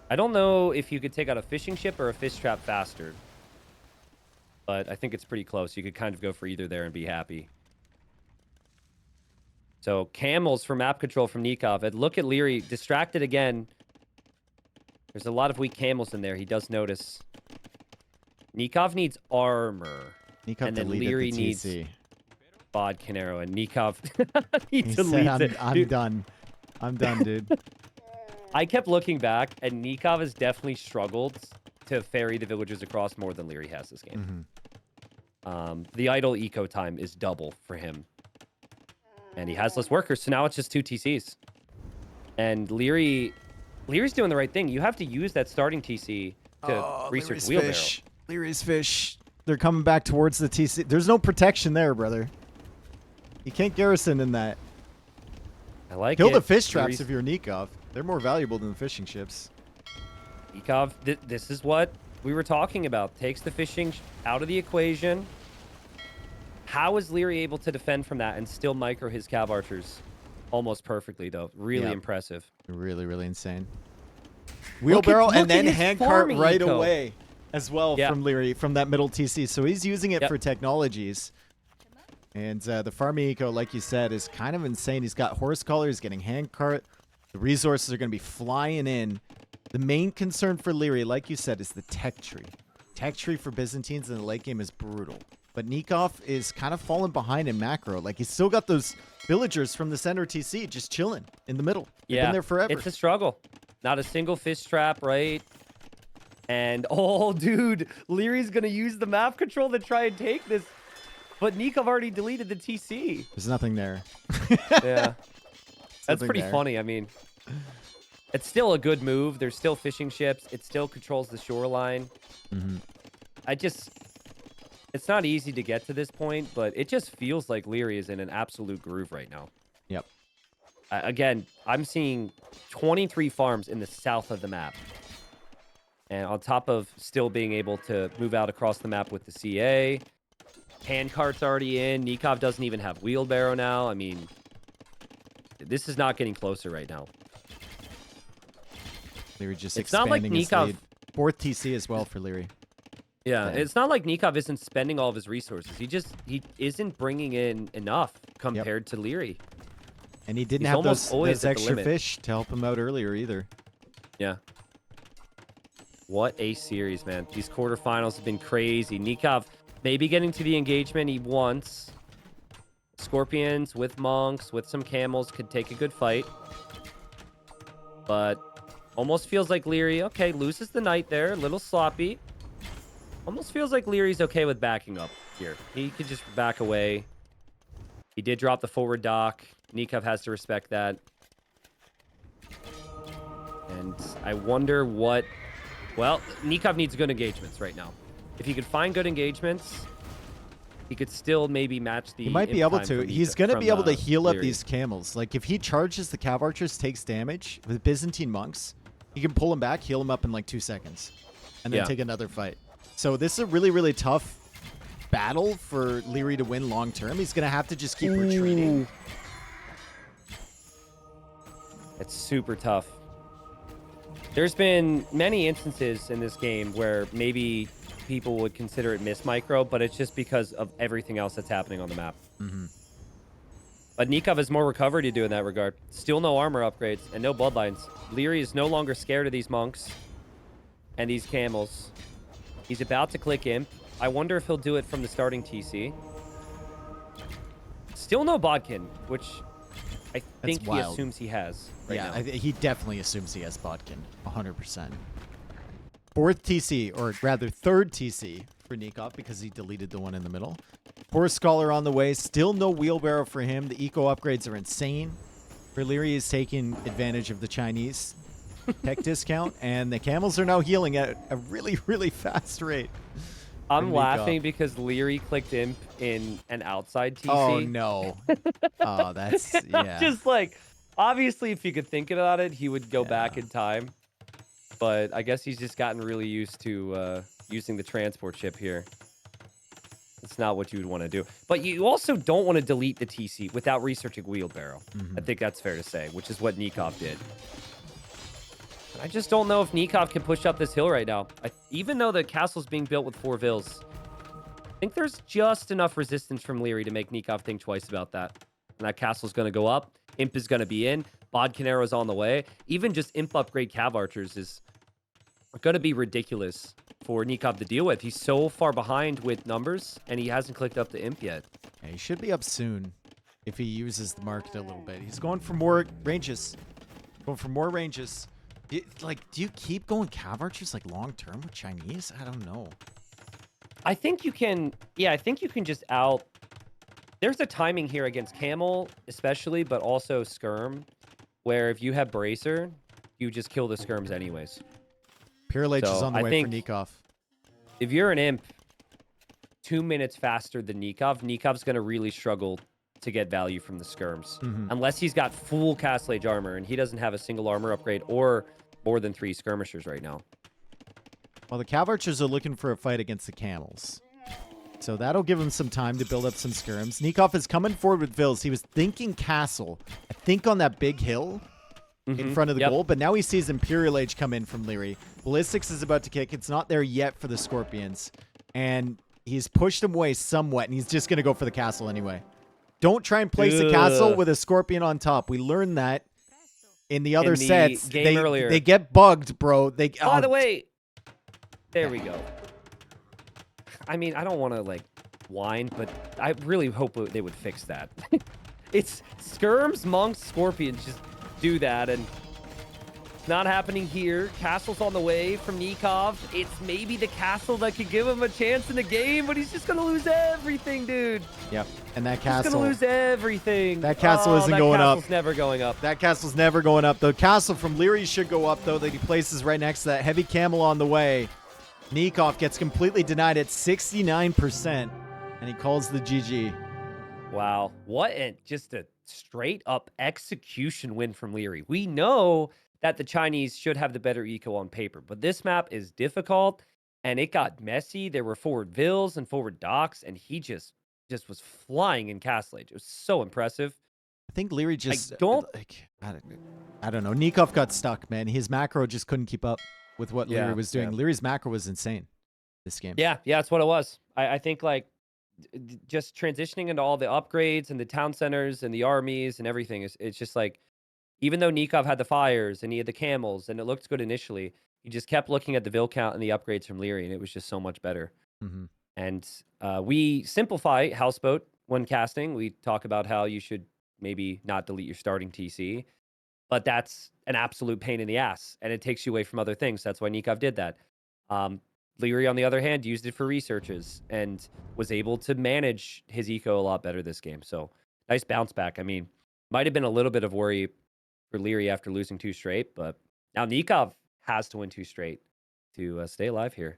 I don't know if you could take out a fishing ship or a fish trap faster. But I think it's pretty close. You could kind of go for either there and be happy. So camels for map control from Nicov. And look at Liereyy. Distracted again. There's a lot of weak camels in there. He does notice. Nicov needs armor. Nicov and then Liereyy needs Bodkin arrow. And Nicov he said, I'm done. I'm done, dude. I kept looking back, and Nicov has definitely struggled to ferry the villagers across more than Liereyy has this game. The idle eco time is double for him. And he has less workers, so now it's just 2 TCs. And Lierey's doing the right thing. You have to use that starting TC to research Lierey's wheelbarrow. Fish. Lierey's fish. They're coming back towards the TC. There's no protection there, brother. You can't garrison in that. I like Kill the fish traps if you're Nicov. They're more valuable than the fishing ships. Nicov, this is what we were talking about. Takes the fishing out of the equation. How is Liereyy able to defend from that and still micro his cav archers almost perfectly, though? Really impressive. Really, really insane. Wheelbarrow and then handcart right away as well from Liereyy, from that middle TC. So he's using it for technologies. And the farming eco, like you said, is kind of insane. He's got horse collar. He's getting handcart. The resources are going to be flying in. The main concern for Liereyy, like you said, is the tech tree. Tech tree for Byzantines in the late game is brutal. But Nicov is kind of falling behind in macro. Like, he's still got those villagers from the center TC just chilling in the middle. They've been there forever. It's a struggle. Not a single fish trap, right? And, oh, dude, Lierey's going to use the map control to try and take this. But Nicov already deleted the TC. There's nothing there. Yeah. That's pretty funny. I mean, it's still a good move. There's still fishing ships. It still controls the shoreline. It's It's not easy to get to this point, but it just feels like Liereyy is in an absolute groove right now. Yep. Again, I'm seeing 23 farms in the south of the map. And on top of still being able to move out across the map with the CA, handcart's already in. Nicov doesn't even have wheelbarrow now. I mean, this is not getting closer right now. Liereyy just it's not like his Nicov. lead. 4th TC as well for Liereyy. Yeah, it's not like Nicov isn't spending all of his resources. He isn't bringing in enough compared to Liereyy. And he didn't have those extra fish to help him out earlier either. Yeah. What a series, man. These quarterfinals have been crazy. Nicov maybe getting to the engagement he wants. Scorpions with monks, with some camels could take a good fight. But almost feels like Liereyy, okay, loses the knight there. A little sloppy. Almost feels like Lierey's okay with backing up here. He could just back away. He did drop the forward dock. Nicov has to respect that. And I wonder what... Well, Nicov needs good engagements right now. If he could find good engagements, he could still maybe match the... He might be able to. He's going to be able to heal up these camels. Like, if he charges the cav archers, takes damage with Byzantine monks, he can pull him back, heal him up in like 2 seconds, and then take another fight. So this is a really, really tough battle for Liereyy to win long term. He's going to have to just keep retreating. It's super tough. There's been many instances in this game where maybe people would consider it miss micro, but it's just because of everything else that's happening on the map. But Nicov has more recovery to do in that regard. Still no armor upgrades and no bloodlines. Liereyy is no longer scared of these monks and these camels. He's about to click Imp. I wonder if he'll do it from the starting TC. Still no Bodkin, which I think he assumes he has right now. He definitely assumes he has Bodkin, 100%. 4th TC, or rather 3rd TC for Nicov because he deleted the one in the middle. Poor Scholar on the way. Still no wheelbarrow for him. The eco upgrades are insane. Liereyy is taking advantage of the Chinese tech discount, and the camels are now healing at a really, really fast rate. I'm laughing because Liereyy clicked Imp in an outside TC. Oh, no. Oh, that's, yeah. Just like, obviously, if you could think about it, he would go back in time. But I guess he's just gotten really used to using the transport ship here. It's not what you would want to do. But you also don't want to delete the TC without researching wheelbarrow. I think that's fair to say, which is what Nicov did. I just don't know if Nicov can push up this hill right now. Even though the castle's being built with 4 vills, I think there's just enough resistance from Liereyy to make Nicov think twice about that. And that castle's going to go up. Imp is going to be in. Bodkin arrow's on the way. Even just Imp upgrade cav archers is going to be ridiculous for Nicov to deal with. He's so far behind with numbers, and he hasn't clicked up the Imp yet. Yeah, he should be up soon if he uses the market a little bit. He's going for more ranges. Going for more ranges. Do you keep going cav archers like long term with Chinese? I don't know. I think you can. Yeah, I think you can just out. There's a timing here against camel, especially, but also skirm, where if you have bracer, you just kill the skirms anyways. Imperial H is on the way for Nicov. If you're an Imp 2 minutes faster than Nicov, Nikov's going to really struggle to get value from the skirms. Unless he's got full Castle Age armor, and he doesn't have a single armor upgrade or more than 3 skirmishers right now. Well, the cav archers are looking for a fight against the camels. So that'll give him some time to build up some skirms. Nicov is coming forward with vills. He was thinking castle, I think on that big hill in front of the goal, but now he sees Imperial Age come in from Liereyy. Ballistics is about to kick. It's not there yet for the Scorpions. And he's pushed him away somewhat, and he's just going to go for the castle anyway. Don't try and place a castle with a Scorpion on top. We learned that in the other sets. Earlier. They get bugged, bro. By the way, there we go. I mean, I don't want to, like, whine, but I really hope they would fix that. It's skirms, monks, scorpions just do that, and it's not happening here. Castle's on the way from Nicov. It's maybe the castle that could give him a chance in the game, but he's just going to lose everything, dude. Yep, and that castle... He's going to lose everything. That castle isn't going up. That castle's never going up. That castle's never going up. The castle from Liereyy should go up, though, that he places right next to that heavy camel on the way. Nicov gets completely denied at 69%, and he calls the GG. Wow. Just a straight up execution win from Liereyy. We know that the Chinese should have the better eco on paper, but this map is difficult and it got messy. There were forward vills and forward docks, and he just was flying in Castle Age. It was so impressive. I think Liereyy just I don't know. Nicov got stuck, man. His macro just couldn't keep up with what Liereyy was doing. Lierey's macro was insane this game. Yeah, that's what it was. I think like just transitioning into all the upgrades and the town centers and the armies and everything it's just like, even though Nicov had the fires and he had the camels and it looked good initially, he just kept looking at the Vil count and the upgrades from Liereyy, and it was just so much better. And we simplify Houseboat when casting. We talk about how you should maybe not delete your starting TC, but that's an absolute pain in the ass, and it takes you away from other things. That's why Nicov did that. Liereyy, on the other hand, used it for researches and was able to manage his eco a lot better this game. So nice bounce back. I mean, might have been a little bit of worry for Liereyy after losing 2 straight, but now Nicov has to win 2 straight to stay alive here.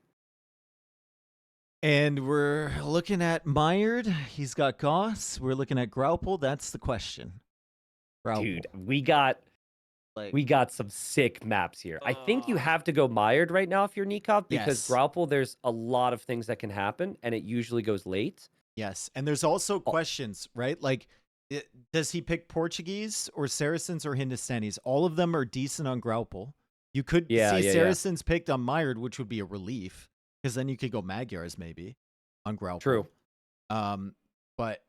And we're looking at Mired. He's got Goss. We're looking at Graupel. That's the question. Graupel. Dude, we got some sick maps here. I think you have to go Mired right now if you're Nicov, because Graupel, there's a lot of things that can happen, and it usually goes late. Yes, and there's also questions, right? Like, does he pick Portuguese or Saracens or Hindustanis? All of them are decent on Graupel. You could see Saracens picked on Mired, which would be a relief, because then you could go Magyars maybe on Graupel. True. But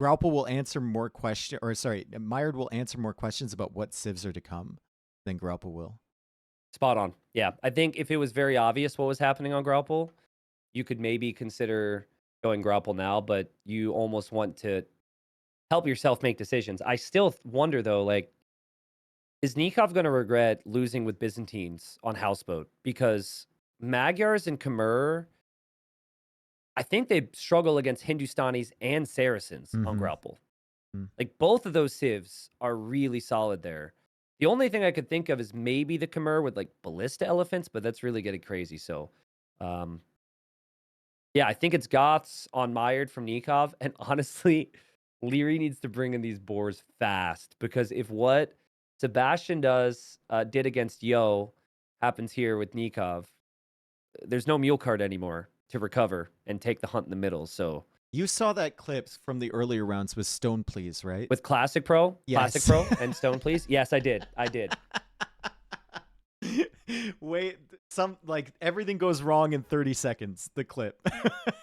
Graupel will answer more questions, or sorry, Mired will answer more questions about what civs are to come than Graupel will. Spot on. Yeah, I think if it was very obvious what was happening on Graupel, you could maybe consider going Graupel now, but you almost want to help yourself make decisions. I still wonder, though, like, is Nicov going to regret losing with Byzantines on Houseboat? Because Magyars and Khmer, I think they struggle against Hindustanis and Saracens on Graupel. Like, both of those civs are really solid there. The only thing I could think of is maybe the Khmer with, like, ballista elephants, but that's really getting crazy. So, yeah, I think it's Goths on Mired from Nicov. And honestly, Liereyy needs to bring in these boars fast, because if what Sebastian did against Yo happens here with Nicov, there's no mule cart anymore to recover and take the hunt in the middle. So you saw that clip from the earlier rounds with Stone Please, right? With Classic Pro? Yes. Classic Pro and Stone Please? Yes, I did. Wait, everything goes wrong in 30 seconds, the clip.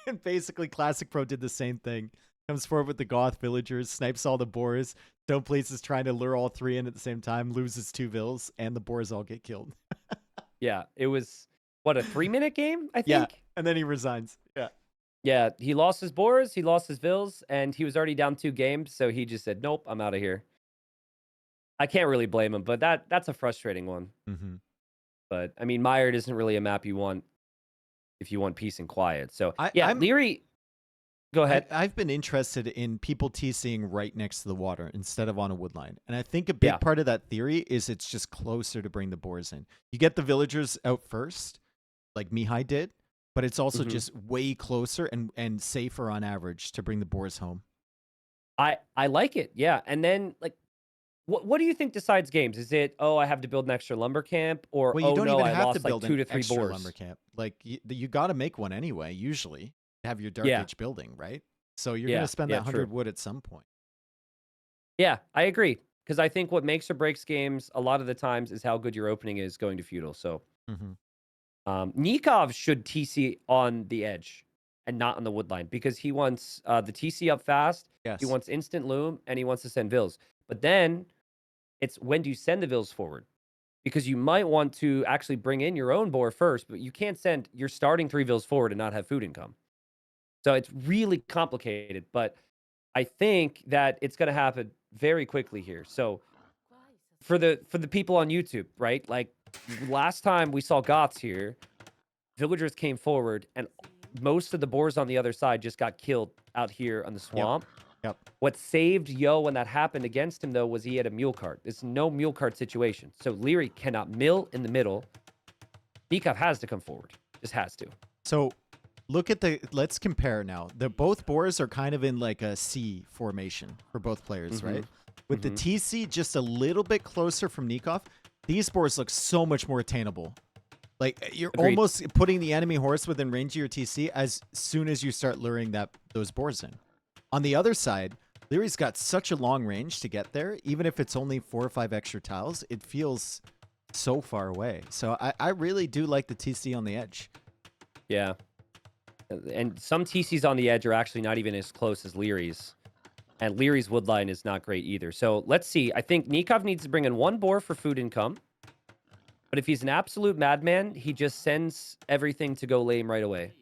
And basically Classic Pro did the same thing. Comes forward with the Goth villagers, snipes all the boars. Stone Please is trying to lure all 3 in at the same time, loses 2 vills, and the boars all get killed. Yeah, it was, what, a 3-minute game, I think? Yeah, and then he resigns. Yeah. Yeah, he lost his boars, he lost his vills, and he was already down 2 games, so he just said, nope, I'm out of here. I can't really blame him, but that's a frustrating one. But, I mean, Mired isn't really a map you want if you want peace and quiet. So, Liereyy... Go ahead. I've been interested in people TCing right next to the water instead of on a woodline. And I think a big part of that theory is it's just closer to bring the boars in. You get the villagers out first, like Mihai did, but it's also just way closer and safer on average to bring the boars home. I like it, yeah. And then, like, what do you think decides games? Is it, I have to build an extra lumber camp, or well, you don't even I have lost to build like 2 to 3 extra boars? Lumber camp. Like you got to make one anyway. Usually, have your Dark Age building, right? So you're going to spend that 100 wood at some point. Yeah, I agree, because I think what makes or breaks games a lot of the times is how good your opening is going to Feudal. So, Nicov should TC on the edge and not on the woodline, because he wants the TC up fast. Yes. He wants instant loom, and he wants to send vills. But then it's when do you send the vills forward? Because you might want to actually bring in your own boar first, but you can't send your starting 3 vills forward and not have food income. So it's really complicated, but I think that it's going to happen very quickly here. So for the people on YouTube, right? Like, last time we saw Goths here, villagers came forward, and most of the boars on the other side just got killed out here on the swamp. Yep. What saved Yo when that happened against him, though, was he had a mule cart. There's no mule cart situation. So Liereyy cannot mill in the middle. Nicov has to come forward. Just has to. So look at let's compare now. Both boars are kind of in like a C formation for both players, right? With the TC just a little bit closer from Nicov, these boars look so much more attainable. Like you're almost putting the enemy horse within range of your TC as soon as you start luring those boars in. On the other side, Lierey's got such a long range to get there. Even if it's only 4 or 5 extra tiles, it feels so far away. So I really do like the TC on the edge. Yeah. And some TCs on the edge are actually not even as close as Lierey's. And Lierey's woodline is not great either. So let's see. I think Nicov needs to bring in 1 boar for food income. But if he's an absolute madman, he just sends everything to go lame right away.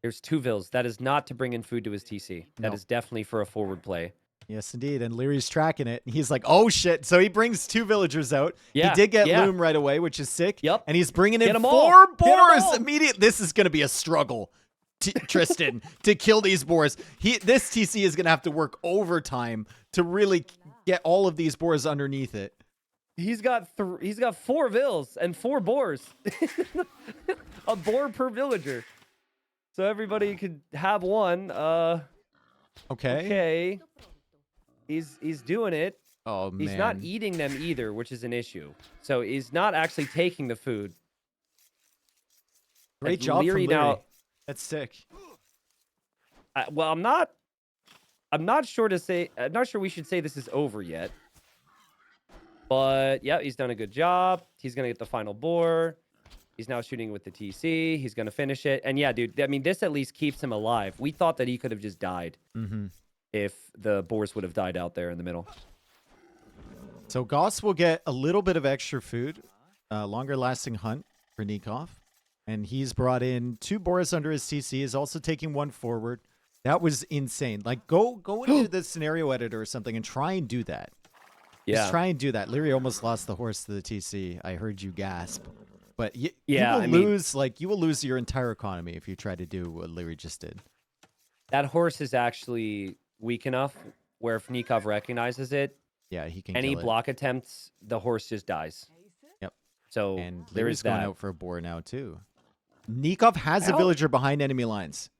There's 2 vills. That is not to bring in food to his TC. That is definitely for a forward play. Yes, indeed. And Lierey's tracking it. He's like, oh, shit. So he brings 2 villagers out. Yeah, he did get Loom right away, which is sick. Yep. And he's bringing in 4 boars immediately. This is going to be a struggle, Tristan, to kill these boars. This TC is going to have to work overtime to really get all of these boars underneath it. He's got 4 vills and 4 boars. A boar per villager. So everybody could have one. Okay. He's doing it. Oh, man. He's not eating them either, which is an issue. So he's not actually taking the food. Great job from Liereyy. Now, that's sick. Well, I'm not sure we should say this is over yet. But yeah, he's done a good job. He's gonna get the final boar. He's now shooting with the TC. He's gonna finish it. And yeah, dude, I mean, this at least keeps him alive. We thought that he could have just died. If the boars would have died out there in the middle. So Goss will get a little bit of extra food, longer lasting hunt for Nicov. And he's brought in 2 boars under his TC. He's also taking 1 forward. That was insane. Like go into the scenario editor or something and try and do that. Yeah. Just try and do that. Liereyy almost lost the horse to the TC. I heard you gasp. But you will lose your entire economy if you try to do what Liereyy just did. That horse is actually weak enough where if Nicov recognizes it, yeah, he can. Any block attempts, the horse just dies. Yep. So and there is going out for a boar now too. Nicov has a villager behind enemy lines.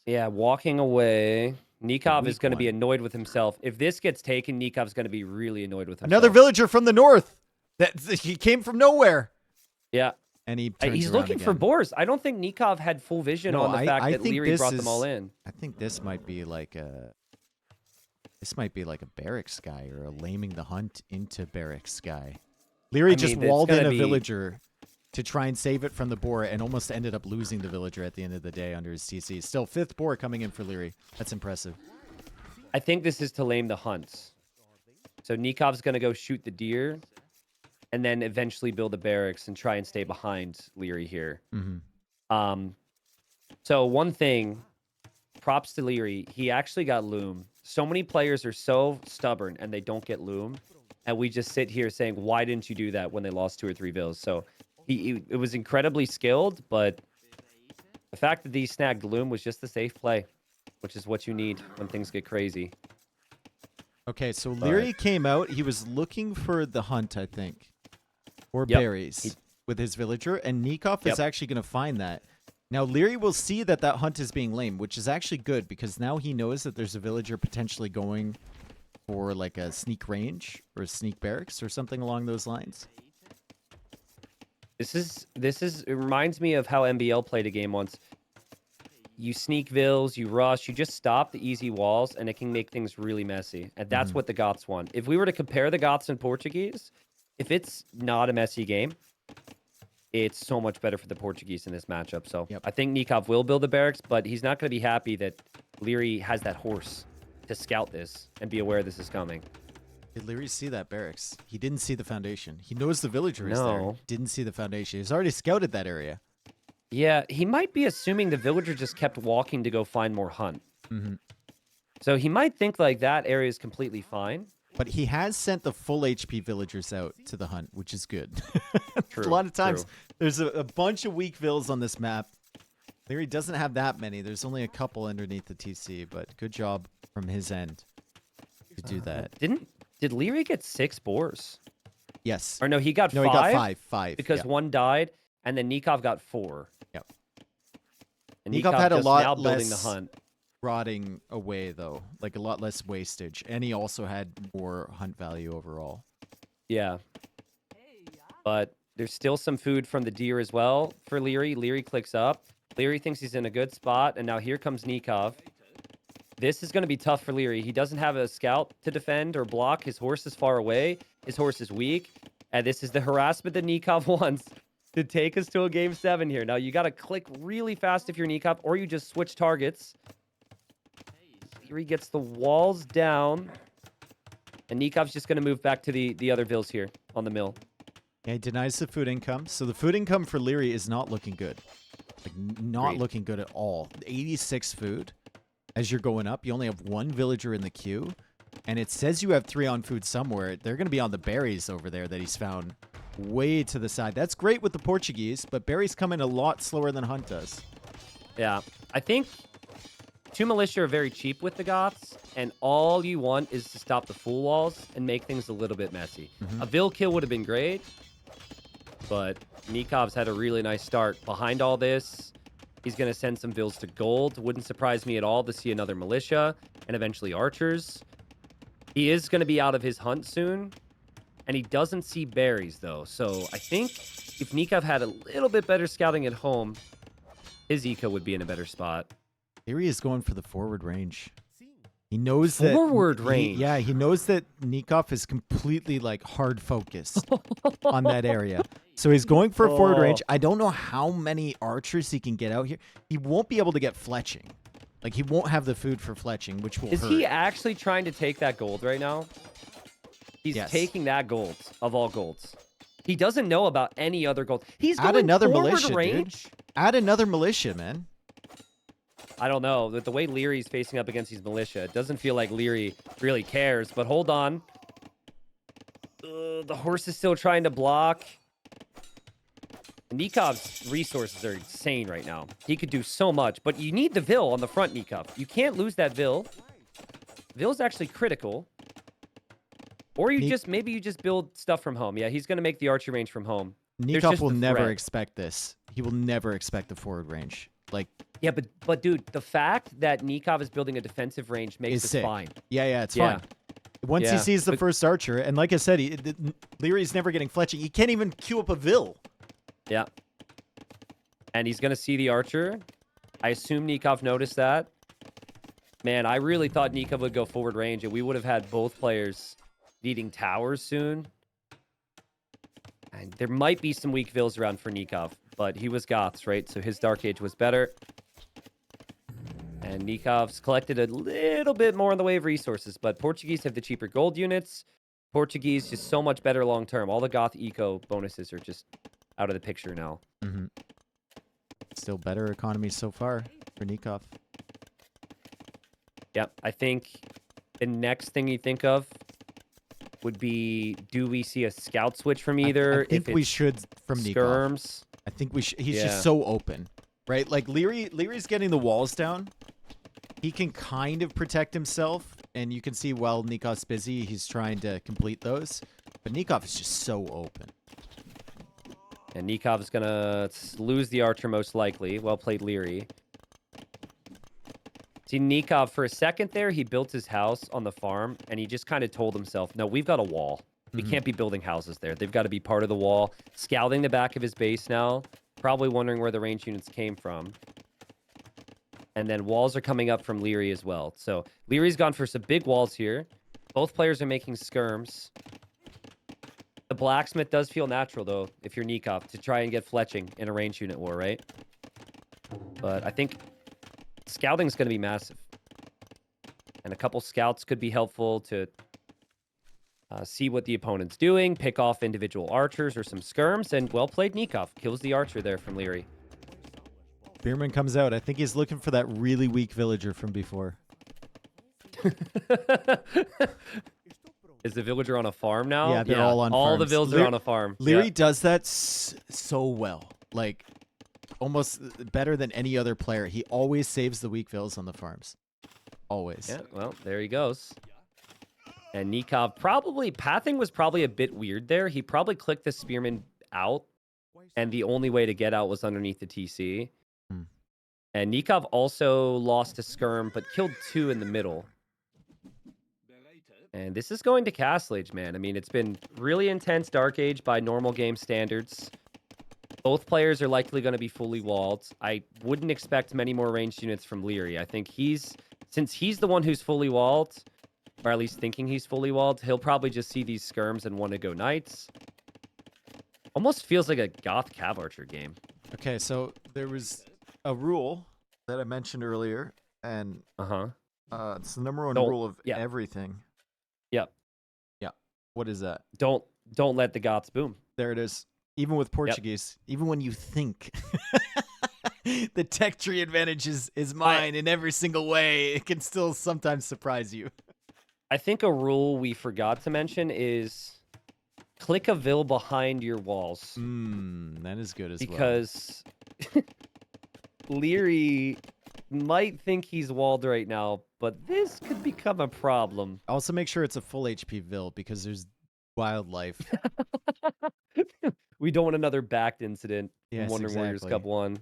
Yeah, walking away. Nicov is going to be annoyed with himself. If this gets taken, Nikov's going to be really annoyed with himself. Another villager from the north. He came from nowhere. Yeah. And he's looking for boars. I don't think Nicov had full vision on the fact that Liereyy brought them all in. I think this might be like a barracks guy or a laming the hunt into barracks guy. Liereyy just walled in a villager to try and save it from the boar and almost ended up losing the villager at the end of the day under his TC. Still 5th boar coming in for Liereyy. That's impressive. I think this is to lame the hunts. So Nikov's going to go shoot the deer and then eventually build a barracks and try and stay behind Liereyy here. So one thing, props to Liereyy, he actually got Loom. So many players are so stubborn and they don't get Loom. And we just sit here saying, why didn't you do that when they lost 2 or 3 vills? So it was incredibly skilled, but the fact that he snagged Loom was just a safe play, which is what you need when things get crazy. Okay, so Liereyy came out. He was looking for the hunt, I think, or berries with his villager, and Nicov is actually going to find that. Now, Liereyy will see that hunt is being lame, which is actually good because now he knows that there's a villager potentially going for like a sneak range or a sneak barracks or something along those lines. It reminds me of how MBL played a game once. You sneak vills, you rush, you just stop the easy walls, and it can make things really messy. And that's what the Goths want. If we were to compare the Goths and Portuguese, if it's not a messy game, it's so much better for the Portuguese in this matchup. So I think Nicov will build the barracks, but he's not going to be happy that Liereyy has that horse to scout this and be aware this is coming. Did Liereyy see that barracks? He didn't see the foundation. He knows the villager is there. Didn't see the foundation. He's already scouted that area. Yeah, he might be assuming the villager just kept walking to go find more hunt. So he might think like that area is completely fine. But he has sent the full HP villagers out to the hunt, which is good. True, a lot of times there's a bunch of weak vills on this map. Liereyy doesn't have that many. There's only a couple underneath the TC, but good job from his end to do that. Did Liereyy get 6 boars? Yes. Or no, he got 5. He got 5. Because one died. and then Nicov got 4. Yep. And Nicov Nicov had a just lot now building the less hunt. rotting away, though. Like, a lot less wastage. And he also had more hunt value overall. Yeah. But there's still some food from the deer as well for Liereyy. Liereyy clicks up. Liereyy thinks he's in a good spot, and now here comes Nicov. This is going to be tough for Liereyy. He doesn't have a scout to defend or block. His horse is far away. His horse is weak. And this is the harassment that Nicov wants to take us to a game 7 here. Now, you got to click really fast if you're Nicov, or you just switch targets. Liereyy gets the walls down. And Nikov's just going to move back to the other vills here on the mill. Yeah, he denies the food income. So the food income for Liereyy is not looking good. Like, not Great. looking good at all. 86 food. As you're going up, you only have 1 villager in the queue. And it says you have 3 on food somewhere. They're going to be on the berries over there that he's found way to the side. That's great with the Portuguese, but berries come in a lot slower than hunt does. Yeah, I think 2 militia are very cheap with the Goths, and all you want is to stop the full walls and make things a little bit messy. A Vill kill would have been great, but Nikov's had a really nice start. Behind all this, he's going to send some Vills to gold. Wouldn't surprise me at all to see another militia and eventually archers. He is going to be out of his hunt soon, and he doesn't see berries, though. So I think if Nicov had a little bit better scouting at home, his eco would be in a better spot. Liereyy is going for the forward range. He knows that Forward range. Yeah, he knows that Nicov is completely like hard focused on that area. So he's going for forward range. I don't know how many archers he can get out here. He won't be able to get fletching. Like, he won't have the food for fletching, which will hurt. Is he actually trying to take that gold right now? He's Yes. taking that gold of all golds. He doesn't know about any other gold. He's going Add another forward militia, range. dude. Add another militia, man. I don't know. The way Lierey's facing up against these militia, it doesn't feel like Liereyy really cares. But hold on. The horse is still trying to block. Nikov's resources are insane right now. He could do so much, but you need the Vill on the front, Nicov. You can't lose that Vill. Vill's actually critical. Or maybe you just build stuff from home. Yeah, he's going to make the archer range from home. Nicov will never expect this. He will never expect the forward range. Like, yeah, but dude, the fact that Nicov is building a defensive range makes this fine. Yeah, it's fine. Once he sees the first archer, and like I said, Lierey's never getting fletching. He can't even queue up a Vill. Yeah. And he's going to see the archer. I assume Nicov noticed that. Man, I really thought Nicov would go forward range, and we would have had both players needing towers soon. And there might be some weak Vills around for Nicov, but he was Goths, right? So his Dark Age was better. And Nikov's collected a little bit more in the way of resources, but Portuguese have the cheaper gold units. Portuguese just so much better long term. All the Goth eco bonuses are just out of the picture now. Still better economy so far for Nicov. Yep, I think the next thing you think of would be, do we see a scout switch from either? I think we should from Nicov. Skirms. I think we should. He's just so open, right? Like, Lierey's getting the walls down. He can kind of protect himself, and you can see while Nikov's busy, he's trying to complete those. But Nicov is just so open. And Nicov is going to lose the archer most likely. Well played, Liereyy. See, Nicov, for a second there, he built his house on the farm, and he just kind of told himself, no, we've got a wall. We can't be building houses there. They've got to be part of the wall. Scouting the back of his base now. Probably wondering where the range units came from. And then walls are coming up from Liereyy as well. So Lierey's gone for some big walls here. Both players are making skirms. The blacksmith does feel natural, though, if you're Nicov, to try and get fletching in a range unit war, right? But I think scouting is going to be massive. And a couple scouts could be helpful to see what the opponent's doing, pick off individual archers or some skirms, and well played Nicov. Kills the archer there from Liereyy. Spearman comes out. I think he's looking for that really weak villager from before. Is the villager on a farm now? Yeah, they're all on farms. All the vills are on a farm. Liereyy does that so well. Like, almost better than any other player. He always saves the weak vills on the farms. Always. Yeah, well, there he goes. And Nicov pathing was probably a bit weird there. He probably clicked the spearman out and the only way to get out was underneath the TC. Hmm. And Nicov also lost a skirm, but killed 2 in the middle. And this is going to Castle Age, man. I mean, it's been really intense Dark Age by normal game standards. Both players are likely going to be fully walled. I wouldn't expect many more ranged units from Liereyy. I think since he's the one who's fully walled, or at least thinking he's fully walled, he'll probably just see these skirms and want to go knights. Almost feels like a Goth Cav Archer game. Okay, so there was a rule that I mentioned earlier, and it's the number one rule of everything. Yep. Yeah. What is that? Don't let the Goths boom. There it is. Even with Portuguese, even when you think the tech tree advantage is mine in every single way, it can still sometimes surprise you. I think a rule we forgot to mention is click a Vil behind your walls. That is good as well. Because Liereyy might think he's walled right now, but this could become a problem. Also, make sure it's a full HP Vil because there's wildlife. We don't want another backed incident in Wonder Warriors Cup 1.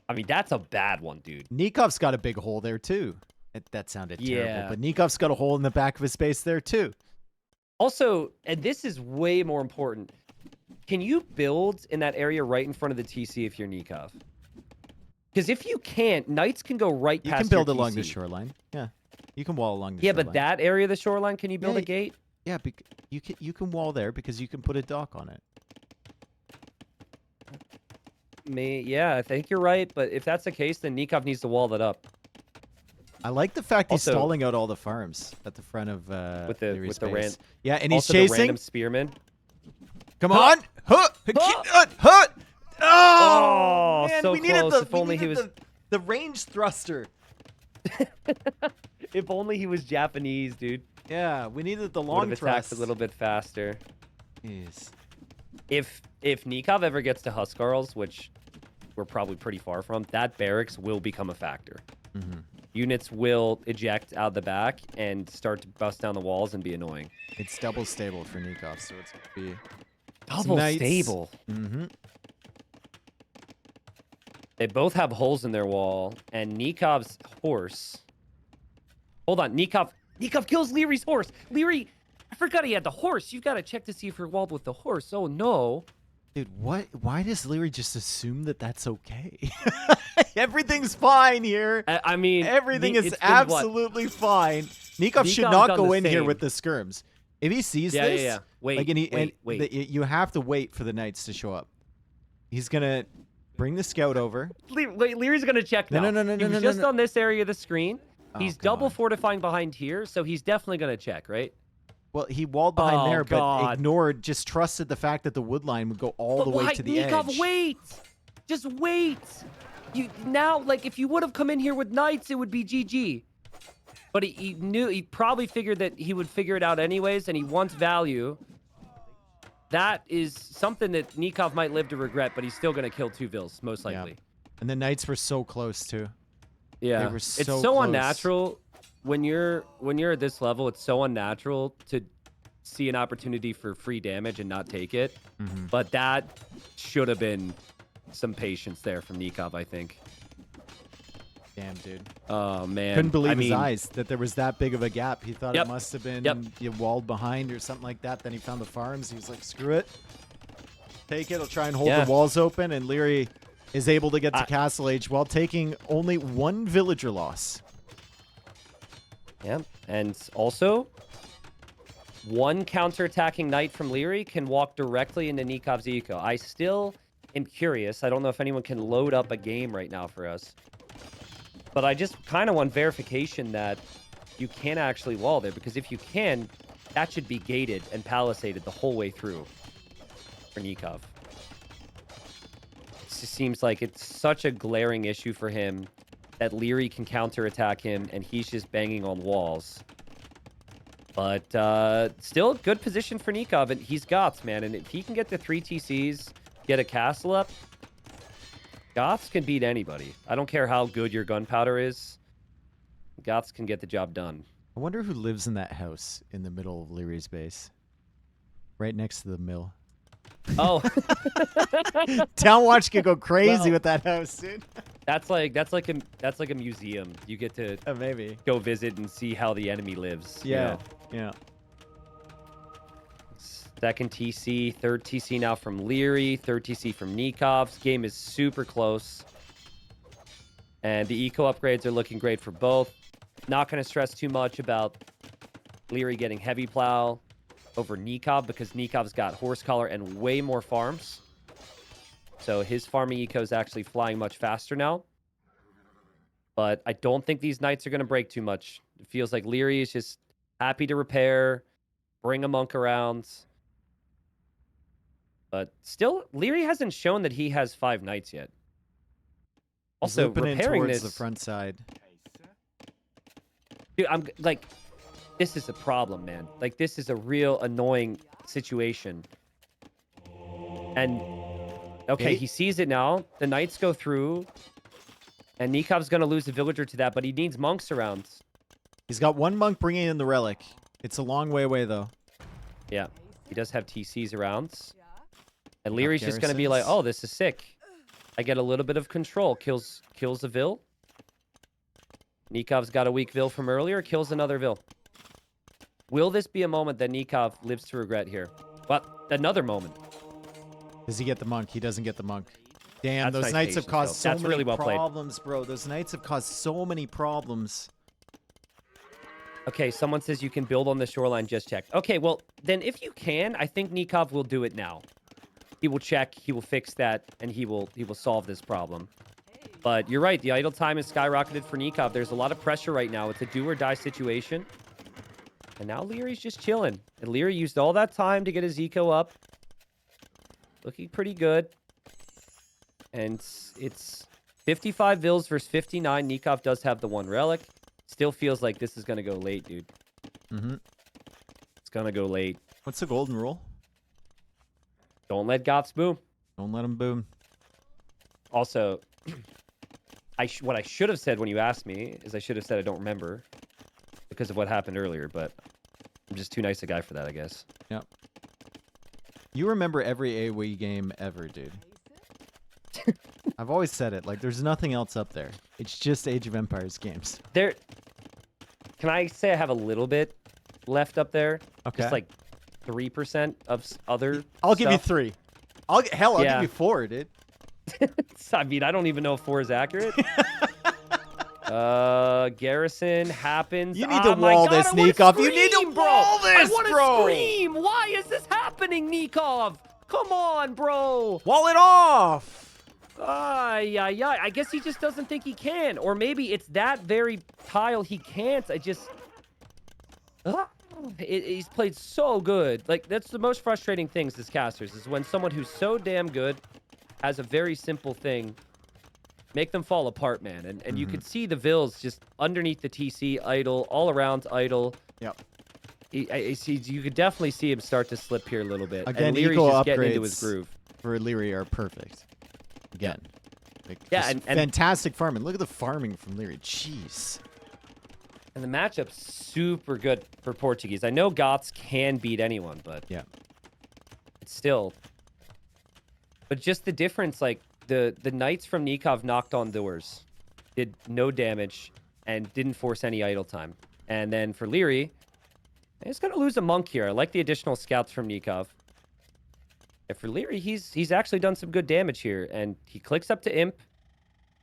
I mean, that's a bad one, dude. Nikov's got a big hole there, too. That sounded terrible, but Nikov's got a hole in the back of his base there, too. Also, and this is way more important, can you build in that area right in front of the TC if you're Nicov? Because if you can't, Knights can go right past You can build your along TC. the shoreline. Yeah, you can wall along the shoreline. Yeah, but that area of the shoreline, can you build a gate? Yeah, you can wall there because you can put a dock on it. Yeah, I think you're right, but if that's the case, then Nicov needs to wall that up. I like the fact he's stalling out all the farms at the front of with the base. Yeah, and he's also chasing. The random spearman. Come on! Oh, man, so we needed close. If only he was the range thruster. If only he was Japanese, dude. Yeah, we needed the long thrust. A little bit faster. Jeez. If Nicov ever gets to Huskarls, which we're probably pretty far from, that barracks will become a factor. Units will eject out the back and start to bust down the walls and be annoying. It's double stable for Nicov, so it's going to be double stable. They both have holes in their wall, and Nikov's horse. Hold on, Nicov kills Lierey's horse. Liereyy, I forgot he had the horse. You've got to check to see if you're walled with the horse. Oh no. Dude, what? Why does Liereyy just assume that that's okay? Everything's fine here. I mean, everything is absolutely fine. Nicov should not go in here with the skirms. If he sees this, wait, wait. You have to wait for the knights to show up. He's gonna bring the scout over. Lierey's gonna check now. No. He was just on this area of the screen. He's double fortifying behind here, so he's definitely gonna check, right? Well, he walled behind there, but ignored, just trusted the fact that the wood line would go all the way to the edge. Wait! Just wait! If you would have come in here with knights, it would be GG. But he probably figured that he would figure it out anyways, and he wants value. That is something that Nicov might live to regret, but he's still going to kill 2 Vils, most likely. Yeah. And the knights were so close, too. Yeah. They were It's so so close. unnatural. When you're at this level, it's so unnatural to see an opportunity for free damage and not take it. But that should have been some patience there from Nicov, I think. Damn, dude. Oh, man. Couldn't believe his eyes that there was that big of a gap. He thought it must have been walled behind or something like that. Then he found the farms. He was like, screw it. Take it. I'll try and hold the walls open. And Liereyy is able to get to Castle Age while taking only 1 villager loss. Yeah, and also, 1 counterattacking knight from Liereyy can walk directly into Nikov's eco. I still am curious. I don't know if anyone can load up a game right now for us. But I just kind of want verification that you can actually wall there. Because if you can, that should be gated and palisaded the whole way through for Nicov. It just seems like it's such a glaring issue for him that Liereyy can counterattack him, and he's just banging on walls. But still, good position for Nicov, and he's Goths, man. And if he can get the 3 TCs, get a castle up, Goths can beat anybody. I don't care how good your gunpowder is. Goths can get the job done. I wonder who lives in that house in the middle of Lierey's base. Right next to the mill. Oh. Downwatch could go crazy with that house, dude. That's like a museum. You get to maybe go visit and see how the enemy lives. Yeah. You know? Yeah. Second TC, third TC now from Liereyy, third TC from Nicov. This game is super close. And the eco upgrades are looking great for both. Not going to stress too much about Liereyy getting heavy plow over Nicov because Nikov's got horse collar and way more farms. So his farming eco is actually flying much faster now. But I don't think these knights are going to break too much. It feels like Liereyy is just happy to repair, bring a monk around. But still, Liereyy hasn't shown that he has 5 knights yet. Also, repairing towards this the front side. Dude, I'm like, this is a problem, man. Like, this is a real annoying situation. And okay, he sees it now. The knights go through, and Nikov's gonna lose a villager to that, but he needs monks around. He's got 1 monk bringing in the relic. It's a long way away, though. Yeah, he does have TCs around. And Lierey's just going to be like, oh, this is sick. I get a little bit of control. Kills a Vil. Nikov's got a weak Vil from earlier. Kills another Vil. Will this be a moment that Nicov lives to regret here? But another moment. Does he get the monk? He doesn't get the monk. Damn, That's those nice knights have patience, caused though. so That's many really well played. problems, bro. Those knights have caused so many problems. Okay, someone says you can build on the shoreline, just check. Okay, well, then if you can, I think Nicov will do it now. He will check, he will fix that, and he will solve this problem. But you're right, the idle time is skyrocketed for Nicov. There's a lot of pressure right now. It's a do-or-die situation. And now Lierey's just chilling. And Liereyy used all that time to get his eco up. Looking pretty good. And it's 55 Vils versus 59. Nicov does have the 1 relic. Still feels like this is going to go late, dude. Mm-hmm. It's going to go late. What's the golden rule? Don't let Goths boom. Don't let them boom. Also, what I should have said when you asked me is I should have said I don't remember because of what happened earlier, but I'm just too nice a guy for that, I guess. Yep. You remember every AoE game ever, dude. I've always said it. Like, there's nothing else up there. It's just Age of Empires games. Can I say I have a little bit left up there? Okay. Just like 3% of other I'll give you stuff. 3. I'll give you 4, dude. I mean, I don't even know if 4 is accurate. Garrison happens. You need to wall this, Nicov. You need to wall this, bro. I bro. want to scream. Why is this happening, Nicov? Come on, bro. Wall it off. I guess he just doesn't think he can. Or maybe it's that very tile he can't. He's played so good. Like, that's the most frustrating things as casters, is when someone who's so damn good has a very simple thing make them fall apart, man. And you could see the Vils just underneath the TC idle, all around idle. Yep. You could definitely see him start to slip here a little bit. Again, and Lierey's just getting into his groove. For Liereyy are perfect. Again. Like, yeah, and fantastic farming. Look at the farming from Liereyy. Jeez. And the matchup's super good for Portuguese. I know Goths can beat anyone, but yeah, it's still. But just the difference, like the knights from Nicov knocked on doors, did no damage, and didn't force any idle time. And then for Liereyy, he's gonna lose a monk here. I like the additional scouts from Nicov. And for Liereyy, he's actually done some good damage here, and he clicks up to Imp.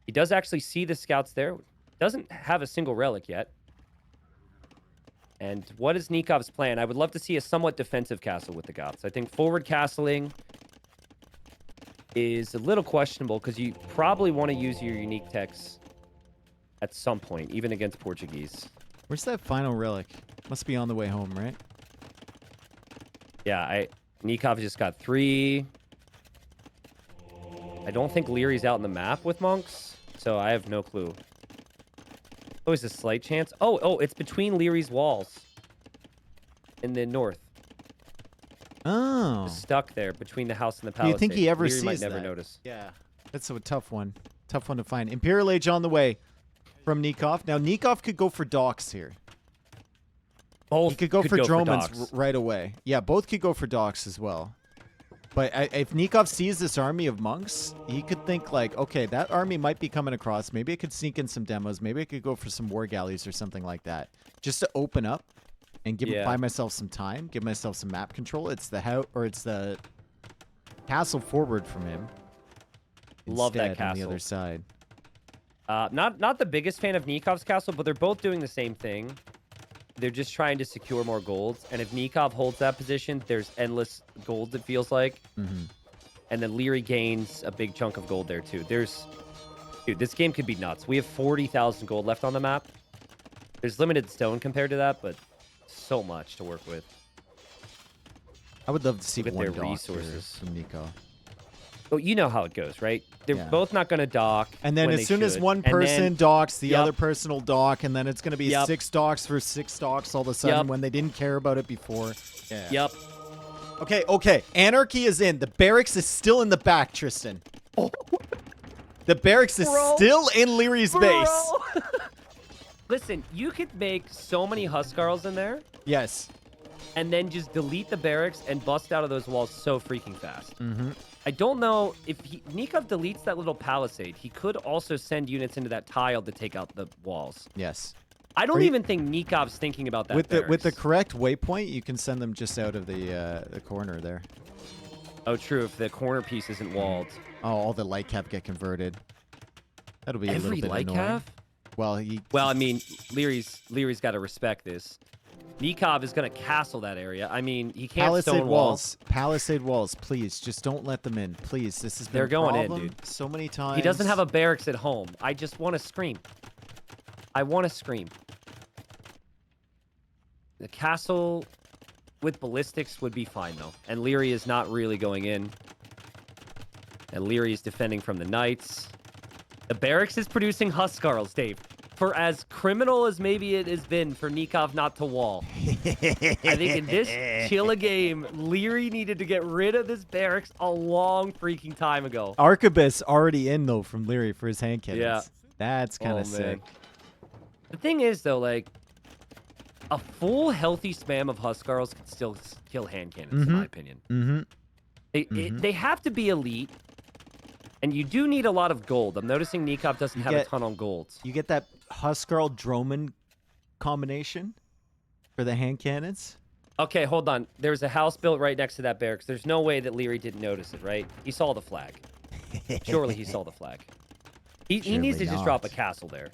He does actually see the scouts there. Doesn't have a single relic yet. And what is Nikov's plan? I would love to see a somewhat defensive castle with the Goths. I think forward castling is a little questionable because you probably want to use your unique techs at some point, even against Portuguese. Where's that final relic? Must be on the way home, right? Yeah, Nicov just got 3. I don't think Lierey's out in the map with monks, so I have no clue. Oh, is a slight chance? Oh, it's between Lierey's walls in the north. Oh. Just stuck there between the house and the Do palisade. you think he ever Liereyy sees might never that? notice. Yeah, that's a tough one. Tough one to find. Imperial Age on the way from Nicov. Now, Nicov could go for docks here. Both he could go for Dromans right away. Yeah, both could go for docks as well. But if Nicov sees this army of monks, he could think like, okay, that army might be coming across. Maybe I could sneak in some demos. Maybe I could go for some war galleys or something like that, just to open up and buy myself some time, give myself some map control. It's the castle forward from him. Love that castle on the other side. Not the biggest fan of Nikov's castle, but they're both doing the same thing. They're just trying to secure more gold. And if Nicov holds that position, there's endless gold, it feels like. Mm-hmm. And then Liereyy gains a big chunk of gold there, too. Dude, this game could be nuts. We have 40,000 gold left on the map. There's limited stone compared to that, but so much to work with. I would love to see one their resources from Nicov. Oh, you know how it goes, right? They're both not going to dock. And then as soon as one person docks, the other person will dock, and then it's going to be 6 docks for 6 docks all of a sudden when they didn't care about it before. Yeah. Yep. Okay. Anarchy is in. The barracks is still in the back, Tristan. Oh. The barracks is still in Lierey's base. Listen, you could make so many Huskarls in there. Yes. And then just delete the barracks and bust out of those walls so freaking fast. Mm-hmm. I don't know if Nicov deletes that little palisade. He could also send units into that tile to take out the walls. Yes. I don't even think Nikov's thinking about that. With the correct waypoint, you can send them just out of the corner there. Oh, true. If the corner piece isn't walled. Oh, all the light cap get converted. That'll be a little bit light annoying. cap? Well, I mean, Lierey's got to respect this. Nicov is going to castle that area. I mean, he can't Palisade walls, please. Just don't let them in. Please. This has been They're going in, dude. So many times. He doesn't have a barracks at home. I just want to scream. I want to scream. The castle with ballistics would be fine, though. And Liereyy is not really going in. And Liereyy is defending from the knights. The barracks is producing Huskarls, Dave. For as criminal as maybe it has been for Nicov not to wall. I think in this chilla game, Liereyy needed to get rid of this barracks a long freaking time ago. Arquebus already in, though, from Liereyy for his hand cannons. Yeah. That's kind of sick. The thing is, though, like, a full healthy spam of Huskarls can still kill hand cannons, in my opinion. Mm-hmm. They have to be elite. And you do need a lot of gold. I'm noticing Nicov doesn't have a ton on gold. You get that Huskarl Droman combination for the hand cannons? Okay, hold on. There's a house built right next to that barracks. There's no way that Liereyy didn't notice it, right? He saw the flag. Surely he saw the flag. He needs to just drop a castle there.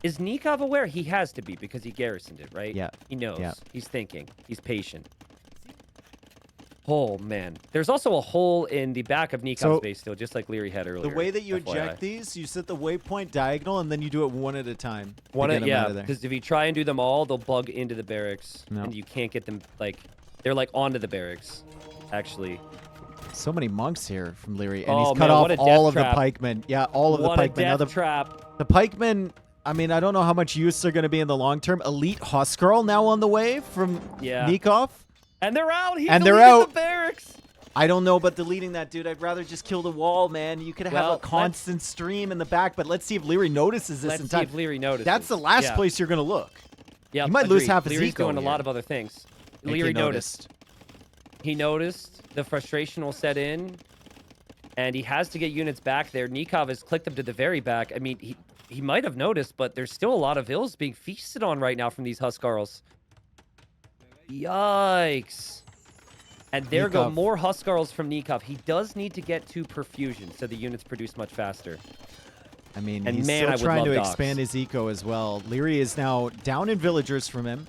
Is Nicov aware? He has to be because he garrisoned it, right? Yeah. He knows. Yeah. He's thinking. He's patient. Oh, man. There's also a hole in the back of Nikov's base still, just like Liereyy had earlier. The way that you eject these, you set the waypoint diagonal, and then you do it one at a time. Because if you try and do them all, they'll bug into the barracks, and you can't get them, like, they're, like, onto the barracks, actually. So many monks here from Liereyy, and he's cut off all of the pikemen. Yeah, all of the pikemen. What a death trap. The pikemen, I mean, I don't know how much use they're going to be in the long term. Elite Huskarl now on the way from Nicov. And they're out. They're out. The barracks. I don't know about deleting that, dude. I'd rather just kill the wall, man. You could have a constant stream in the back, but let's see if Liereyy notices this in time. Let's see if Liereyy notices. That's the last place you're going to look. Yeah, you might lose half his Lierey's doing a lot of other things. Liereyy noticed. He noticed. The frustration will set in, and he has to get units back there. Nicov has clicked them to the very back. I mean, he might have noticed, but there's still a lot of ills being feasted on right now from these Huskarls. Yikes. And there go more Huskarls from Nicov. He does need to get to perfusion so the units produce much faster. I mean, he's still trying to expand his eco as well. Liereyy is now down in villagers from him.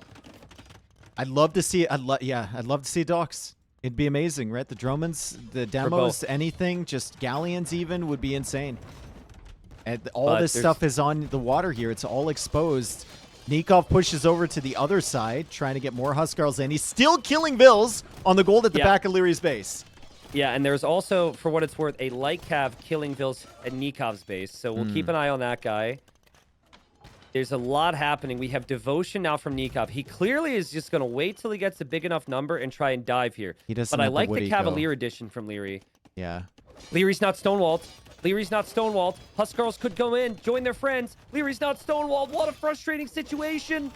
I'd love to see I'd love to see docks. It'd be amazing, right? The Dromans, the demos, anything, just galleons even would be insane. And all this stuff is on the water here. It's all exposed. Nicov pushes over to the other side, trying to get more Huskarls in. He's still killing Vills on the gold at the back of Lierey's base. Yeah, and there's also, for what it's worth, a light cav killing Vills at Nikov's base. So we'll keep an eye on that guy. There's a lot happening. We have devotion now from Nicov. He clearly is just going to wait till he gets a big enough number and try and dive here. He doesn't. But I like the Cavalier edition from Liereyy. Yeah. Lierey's not stonewalled. Lierey's not stonewalled. Huskarls could go in, join their friends. Lierey's not stonewalled. What a frustrating situation.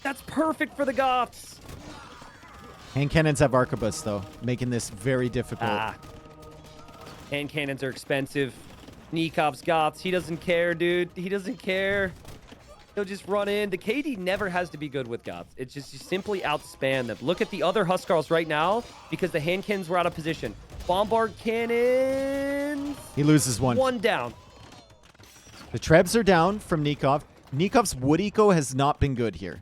That's perfect for the Goths. Hand cannons have arquebus, though, making this very difficult. Hand cannons are expensive. Nicov's Goths. He doesn't care, dude. He doesn't care. He'll just run in. The KD never has to be good with Goths. It's just you simply outspan them. Look at the other Huskarls right now because the hand cannons were out of position. Bombard cannons. He loses one. One down. The Trebs are down from Nicov. Nikov's wood eco has not been good here.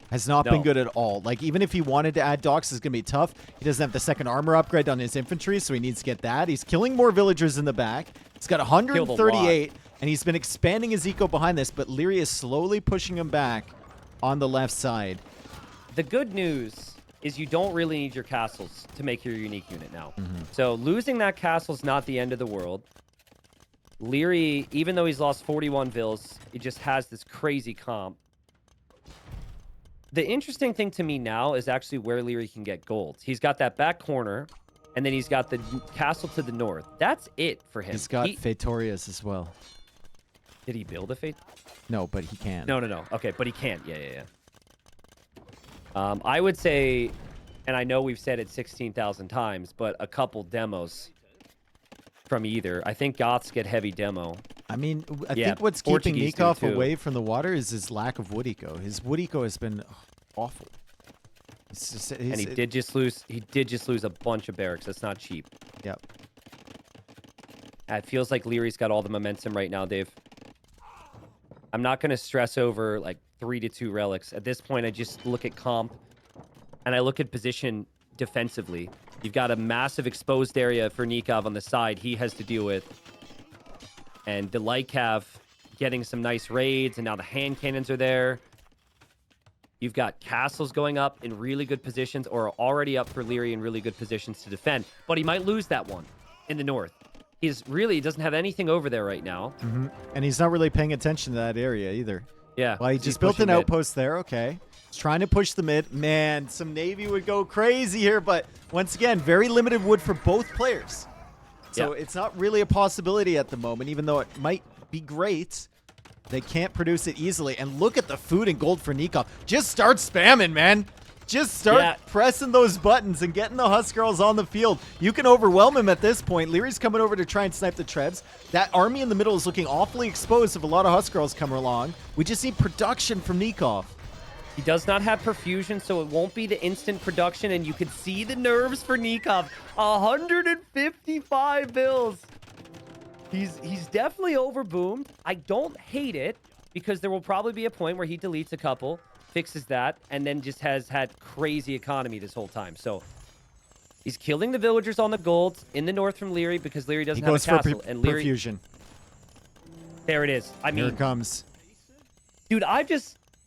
Has not been good at all. Like, even if he wanted to add docks, it's going to be tough. He doesn't have the second armor upgrade on his infantry, so he needs to get that. He's killing more villagers in the back. He's got 138, and he's been expanding his eco behind this, but Liereyy is slowly pushing him back on the left side. The good news is you don't really need your castles to make your unique unit now. So losing that castle is not the end of the world. Liereyy, even though he's lost 41 vills, he just has this crazy comp. The interesting thing to me now is actually where Liereyy can get gold. He's got that back corner, and then he's got the castle to the north. That's it for him. He's got Fetorias as well. Did he build a Fate? No, but he can. No. Okay, but he can't. Yeah. I would say, and I know we've said it 16,000 times, but a couple demos from either. I think Goths get heavy demo. I mean, I think what's keeping Nicov away from the water is his lack of wood eco. His wood eco has been awful. And he did just lose a bunch of barracks. That's not cheap. Yep. It feels like Lierey's got all the momentum right now, Dave. I'm not going to stress over like 3-2 relics. At this point, I just look at comp and I look at position defensively. You've got a massive exposed area for Nicov on the side he has to deal with. And the Liereyy getting some nice raids, and now the hand cannons are there. You've got castles going up in really good positions, or are already up for Liereyy in really good positions to defend. But he might lose that one in the north. He doesn't have anything over there right now. And he's not really paying attention to that area either. Yeah. Well, he just built an outpost there. Okay. He's trying to push the mid. Man, some Navy would go crazy here, but once again, very limited wood for both players. So it's not really a possibility at the moment, even though it might be great. They can't produce it easily. And look at the food and gold for Nicov. Just start spamming, man. Just start pressing those buttons and getting the Huskarls on the field. You can overwhelm him at this point. Lierey's coming over to try and snipe the Trebs. That army in the middle is looking awfully exposed if a lot of Huskarls come along. We just need production from Nicov. He does not have perfusion, so it won't be the instant production, and you can see the nerves for Nicov. 155 bills. He's definitely overboomed. I don't hate it, because there will probably be a point where he deletes a couple, fixes that, and then just has had crazy economy this whole time. So he's killing the villagers on the gold in the north from Liereyy because Liereyy doesn't have a castle. And Liereyy, perfusion. There it is. I mean, here it comes. Dude,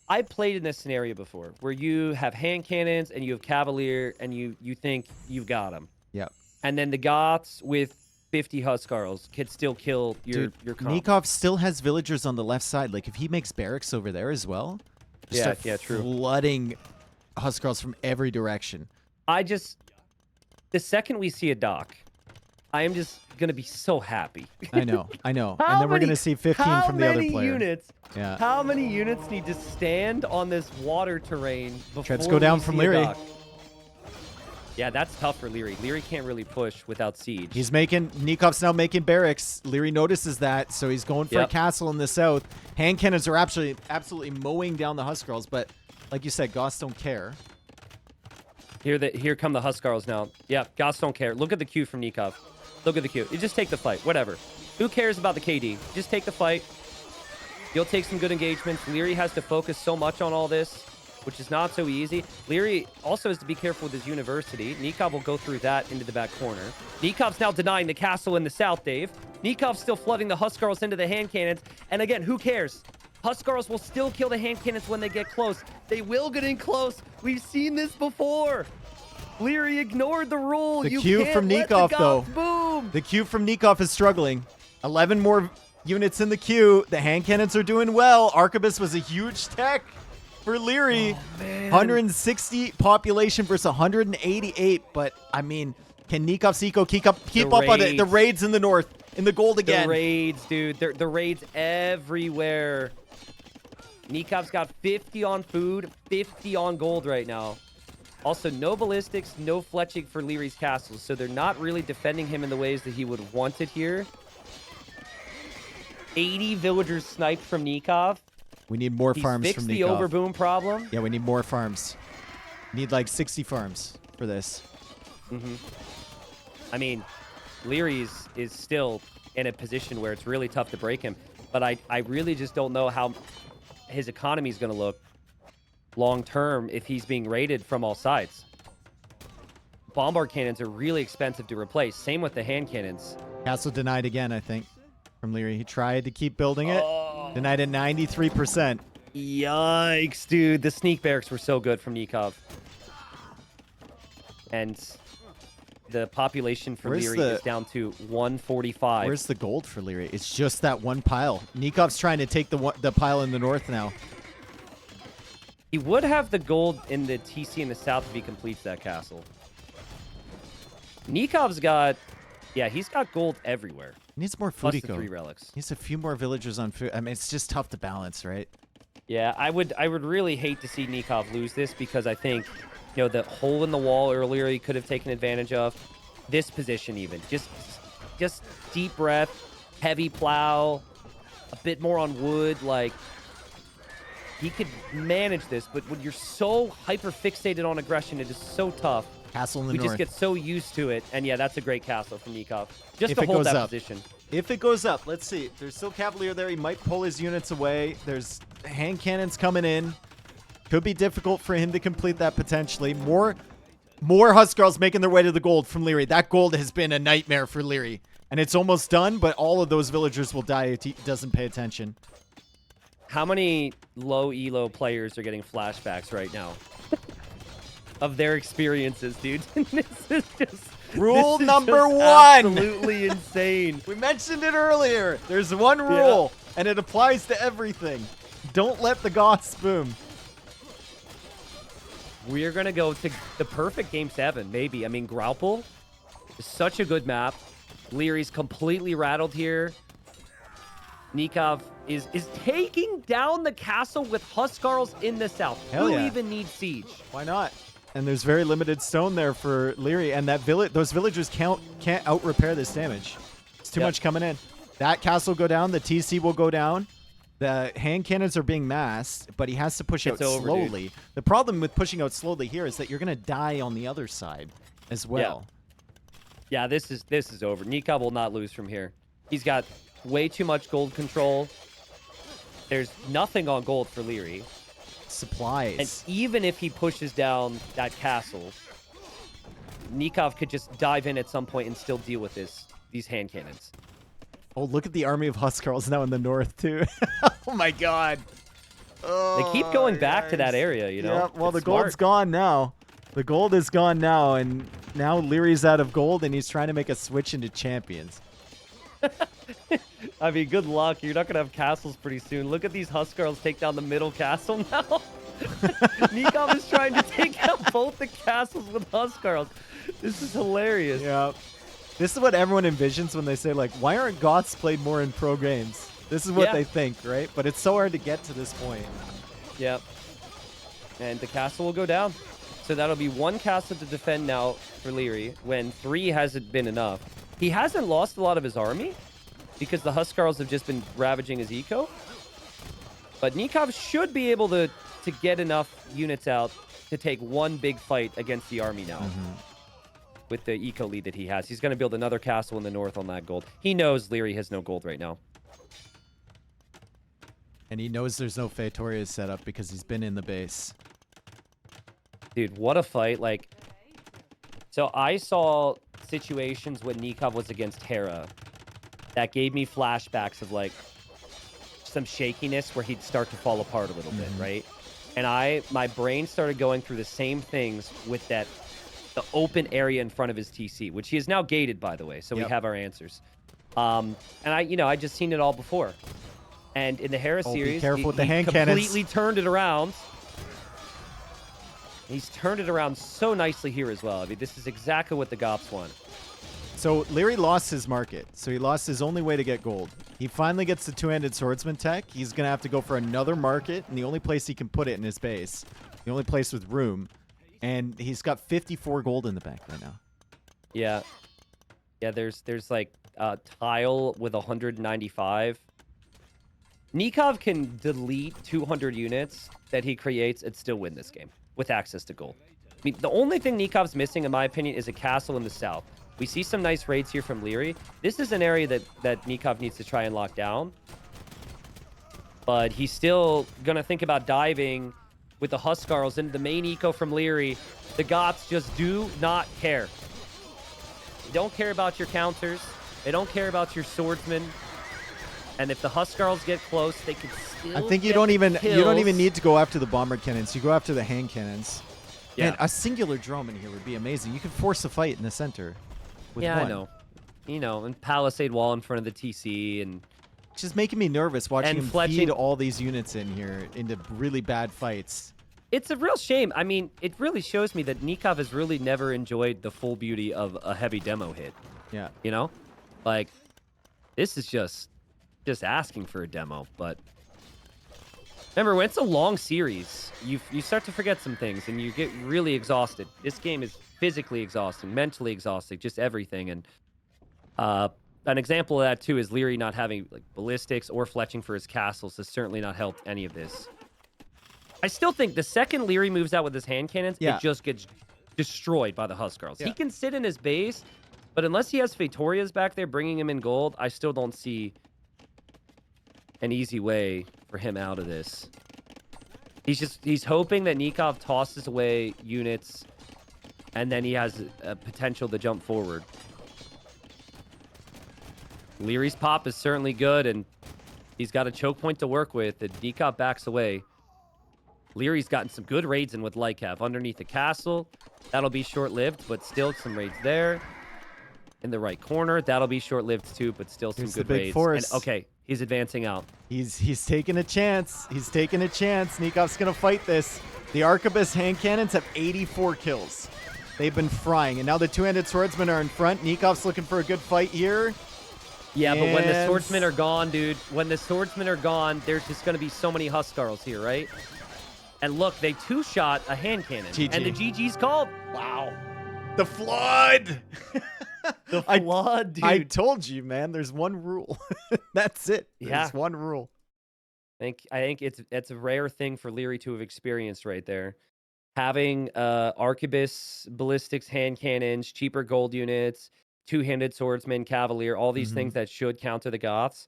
I played in this scenario before where you have hand cannons and you have Cavalier and you think you've got them. Yep. And then the Goths with 50 Huskarls could still kill your comp. Nicov still has villagers on the left side. Like, if he makes barracks over there as well, true. Flooding Huskarls from every direction. The second we see a dock, I am just going to be so happy. I know. And then we're going to see 15 from the other player. How many units need to stand on this water terrain before Trebs go down from Liereyy. Yeah, that's tough for Liereyy. Liereyy can't really push without siege. Nikov's now making barracks. Liereyy notices that, so he's going for a castle in the south. Hand cannons are absolutely mowing down the Huskarls, but like you said, Goths don't care. Here come the Huskarls now. Yeah, Goths don't care. Look at the queue from Nicov. Look at the queue. You just take the fight. Whatever. Who cares about the KD? Just take the fight. You'll take some good engagements. Liereyy has to focus so much on all this, which is not so easy. Liereyy also has to be careful with his university. Nicov will go through that into the back corner. Nikov's now denying the castle in the south, Dave. Nikov's still flooding the Huskarls into the hand cannons. And again, who cares? Huskarls will still kill the hand cannons when they get close. They will get in close. We've seen this before. Liereyy ignored the rule. The queue from Nicov, though. Boom. The queue from Nicov is struggling. 11 more units in the queue. The hand cannons are doing well. Arquebus was a huge tech for Liereyy. 160 population versus 188. But, I mean, can Nikov's eco keep up on the raids in the north? In the gold again. The raids, dude. The raids everywhere. Nikov's got 50 on food, 50 on gold right now. Also, no ballistics, no fletching for Lierey's castles, so they're not really defending him in the ways that he would have wanted here. 80 villagers sniped from Nicov. We need more farms fixed from the Nicov. overboom problem. Yeah, we need more farms. Need like 60 farms for this. I mean, Liereyy is still in a position where it's really tough to break him. But I really just don't know how his economy is going to look long-term if he's being raided from all sides. Bombard cannons are really expensive to replace. Same with the hand cannons. Castle denied again, I think, from Liereyy. He tried to keep building it. Denied at 93%. Yikes, dude. The sneak barracks were so good from Nicov. And the population for Liereyy is down to 145. Where's the gold for Liereyy? It's just that one pile. Nikov's trying to take the pile in the north now. He would have the gold in the TC in the south if he completes that castle. Nikov's got, yeah, he's got gold everywhere. He needs more Plus Fudico. the 3 relics. He needs a few more villagers on food. I mean, it's just tough to balance, right? Yeah, I would really hate to see Nicov lose this because I think, you know, the hole in the wall earlier he could have taken advantage of. This position even. Just deep breath, heavy plow, a bit more on wood, like he could manage this, but when you're so hyper fixated on aggression, it is so tough. Castle in the we north. just get so used to it, and yeah, that's a great castle from Nicov. Just If to it hold goes that up. position. If it goes up, let's see. There's still Cavalier there. He might pull his units away. There's hand cannons coming in. Could be difficult for him to complete that potentially. More Huskarls making their way to the gold from Liereyy. That gold has been a nightmare for Liereyy. And it's almost done, but all of those villagers will die if he doesn't pay attention. How many low elo players are getting flashbacks right now of their experiences, dude? This is just Rule this is number just 1. Absolutely insane. We mentioned it earlier. There's one rule, and it applies to everything. Don't let the Goths boom. We are going to go to the perfect game 7, maybe. I mean, Graupel is such a good map. Lierey's completely rattled here. Nicov is taking down the castle with Huskarls in the south. Hell Who yeah. even needs siege? Why not? And there's very limited stone there for Liereyy, and that those villagers can't out repair this damage. It's too much coming in. That castle will go down. The TC will go down. The hand cannons are being massed, but he has to push out slowly. The problem with pushing out slowly here is that you're going to die on the other side as well. Yeah, this is over. Nicov will not lose from here. He's got way too much gold control. There's nothing on gold for Liereyy. Supplies. And even if he pushes down that castle, Nicov could just dive in at some point and still deal with these hand cannons. Oh, look at the army of Huskarls now in the north, too. Oh, my God. Oh, they keep going back to that area, you know? Yeah, well, it's the gold's gone now. The gold is gone now, and now Lierey's out of gold, and he's trying to make a switch into champions. I mean, good luck. You're not going to have castles pretty soon. Look at these Huskarls take down the middle castle now. Nicov is trying to take out both the castles with Huskarls. This is hilarious. Yeah. This is what everyone envisions when they say, like, why aren't Goths played more in pro games? This is what they think, right? But it's so hard to get to this point. Yep. And the castle will go down. So that'll be 1 castle to defend now for Liereyy when 3 hasn't been enough. He hasn't lost a lot of his army because the Huskarls have just been ravaging his eco. But Nicov should be able to get enough units out to take 1 big fight against the army now. With the eco lead that he has. He's going to build another castle in the north on that gold. He knows Liereyy has no gold right now. And he knows there's no Featoria set up because he's been in the base. Dude, what a fight. Like, so I saw situations when Nicov was against Hera that gave me flashbacks of, like, some shakiness where he'd start to fall apart a little bit, right? And my brain started going through the same things with the open area in front of his TC, which he is now gated, by the way, so we have our answers. And I just seen it all before. And in the Hera series, be careful with the hand completely cannons. turned it around. He's turned it around so nicely here as well. I mean, this is exactly what the Gops want. So Liereyy lost his market. So he lost his only way to get gold. He finally gets the two-handed swordsman tech. He's going to have to go for another market, and the only place he can put it in his base. The only place with room. And he's got 54 gold in the bank right now. Yeah. Yeah, there's like Tile with 195. Nicov can delete 200 units that he creates and still win this game with access to gold. I mean, the only thing Nikov's missing, in my opinion, is a castle in the south. We see some nice raids here from Liereyy. This is an area that Nicov needs to try and lock down. But he's still going to think about diving with the Huskarls into the main eco from Liereyy. The Goths just do not care. They don't care about your counters. They don't care about your swordsmen. And if the Huskarls get close, they can still. I think you don't even need to go after the bomber cannons. You go after the hand cannons. Yeah. And a singular drone in here would be amazing. You could force a fight in the center. Yeah, I know. You know, and palisade wall in front of the TC and. It's just making me nervous watching him feed all these units in here into really bad fights. It's a real shame. I mean, it really shows me that Nicov has really never enjoyed the full beauty of a heavy demo hit. Yeah. You know? Like, this is just asking for a demo, but remember, when it's a long series, you start to forget some things and you get really exhausted. This game is physically exhausting, mentally exhausting, just everything. And an example of that too is Liereyy not having like ballistics or fletching for his castles has certainly not helped any of this. I still think the second Liereyy moves out with his hand cannons, it just gets destroyed by the Huskarls. He can sit in his base, but unless he has Fetorias back there bringing him in gold, I still don't see an easy way for him out of this. He's hoping that Nicov tosses away units and then he has a potential to jump forward. Lierey's pop is certainly good and he's got a choke point to work with and Nicov backs away. Lierey's gotten some good raids in with Lycav underneath the castle. That'll be short-lived, but still some raids there. In the right corner, that'll be short-lived too, but still some good raids. And, okay, he's advancing out. He's taking a chance. He's taking a chance. Nikov's gonna fight this. The Arquebus hand cannons have 84 kills. They've been frying, and now the two-handed swordsmen are in front. Nikov's looking for a good fight here. Yeah, but when the swordsmen are gone, dude, when the swordsmen are gone, there's just gonna be so many Huskarls here, right? And look, they two-shot a hand cannon, and the GG's called. Wow. The flood. The flood, dude. I told you, man. There's one rule. That's it. There's one rule. I think it's a rare thing for Liereyy to have experienced right there. Having Arquebus, ballistics, hand cannons, cheaper gold units, two-handed swordsman, cavalier, all these things that should counter the Goths,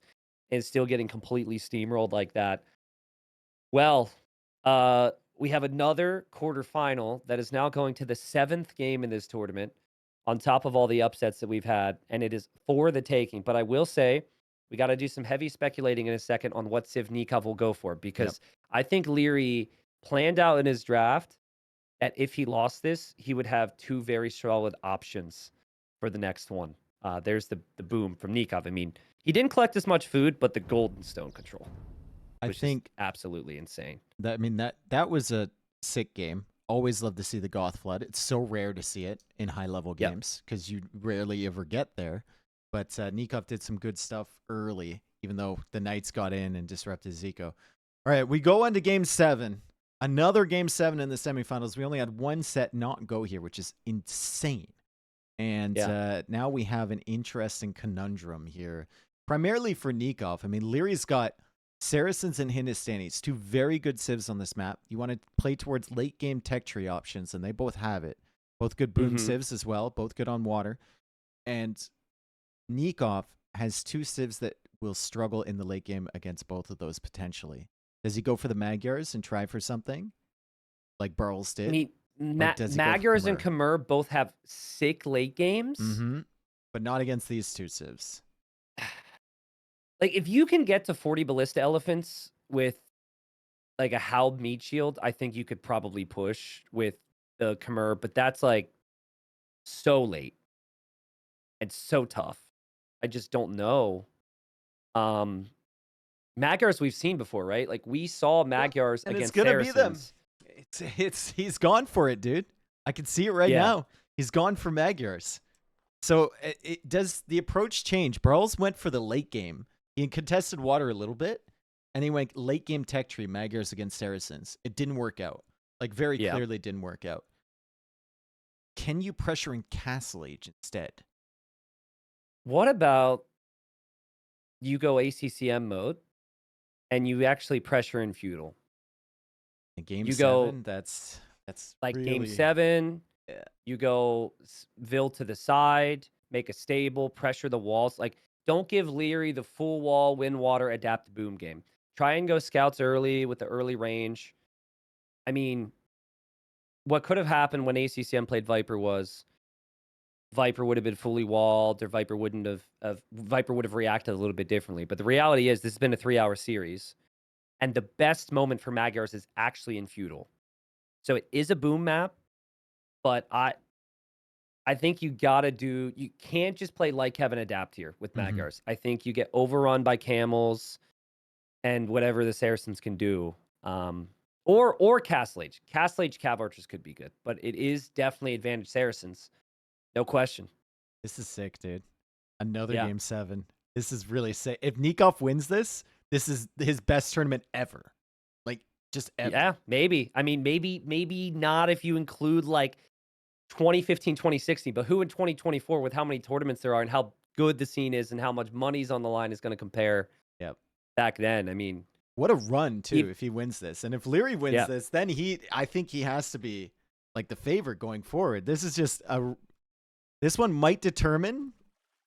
and still getting completely steamrolled like that. Well, we have another quarterfinal that is now going to the 7th game in this tournament, on top of all the upsets that we've had, and it is for the taking. But I will say, we got to do some heavy speculating in a second on what Civ Nicov will go for, because I think Liereyy planned out in his draft that if he lost this, he would have 2 very solid options for the next one. There's the boom from Nicov. I mean, he didn't collect as much food, but the golden stone control. I think absolutely insane. That was a sick game. Always love to see the Goth Flood. It's so rare to see it in high-level games because you rarely ever get there. But Nicov did some good stuff early, even though the Knights got in and disrupted Zico. All right, we go on to Game 7. Another Game 7 in the semifinals. We only had one set not go here, which is insane. And now we have an interesting conundrum here, primarily for Nicov. I mean, Lierey's got Saracens and Hindustanis, 2 very good civs on this map. You want to play towards late game tech tree options, and they both have it. Both good boom civs as well, both good on water. And Nicov has 2 civs that will struggle in the late game against both of those potentially. Does he go for the Magyars and try for something like Burles did? Magyars and Khmer both have sick late games. But not against these 2 civs. Like, if you can get to 40 ballista elephants with like a Halb meat shield, I think you could probably push with the Khmer, but that's like so late and so tough. I just don't know. Magyars we've seen before, right? Like, we saw Magyars against Saracens. He's gone for it, dude. I can see it right now. He's gone for Magyars. So does the approach change? Burles went for the late game. He contested water a little bit, and he went late game tech tree, Magyars against Saracens. It didn't work out. Like, very clearly didn't work out. can you pressure in Castle Age instead? What about you go ACCM mode and you actually pressure in Feudal? In game You 7, go that's like really... game 7. Yeah. You go Vil to the side, make a stable, pressure the walls. Like, don't give Liereyy the full wall, wind, water, adapt, boom game. Try and go scouts early with the early range. I mean, what could have happened when ACCM played Viper was Viper would have been fully walled, or Viper wouldn't have Viper would have reacted a little bit differently. But the reality is, this has been a 3-hour series, and the best moment for Magyars is actually in Feudal. So it is a boom map, but I think you can't just play like Kevin adapt here with Magyars. I think you get overrun by camels and whatever the Saracens can do. Or Castle Age. Castle Age Cav Archers could be good, but it is definitely advantage Saracens. No question. This is sick, dude. Another Yeah. game 7. This is really sick. If Nicov wins this is his best tournament ever. Like, just ever. Yeah, maybe. I mean, maybe not if you include like 2015, 2016, but who in 2024 with how many tournaments there are and how good the scene is and how much money's on the line is going to compare back then. I mean, what a run too if he wins this. And if Liereyy wins this, then I think he has to be like the favorite going forward. This is just this one might determine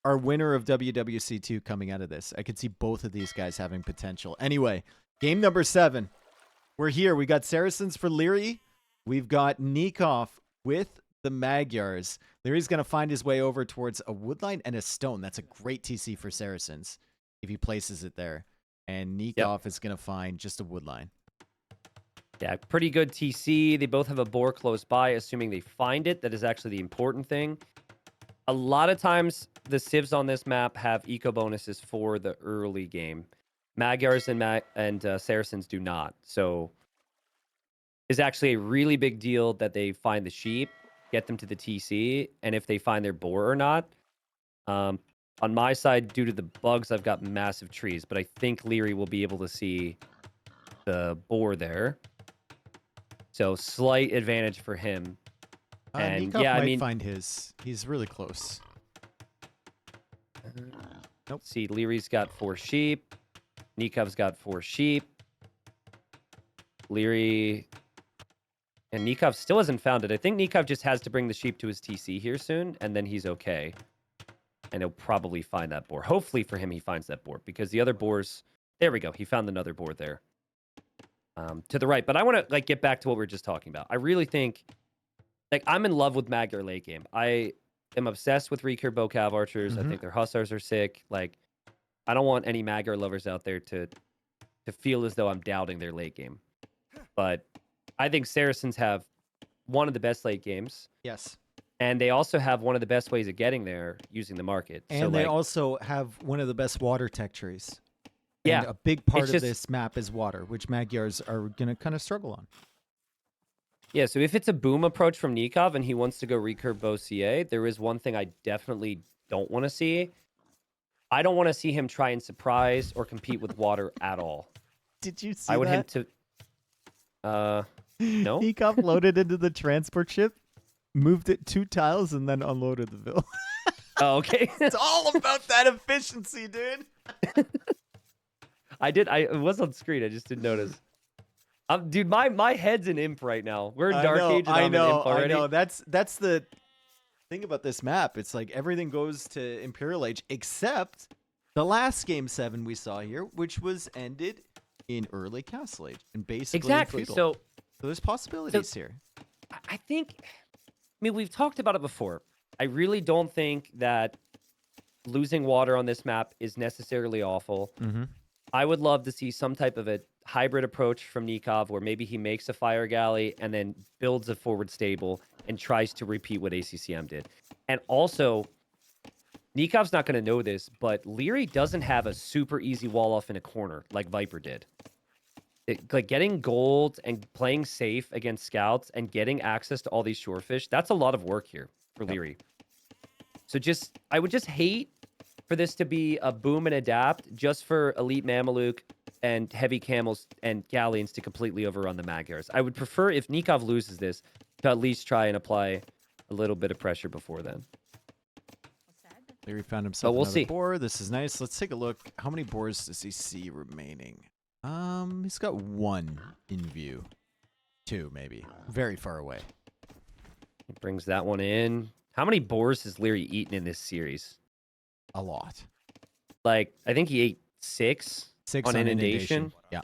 our winner of WWC2 coming out of this. I could see both of these guys having potential. Anyway, game number 7. We're here. We got Saracens for Liereyy. We've got Nicov with the Magyars. Lierey's going to find his way over towards a woodline and a stone. That's a great TC for Saracens if he places it there. And Nicov is going to find just a woodline. Yeah, pretty good TC. They both have a boar close by, assuming they find it. That is actually the important thing. A lot of times, the civs on this map have eco bonuses for the early game. Magyars and Saracens do not. So it's actually a really big deal that they find the sheep, get them to the TC, and if they find their boar or not. On my side, due to the bugs, I've got massive trees, but I think Liereyy will be able to see the boar there. So slight advantage for him. And Nicov I might mean, find his. He's really close. Nope. See, Lierey's got 4 sheep. Nikov's got 4 sheep. Liereyy and Nicov still hasn't found it. I think Nicov just has to bring the sheep to his TC here soon, and then he's okay. And he'll probably find that boar. Hopefully for him, he finds that boar, because the other boars... There we go. He found another boar there. To the right. But I want to get back to what we were just talking about. I really think... I'm in love with Magyar late game. I am obsessed with recurve bow cav archers. I think their hussars are sick. I don't want any Magyar lovers out there to feel as though I'm doubting their late game. But I think Saracens have one of the best late games. Yes. And they also have one of the best ways of getting there using the market. And so, they also have one of the best water tech trees. Yeah. And a big part of this map is water, which Magyars are going to kind of struggle on. Yeah, so if it's a boom approach from Nicov and he wants to go recurve bow CA, there is one thing I definitely don't want to see. I don't want to see him try and surprise or compete with water at all. Did you see I would that? him to... no? Nicov loaded into the transport ship, moved it 2 tiles, and then unloaded the Vil. Oh, okay. It's all about that efficiency, dude. It was on screen. I just didn't notice. Dude, my head's an imp right now. We're in Dark Age and I'm an imp already. I know. That's the thing about this map. It's like everything goes to Imperial Age except the last game 7 we saw here, which was ended in early Castle Age and basically exactly. So there's possibilities here. I mean, we've talked about it before. I really don't think that losing water on this map is necessarily awful. I would love to see some type of a hybrid approach from Nicov where maybe he makes a fire galley and then builds a forward stable and tries to repeat what ACCM did. And also, Nikov's not going to know this, but Liereyy doesn't have a super easy wall off in a corner like Viper did. Getting gold and playing safe against scouts and getting access to all these shorefish, that's a lot of work here for Liereyy. So I would just hate for this to be a boom and adapt just for elite Mameluke and heavy camels and galleons to completely overrun the Magyars. I would prefer if Nicov loses this to at least try and apply a little bit of pressure before then. Liereyy found himself we'll another see. boar. This is nice. Let's take a look. How many boars does he see remaining? He's got 1 in view. 2, maybe. Very far away. He brings that one in. How many boars has Liereyy eaten in this series? A lot. Like, I think he ate 6 on inundation. Yeah.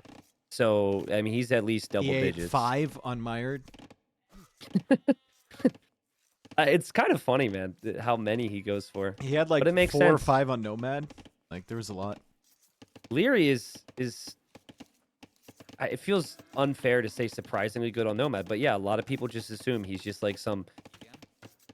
So, I mean, he's at least double digits. Ate 5 on mired. It's kind of funny, man, how many he goes for. He had like but it makes 4 sense. or 5 on nomad. Like, there was a lot. Liereyy is it feels unfair to say surprisingly good on nomad, but yeah, a lot of people just assume he's just like some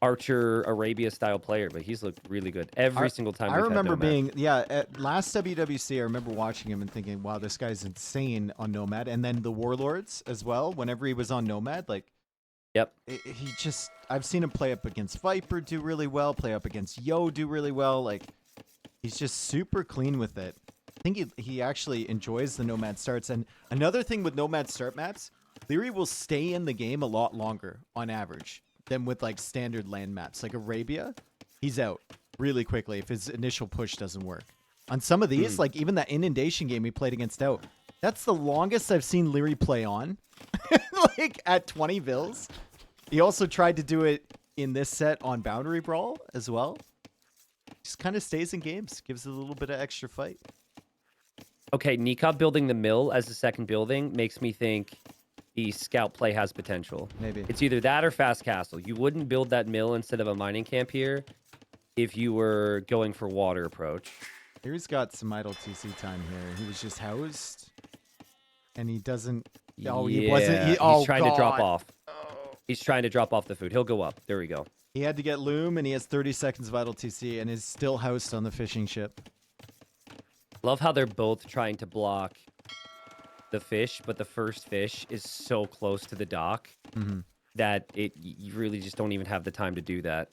Archer Arabia style player, but he's looked really good every single time. I remember being at last WWC. I remember watching him and thinking, "Wow, this guy's insane on nomad." And then the Warlords as well. Whenever he was on nomad, like, yep, he just I've seen him play up against Viper do really well, play up against Yo do really well. Like, he's just super clean with it. I think he actually enjoys the nomad starts. And another thing with nomad start maps, Liereyy will stay in the game a lot longer on average than with like standard land maps. Like Arabia, he's out really quickly if his initial push doesn't work. On some of these, like even that inundation game he played against out, that's the longest I've seen Liereyy play on. Like at 20 vills. He also tried to do it in this set on Boundary Brawl as well. Just kind of stays in games, gives it a little bit of extra fight. Okay, Nicov building the mill as a second building makes me think the scout play has potential. Maybe. It's either that or fast castle. You wouldn't build that mill instead of a mining camp here if you were going for water approach. Here's got some idle TC time here. He was just housed. And he doesn't... Oh, he wasn't... He's trying to drop off. He's trying to drop off the food. He'll go up. There we go. He had to get loom, and he has 30 seconds of idle TC, and is still housed on the fishing ship. Love how they're both trying to block the fish, but the first fish is so close to the dock that you really just don't even have the time to do that.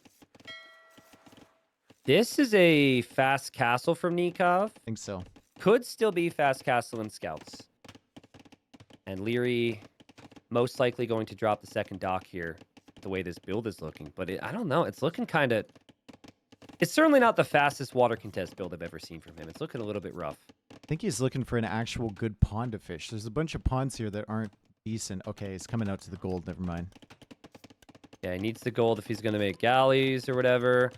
This is a fast castle from Nicov. I think so. Could still be fast castle and scouts. And Liereyy most likely going to drop the second dock here, the way this build is looking. But I don't know. It's looking kind of... It's certainly not the fastest water contest build I've ever seen from him. It's looking a little bit rough. I think he's looking for an actual good pond to fish. There's a bunch of ponds here that aren't decent. Okay, he's coming out to the gold. Never mind. Yeah, he needs the gold if he's going to make galleys or whatever.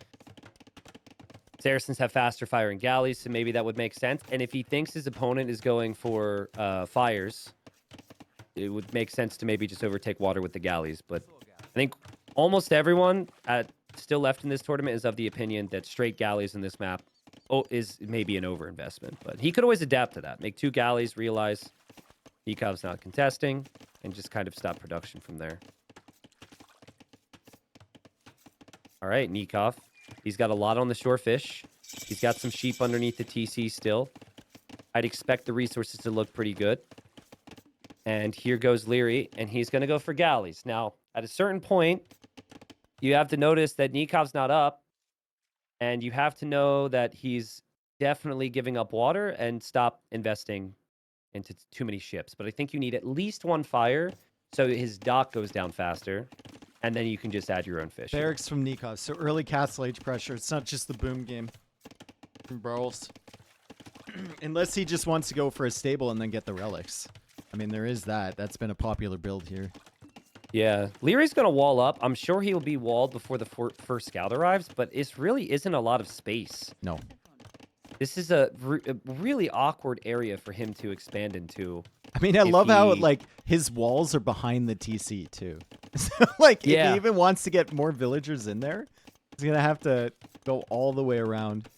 Saracens have faster firing galleys, so maybe that would make sense. And if he thinks his opponent is going for fires, it would make sense to maybe just overtake water with the galleys. But I think almost everyone still left in this tournament is of the opinion that straight galleys in this map is maybe an overinvestment. But he could always adapt to that. Make 2 galleys, realize Nikov's not contesting, and just kind of stop production from there. All right, Nicov. He's got a lot on the shore fish. He's got some sheep underneath the TC still. I'd expect the resources to look pretty good. And here goes Liereyy, and he's going to go for galleys. Now, at a certain point, you have to notice that Nikov's not up, and you have to know that he's definitely giving up water and stop investing into too many ships. But I think you need at least 1 fire so his dock goes down faster, and then you can just add your own fish. Barracks from Nicov. So early castle age pressure. It's not just the boom game from Brawls. Unless he just wants to go for a stable and then get the relics. I mean, there is that. That's been a popular build here. Yeah, Lierey's going to wall up. I'm sure he'll be walled before the first scout arrives, but it really isn't a lot of space. No. This is a really awkward area for him to expand into. I mean, I love how, like, his walls are behind the TC, too. So, like, if he even wants to get more villagers in there, he's going to have to go all the way around.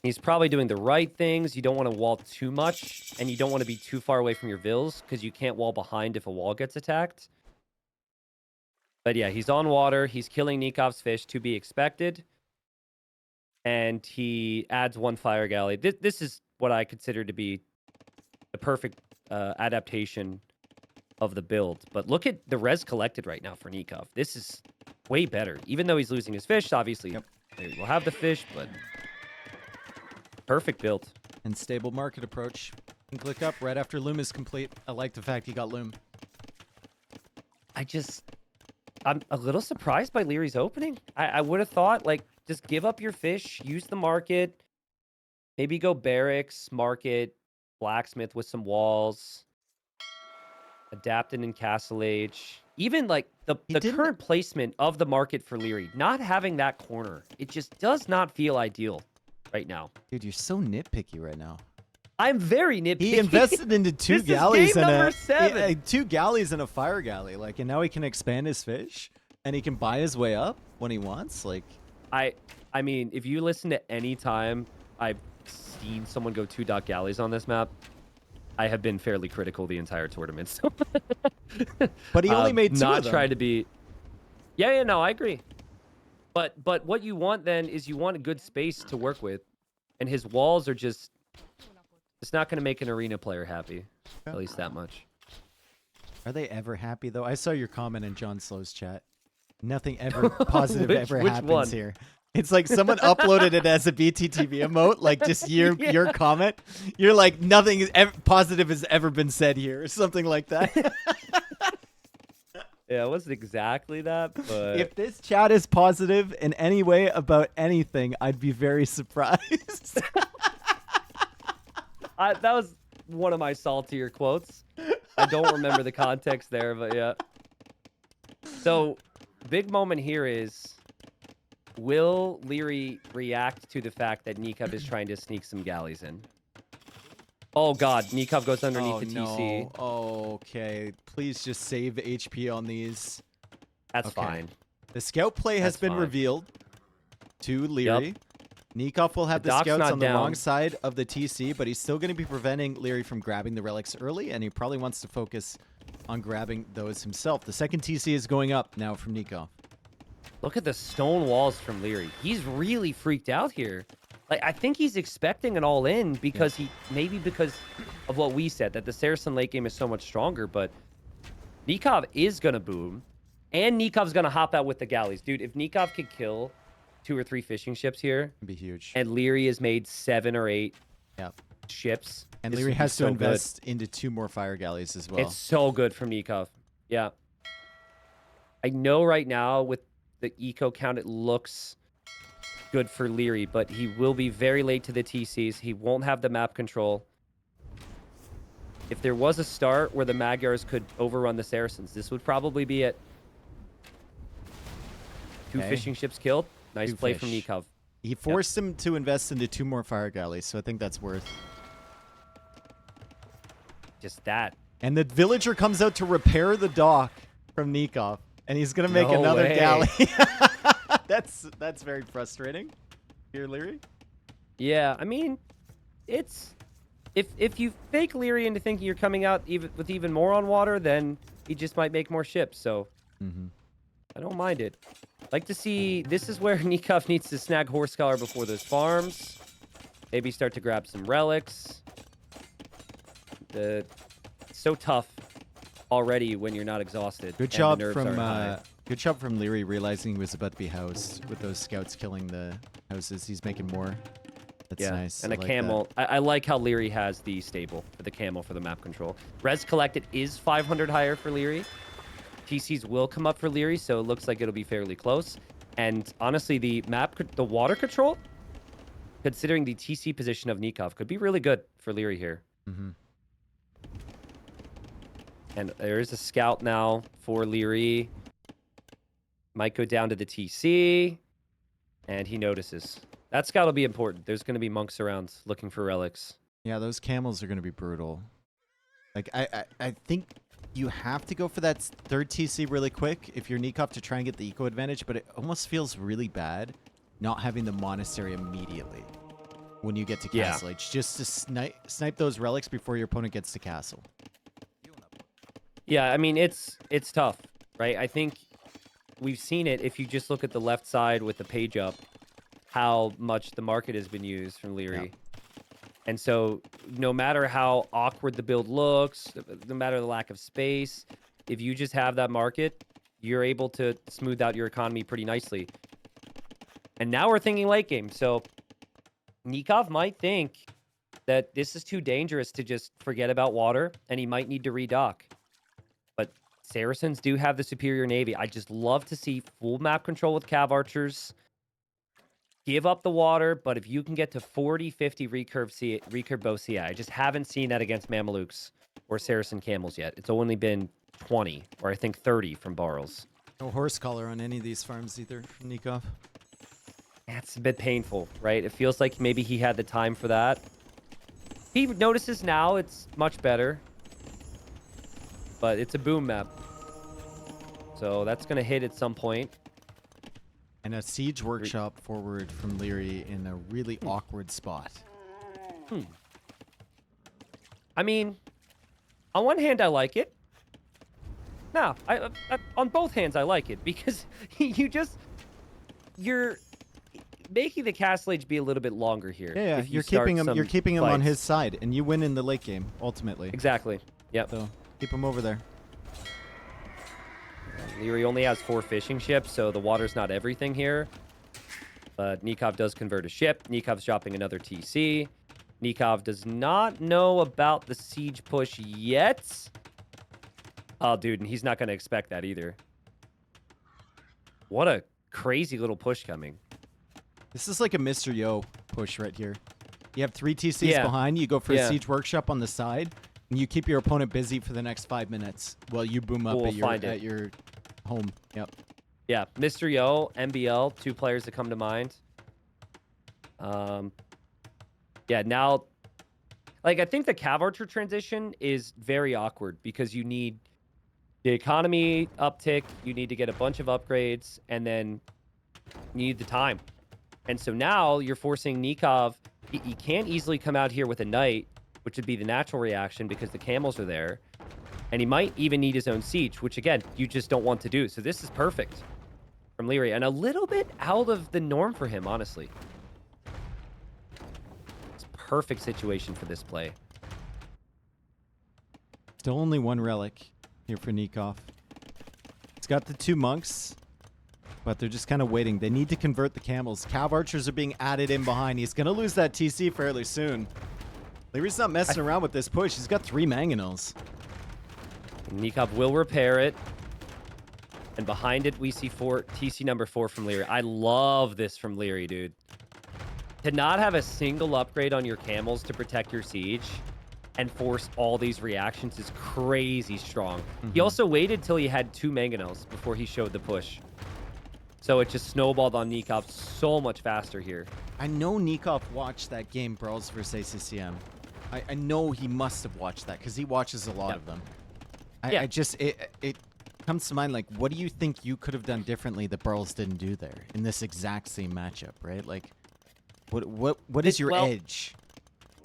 He's probably doing the right things. You don't want to wall too much, and you don't want to be too far away from your vills, because you can't wall behind if a wall gets attacked. But yeah, he's on water. He's killing Nikov's fish, to be expected. And he adds 1 fire galley. This is what I consider to be the perfect adaptation of the build. But look at the res collected right now for Nicov. This is way better. Even though he's losing his fish, obviously, he will have the fish, but... Perfect build. And stable market approach. And click up right after loom is complete. I like the fact he got loom. I'm a little surprised by Lierey's opening. I would have thought, like, just give up your fish, use the market, maybe go barracks, market, blacksmith with some walls, adapted in Castle Age. Even, like, the current placement of the market for Liereyy, not having that corner, it just does not feel ideal right now. Dude, you're so nitpicky right now. I'm very nitpicky. He invested into two galleys and 7. two galleys and a fire galley, like, and now he can expand his fish and he can buy his way up when he wants. Like, I mean, if you listen to any time I've seen someone go 2 galleys on this map, I have been fairly critical the entire tournament. So. But he only made 2 not of them. try to be. Yeah, no, I agree. But what you want then is you want a good space to work with, and his walls are just. It's not going to make an arena player happy, at least that much. Are they ever happy though? I saw your comment in John Slow's chat. Nothing ever positive ever happens here. It's like someone uploaded it as a BTTV emote, like just your comment. You're like, nothing positive has ever been said here, or something like that. Yeah, it wasn't exactly that, but... If this chat is positive in any way about anything, I'd be very surprised. That was one of my saltier quotes. I don't remember the context there, but yeah. So, big moment here is, will Liereyy react to the fact that Nicov is trying to sneak some galleys in? Oh god, Nicov goes underneath the TC. Oh, okay. Please just save HP on these. That's fine. The scout play has been revealed to Liereyy. Yep. Nicov will have the scouts on the wrong side of the TC, but he's still going to be preventing Liereyy from grabbing the relics early, and he probably wants to focus on grabbing those himself. The second TC is going up now from Nicov. Look at the stone walls from Liereyy. He's really freaked out here. Like, I think he's expecting an all-in because maybe because of what we said, that the Saracen late game is so much stronger, but Nicov is going to boom, and Nikov's going to hop out with the galleys. Dude, if Nicov could kill 2 or 3 fishing ships here, it'd be huge. And Liereyy has made 7 or 8 ships. And Liereyy has to invest into 2 more fire galleys as well. It's so good from Nicov. Yeah. I know right now with the eco count, it looks good for Liereyy, but he will be very late to the TCs. He won't have the map control. If there was a start where the Magyars could overrun the Saracens, this would probably be it. 2 fishing ships killed. Nice play from Nicov. He forced him to invest into 2 more fire galleys, so I think that's worth. Just that. And the villager comes out to repair the dock from Nicov, and he's gonna make another galley. That's very frustrating. Here, Liereyy. Yeah, I mean, it's if you fake Liereyy into thinking you're coming out with even more on water, then he just might make more ships. So I don't mind it. Like to see, this is where Nicov needs to snag Horse Scholar before those farms. Maybe start to grab some relics. It's so tough already when you're not exhausted. Good job from Liereyy realizing he was about to be housed with those scouts killing the houses. He's making more. That's nice. And a camel. I like how Liereyy has the stable for the camel for the map control. Res collected is 500 higher for Liereyy. TCs will come up for Liereyy, so it looks like it'll be fairly close. And honestly, the water control, considering the TC position of Nicov, could be really good for Liereyy here. And there is a scout now for Liereyy. Might go down to the TC, and he notices. That scout will be important. There's going to be monks around looking for relics. Yeah, those camels are going to be brutal. Like, I think you have to go for that 3rd TC really quick if you're Nicov to try and get the eco advantage, but it almost feels really bad not having the monastery immediately when you get to Castle Age, just to snipe those relics before your opponent gets to Castle. Yeah, I mean, it's tough, right? I think we've seen it if you just look at the left side with the page up, how much the market has been used from Liereyy. And so no matter how awkward the build looks, no matter the lack of space, if you just have that market, you're able to smooth out your economy pretty nicely. And now we're thinking late game. So Nicov might think that this is too dangerous to just forget about water, and he might need to redock. But Saracens do have the superior navy. I just love to see full map control with cav archers. Give up the water, but if you can get to 40, 50 recurve bow CI, I just haven't seen that against Mamelukes or Saracen camels yet. It's only been 20, or I think 30 from Barrels. No horse collar on any of these farms either from Nicov. That's a bit painful, right? It feels like maybe he had the time for that. He notices now it's much better. But it's a boom map. So that's going to hit at some point. And a siege workshop forward from Liereyy in a really awkward spot. I mean, on one hand, I like it. No, on both hands, I like it. Because you're making the castle age be a little bit longer here. Yeah, you're keeping him on his side. And you win in the late game, ultimately. Exactly. Yep. So keep him over there. Liereyy only has 4 fishing ships, so the water's not everything here. But Nicov does convert a ship. Nikov's dropping another TC. Nicov does not know about the siege push yet. Oh, dude, and he's not going to expect that either. What a crazy little push coming. This is like a Mr. Yo push right here. You have 3 TCs behind. You go for a siege workshop on the side. And you keep your opponent busy for the next 5 minutes while you boom up at your home. Yep. Yeah, Mr. Yo, MBL, 2 players that come to mind. Yeah, now, like, I think the Cav Archer transition is very awkward because you need the economy uptick, you need to get a bunch of upgrades, and then you need the time. And so now you're forcing Nicov, he can't easily come out here with a knight, which would be the natural reaction because the camels are there. And he might even need his own siege, which, again, you just don't want to do. So this is perfect from Liereyy. And a little bit out of the norm for him, honestly. It's a perfect situation for this play. Still only 1 relic here for Nicov. It's got the 2 monks, but they're just kind of waiting. They need to convert the camels. Cav archers are being added in behind. He's going to lose that TC fairly soon. Lierey's not messing around with this push. He's got 3 mangonels. Nicov will repair it. And behind it, we see TC number 4 from Liereyy. I love this from Liereyy, dude. To not have a single upgrade on your camels to protect your siege and force all these reactions is crazy strong. He also waited till he had 2 mangonels before he showed the push. So it just snowballed on Nicov so much faster here. I know Nicov watched that game, Brawls versus ACCM. I know he must have watched that because he watches a lot of them. I just, it comes to mind, like, what do you think you could have done differently that Brawls didn't do there in this exact same matchup, right? Like, what is your edge?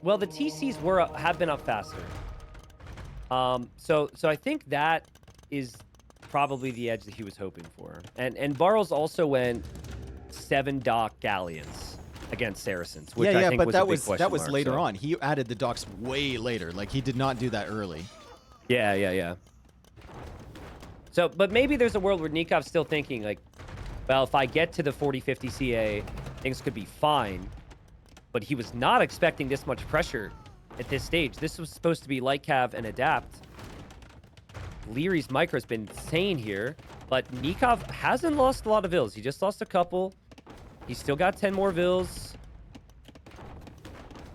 Well, the TCs have been up faster. So I think that is probably the edge that he was hoping for. And Barrels also went 7 dock galleons against Saracens, which I think was a big question that was mark, later on. He added the docks way later. Like, he did not do that early. Yeah. So, but maybe there's a world where Nikov's still thinking, like, well, if I get to the 40-50 CA, things could be fine. But he was not expecting this much pressure at this stage. This was supposed to be light cav and adapt. Lierey's micro's been insane here, but Nicov hasn't lost a lot of vills. He just lost a couple. He's still got 10 more vills.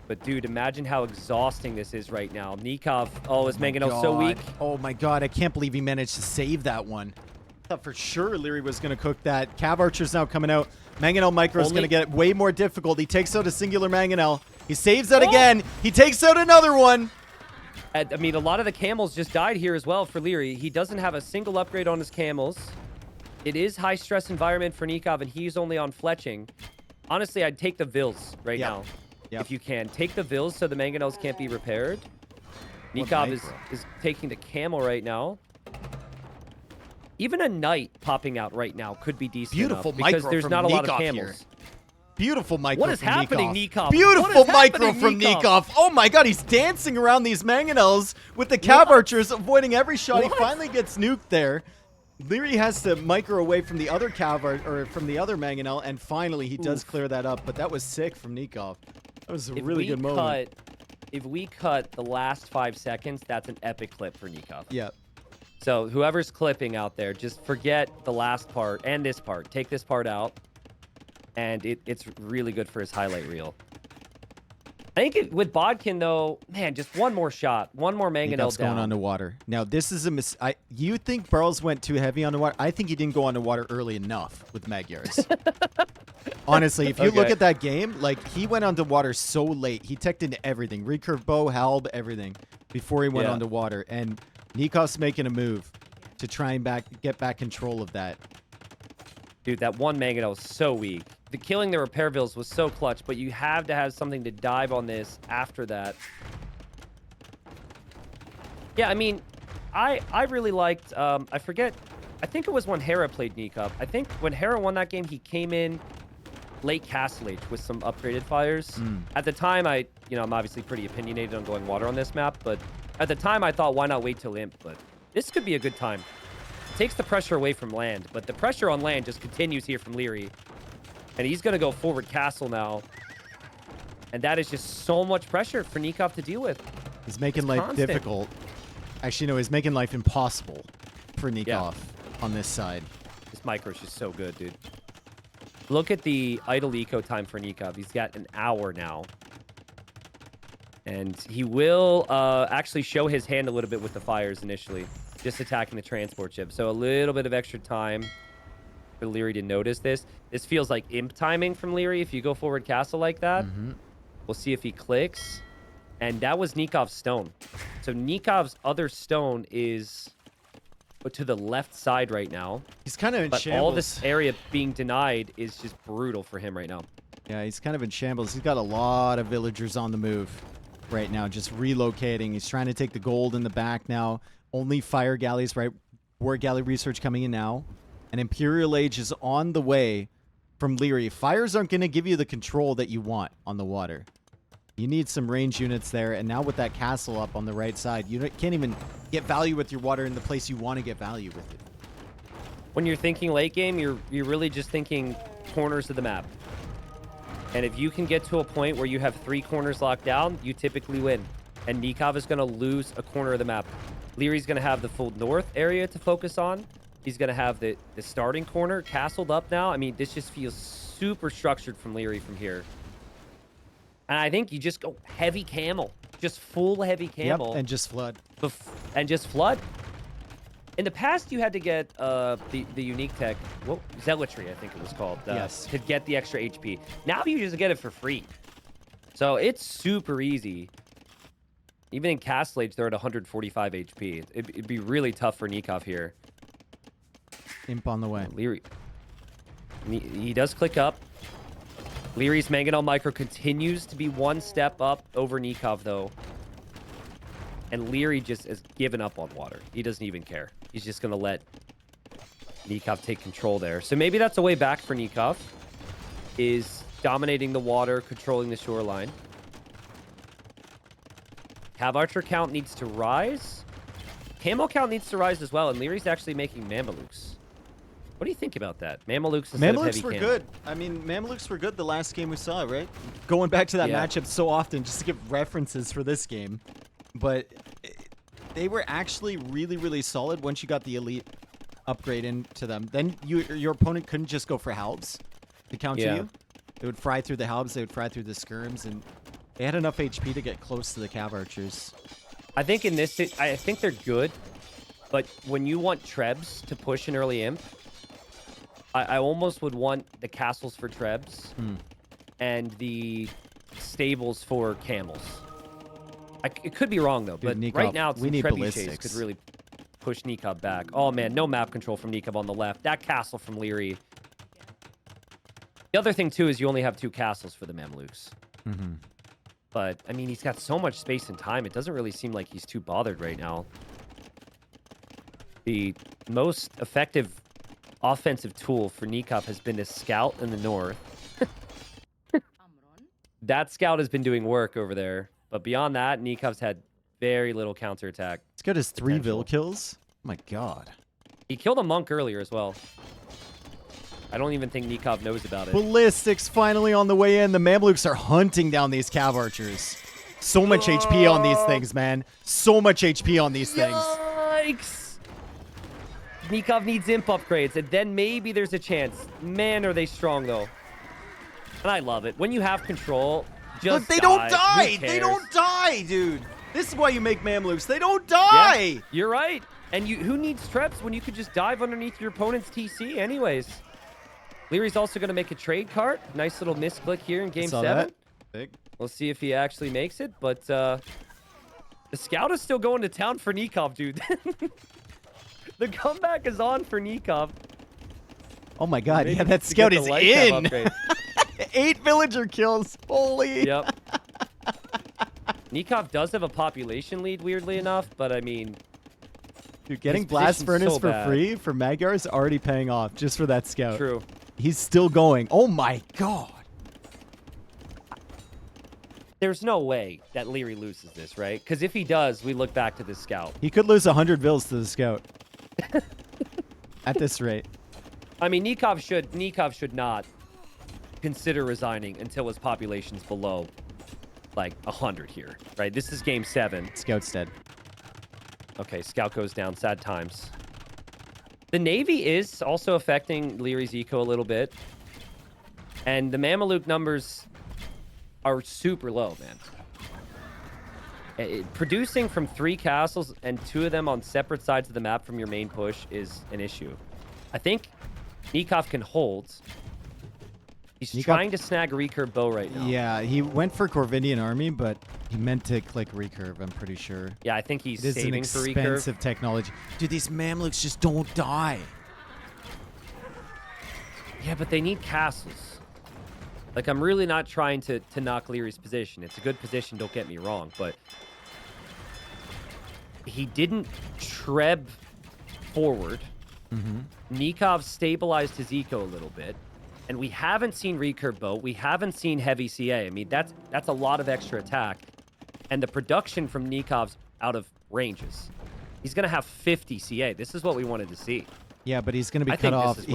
But, dude, imagine how exhausting this is right now. Nicov, his mangonel's so weak. Oh, my God. I can't believe he managed to save that one. I thought for sure Liereyy was going to cook that. Cav Archer's now coming out. Mangonel Micro's going to get way more difficult. He takes out a singular Mangonel. He saves that again. He takes out another one. I mean, a lot of the camels just died here as well for Liereyy. He doesn't have a single upgrade on his camels. It is high-stress environment for Nicov, and he's only on fletching. Honestly, I'd take the vills right now. If you can. Take the vills so the mangonels can't be repaired. Nicov is taking the camel right now. Even a knight popping out right now could be decent Beautiful enough because there's not a lot of camels. Here. Beautiful micro What is from happening, Nicov? Beautiful micro from Nicov. Oh my God, he's dancing around these mangonels with the cav archers, avoiding every shot. He finally gets nuked there. Liereyy has to micro away from the other or from the other mangonel, and finally he does clear that up. But that was sick from Nicov. That was a really good moment. If we cut the last 5 seconds, that's an epic clip for Nicov. Yeah. So whoever's clipping out there, just forget the last part and this part. Take this part out, and it's really good for his highlight reel. I think with Bodkin, though, man, just one more shot. One more mangonel down. Going underwater. Now, this is a you think Burls went too heavy on the water? I think he didn't go underwater early enough with Magyars. Honestly, if you look at that game, like, he went underwater so late. He teched into everything. Recurve bow, halb, everything before he went underwater. And Nikov's making a move to try and get back control of that. Dude, that one mangonel is so weak. The killing the repair vills was so clutch, but you have to have something to dive on this after that. Yeah, I mean, I really liked, I forget, I think it was when Hera played Nicov. I think when Hera won that game, he came in late Castle Age with some upgraded fires. At the time, I'm obviously pretty opinionated on going water on this map, but at the time I thought, why not wait till Imp? But this could be a good time. It takes the pressure away from land, but the pressure on land just continues here from Liereyy. And he's going to go forward castle now. And that is just so much pressure for Nicov to deal with. He's making life difficult. Actually, no, he's making life impossible for Nicov on this side. This micro is just so good, dude. Look at the idle eco time for Nicov. He's got an hour now. And he will actually show his hand a little bit with the fires initially. Just attacking the transport ship. So a little bit of extra time for Liereyy to notice this. This feels like imp timing from Liereyy if you go forward castle like that. We'll see if he clicks. And that was Nikov's stone. So Nikov's other stone is to the left side right now. He's kind of in shambles. All this area being denied is just brutal for him right now. Yeah, he's kind of in shambles. He's got a lot of villagers on the move right now, just relocating. He's trying to take the gold in the back now. Only fire galleys, right? War galley research coming in now. And Imperial Age is on the way from Liereyy. Fires aren't going to give you the control that you want on the water. You need some range units there. And now with that castle up on the right side, you can't even get value with your water in the place you want to get value with it. When you're thinking late game, you're really just thinking corners of the map. And if you can get to a point where you have 3 corners locked down, you typically win. And Nicov is going to lose a corner of the map. Lierey's going to have the full north area to focus on. He's going to have the starting corner castled up now. I mean, this just feels super structured from Liereyy from here. And I think you just go heavy camel. Just full heavy camel. Yep, and just flood. And just flood. In the past, you had to get the unique tech, zealotry, I think it was called, yes, to get the extra HP. Now you just get it for free. So it's super easy. Even in Castle Age, they're at 145 HP. It'd be really tough for Nicov here. Imp on the way. Liereyy. He does click up. Lierey's Mangonel Micro continues to be one step up over Nicov, though. And Liereyy just has given up on water. He doesn't even care. He's just going to let Nicov take control there. So maybe that's a way back for Nicov, is dominating the water, controlling the shoreline. Cav Archer count needs to rise. Camo count needs to rise as well, and Lierey's actually making Mamelukes. What do you think about that? Mamelukes instead of heavy were camo. good. I mean, Mamelukes were good the last game we saw, right? Going back to that matchup so often just to give references for this game. But they were actually really, really solid once you got the elite upgrade into them. Then your opponent couldn't just go for halbs to counter you. They would fry through the halbs, they would fry through the skirms, and they had enough HP to get close to the Cav Archers. I think in this, I think they're good, but when you want Trebs to push an early imp, I almost would want the castles for Trebs and the stables for camels. It could be wrong, though, but Nicov, right now, some trebuchets ballistics. could really push Nicov back. Oh, man, no map control from Nicov on the left. That castle from Liereyy. The other thing, too, is you only have 2 castles for the Mamelukes. But, I mean, he's got so much space and time. It doesn't really seem like he's too bothered right now. The most effective offensive tool for Nicov has been to scout in the north. That scout has been doing work over there. But beyond that, Nikov's had very little counterattack. He's got his 3 Vil kills. Oh my god. He killed a monk earlier as well. I don't even think Nicov knows about it. Ballistics finally on the way in. The Mamelukes are hunting down these Cav Archers. So much HP on these things, man. So much HP on these things. Yikes! Nicov needs imp upgrades, and then maybe there's a chance. Man, are they strong, though. And I love it. When you have control, just Look, they don't die! They don't die, dude! This is why you make Mamluks. They don't die! Yeah, you're right. And who needs traps when you could just dive underneath your opponent's TC anyways? Lierey's also going to make a trade cart. Nice little misclick here in game 7. Big. We'll see if he actually makes it, but the scout is still going to town for Nicov, dude. The comeback is on for Nicov. Oh my god, yeah, that scout is in! 8 villager kills, holy! Yep. Nicov does have a population lead, weirdly enough, but I mean... Dude, getting Blast Furnace for free for Magyar is already paying off just for that scout. True. He's still going. Oh my god. There's no way that Liereyy loses this, right? Because if he does, we look back to this scout. He could lose 100 vills to the scout. At this rate. I mean, Nicov should not consider resigning until his population's below, like, 100 here, right? This is game 7. Scout's dead. Okay, scout goes down. Sad times. The Navy is also affecting Lierey's eco a little bit. And the Mameluke numbers are super low, man. Producing from 3 castles and 2 of them on separate sides of the map from your main push is an issue. I think Nicov can hold. He's trying to snag recurve bow right now. Yeah, he went for Corvindian army, but he meant to click recurve, I'm pretty sure. Yeah, I think he's saving for recurve. It's expensive technology. Dude, these Mamluks just don't die. Yeah, but they need castles. Like, I'm really not trying to knock Lierey's position. It's a good position, don't get me wrong, but he didn't treb forward. Nicov stabilized his eco a little bit. And we haven't seen recurve bow. We haven't seen heavy CA. I mean, that's a lot of extra attack. And the production from Nikov's out of ranges. He's going to have 50 CA. This is what we wanted to see. Yeah, but he's going to be cut off. He's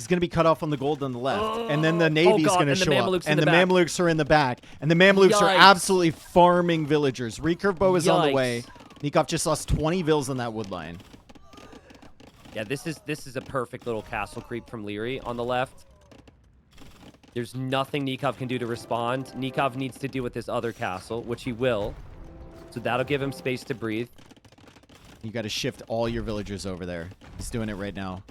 going to be cut off on the gold on the left. And then the Navy's going to show up. And the Mamluks are in the back. And the Mamluks are absolutely farming villagers. Recurve bow is on the way. Nicov just lost 20 vills on that wood line. Yeah, this is a perfect little castle creep from Liereyy on the left. There's nothing Nicov can do to respond. Nicov needs to deal with this other castle, which he will. So that'll give him space to breathe. You got to shift all your villagers over there. He's doing it right now.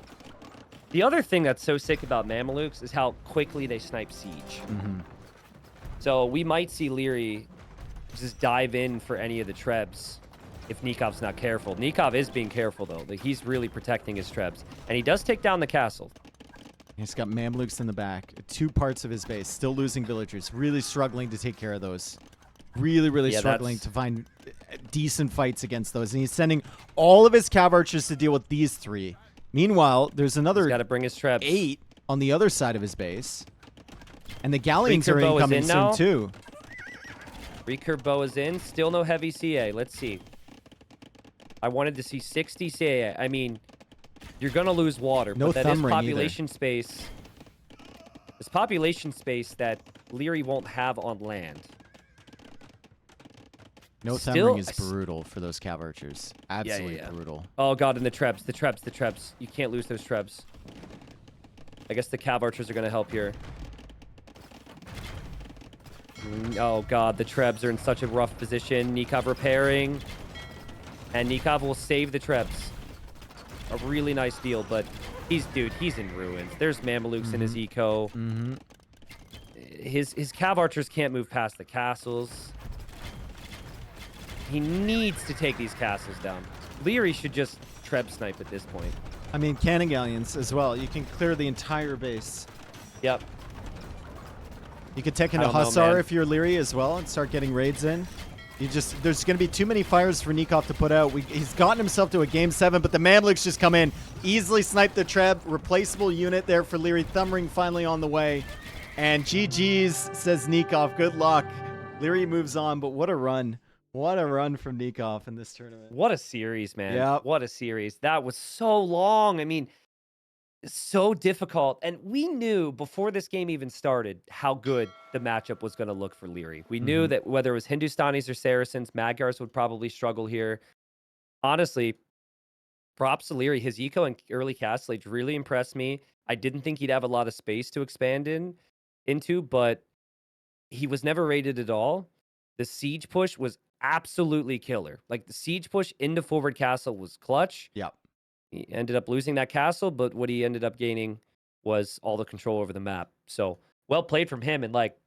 The other thing that's so sick about Mamelukes is how quickly they snipe siege. So we might see Liereyy just dive in for any of the trebs if Nikov's not careful. Nicov is being careful, though. Like, he's really protecting his trebs. And he does take down the castle. He's got Mamluks in the back. 2 parts of his base. Still losing villagers. Really struggling to take care of those. Really struggling to find decent fights against those. And he's sending all of his cav archers to deal with these 3. Meanwhile, there's another got to bring his trebs. 8 on the other side of his base. And the galleons are incoming soon, too. Recurve bow is in. Still no heavy CA. Let's see. I wanted to see 60 CA. I mean, you're going to lose water. No but that is population space. This population space that Liereyy won't have on land. No thumbring is brutal for those cav archers. Absolutely brutal. Oh, God, and the trebs. The trebs. You can't lose those trebs. I guess the cav archers are going to help here. Oh, God, the trebs are in such a rough position. Nicov repairing. And Nicov will save the trebs. A really nice deal, but he's in ruins. There's Mamelukes in his eco. His cav archers can't move past the castles. He needs to take these castles down. Liereyy should just treb snipe at this point. I mean, cannon galleons as well. You can clear the entire base. Yep. You could take into Hussar if you're Liereyy as well and start getting raids in. There's going to be too many fires for Nicov to put out. He's gotten himself to a game 7, but the Mamluks just come in, easily snipe the treb, replaceable unit there for Liereyy. Thumbring finally on the way, and GG's says Nicov. Good luck. Liereyy moves on, but what a run! What a run from Nicov in this tournament. What a series, man! Yeah, what a series. That was so long. I mean, so difficult. And we knew before this game even started how good the matchup was going to look for Liereyy. We knew that whether it was Hindustanis or Saracens, Magyars would probably struggle here. Honestly, Props to Liereyy. His eco and early cast stage really impressed me. I didn't think he'd have a lot of space to expand into, but he was never rated at all. The siege push was absolutely killer. Like, the siege push into forward castle was clutch. Yep. He ended up losing that castle, but what he ended up gaining was all the control over the map. So, well played from him. And, like,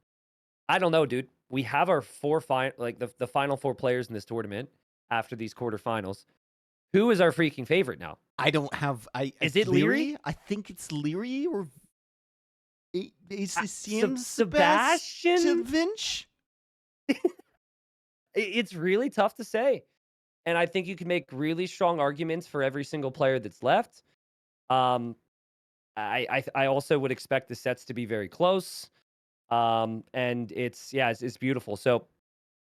I don't know, dude. We have our the final 4 players in this tournament after these quarterfinals. Who is our freaking favorite now? I don't have. Is it Liereyy? I think it's Liereyy or Sebastian? Vinch. It's really tough to say. And I think you can make really strong arguments for every single player that's left. I also would expect the sets to be very close. And it's beautiful. So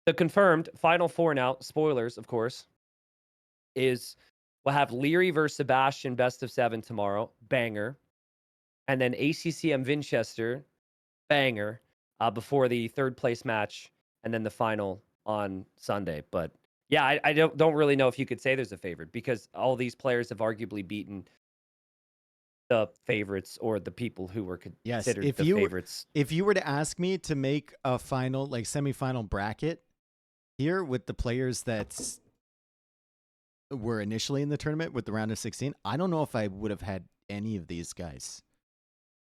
the confirmed final 4 now, spoilers, of course, is we'll have Liereyy versus Sebastian best of 7 tomorrow, banger. And then ACCM Vinchester, banger, before the 3rd place match, and then the final on Sunday. But yeah, I don't really know if you could say there's a favorite, because all these players have arguably beaten the favorites or the people who were considered the favorites. If you were to ask me to make a final, like semifinal bracket here with the players that were initially in the tournament with the round of 16, I don't know if I would have had any of these guys.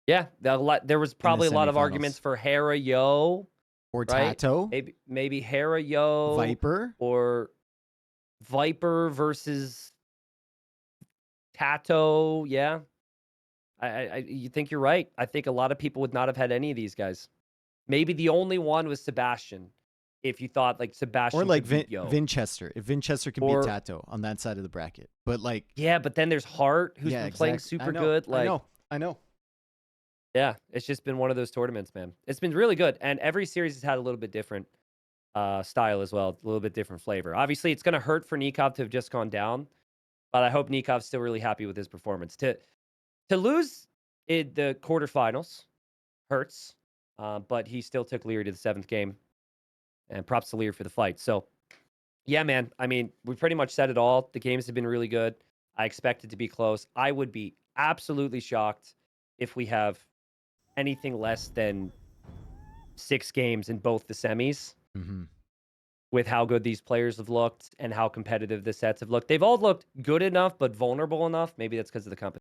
Yeah, there was probably a lot of arguments for Harassment or right? Tato, maybe Harassment, Viper, or Viper versus Tato. Yeah, you think you're right. I think a lot of people would not have had any of these guys. Maybe the only one was Sebastian. If you thought like Sebastian or like Vinchester, if Vinchester can beat Tato on that side of the bracket, but like but then there's Hart who's been playing super good. Like I know. Yeah, it's just been one of those tournaments, man. It's been really good, and every series has had a little bit different style as well, a little bit different flavor. Obviously, it's going to hurt for Nicov to have just gone down, but I hope Nikov's still really happy with his performance. To lose in the quarterfinals hurts, but he still took Liereyy to the 7th game, and props to Liereyy for the fight. So, yeah, man, I mean, we pretty much said it all. The games have been really good. I expect it to be close. I would be absolutely shocked if we have anything less than 6 games in both the semis with how good these players have looked and how competitive the sets have looked. They've all looked good enough, but vulnerable enough. Maybe that's because of the competition.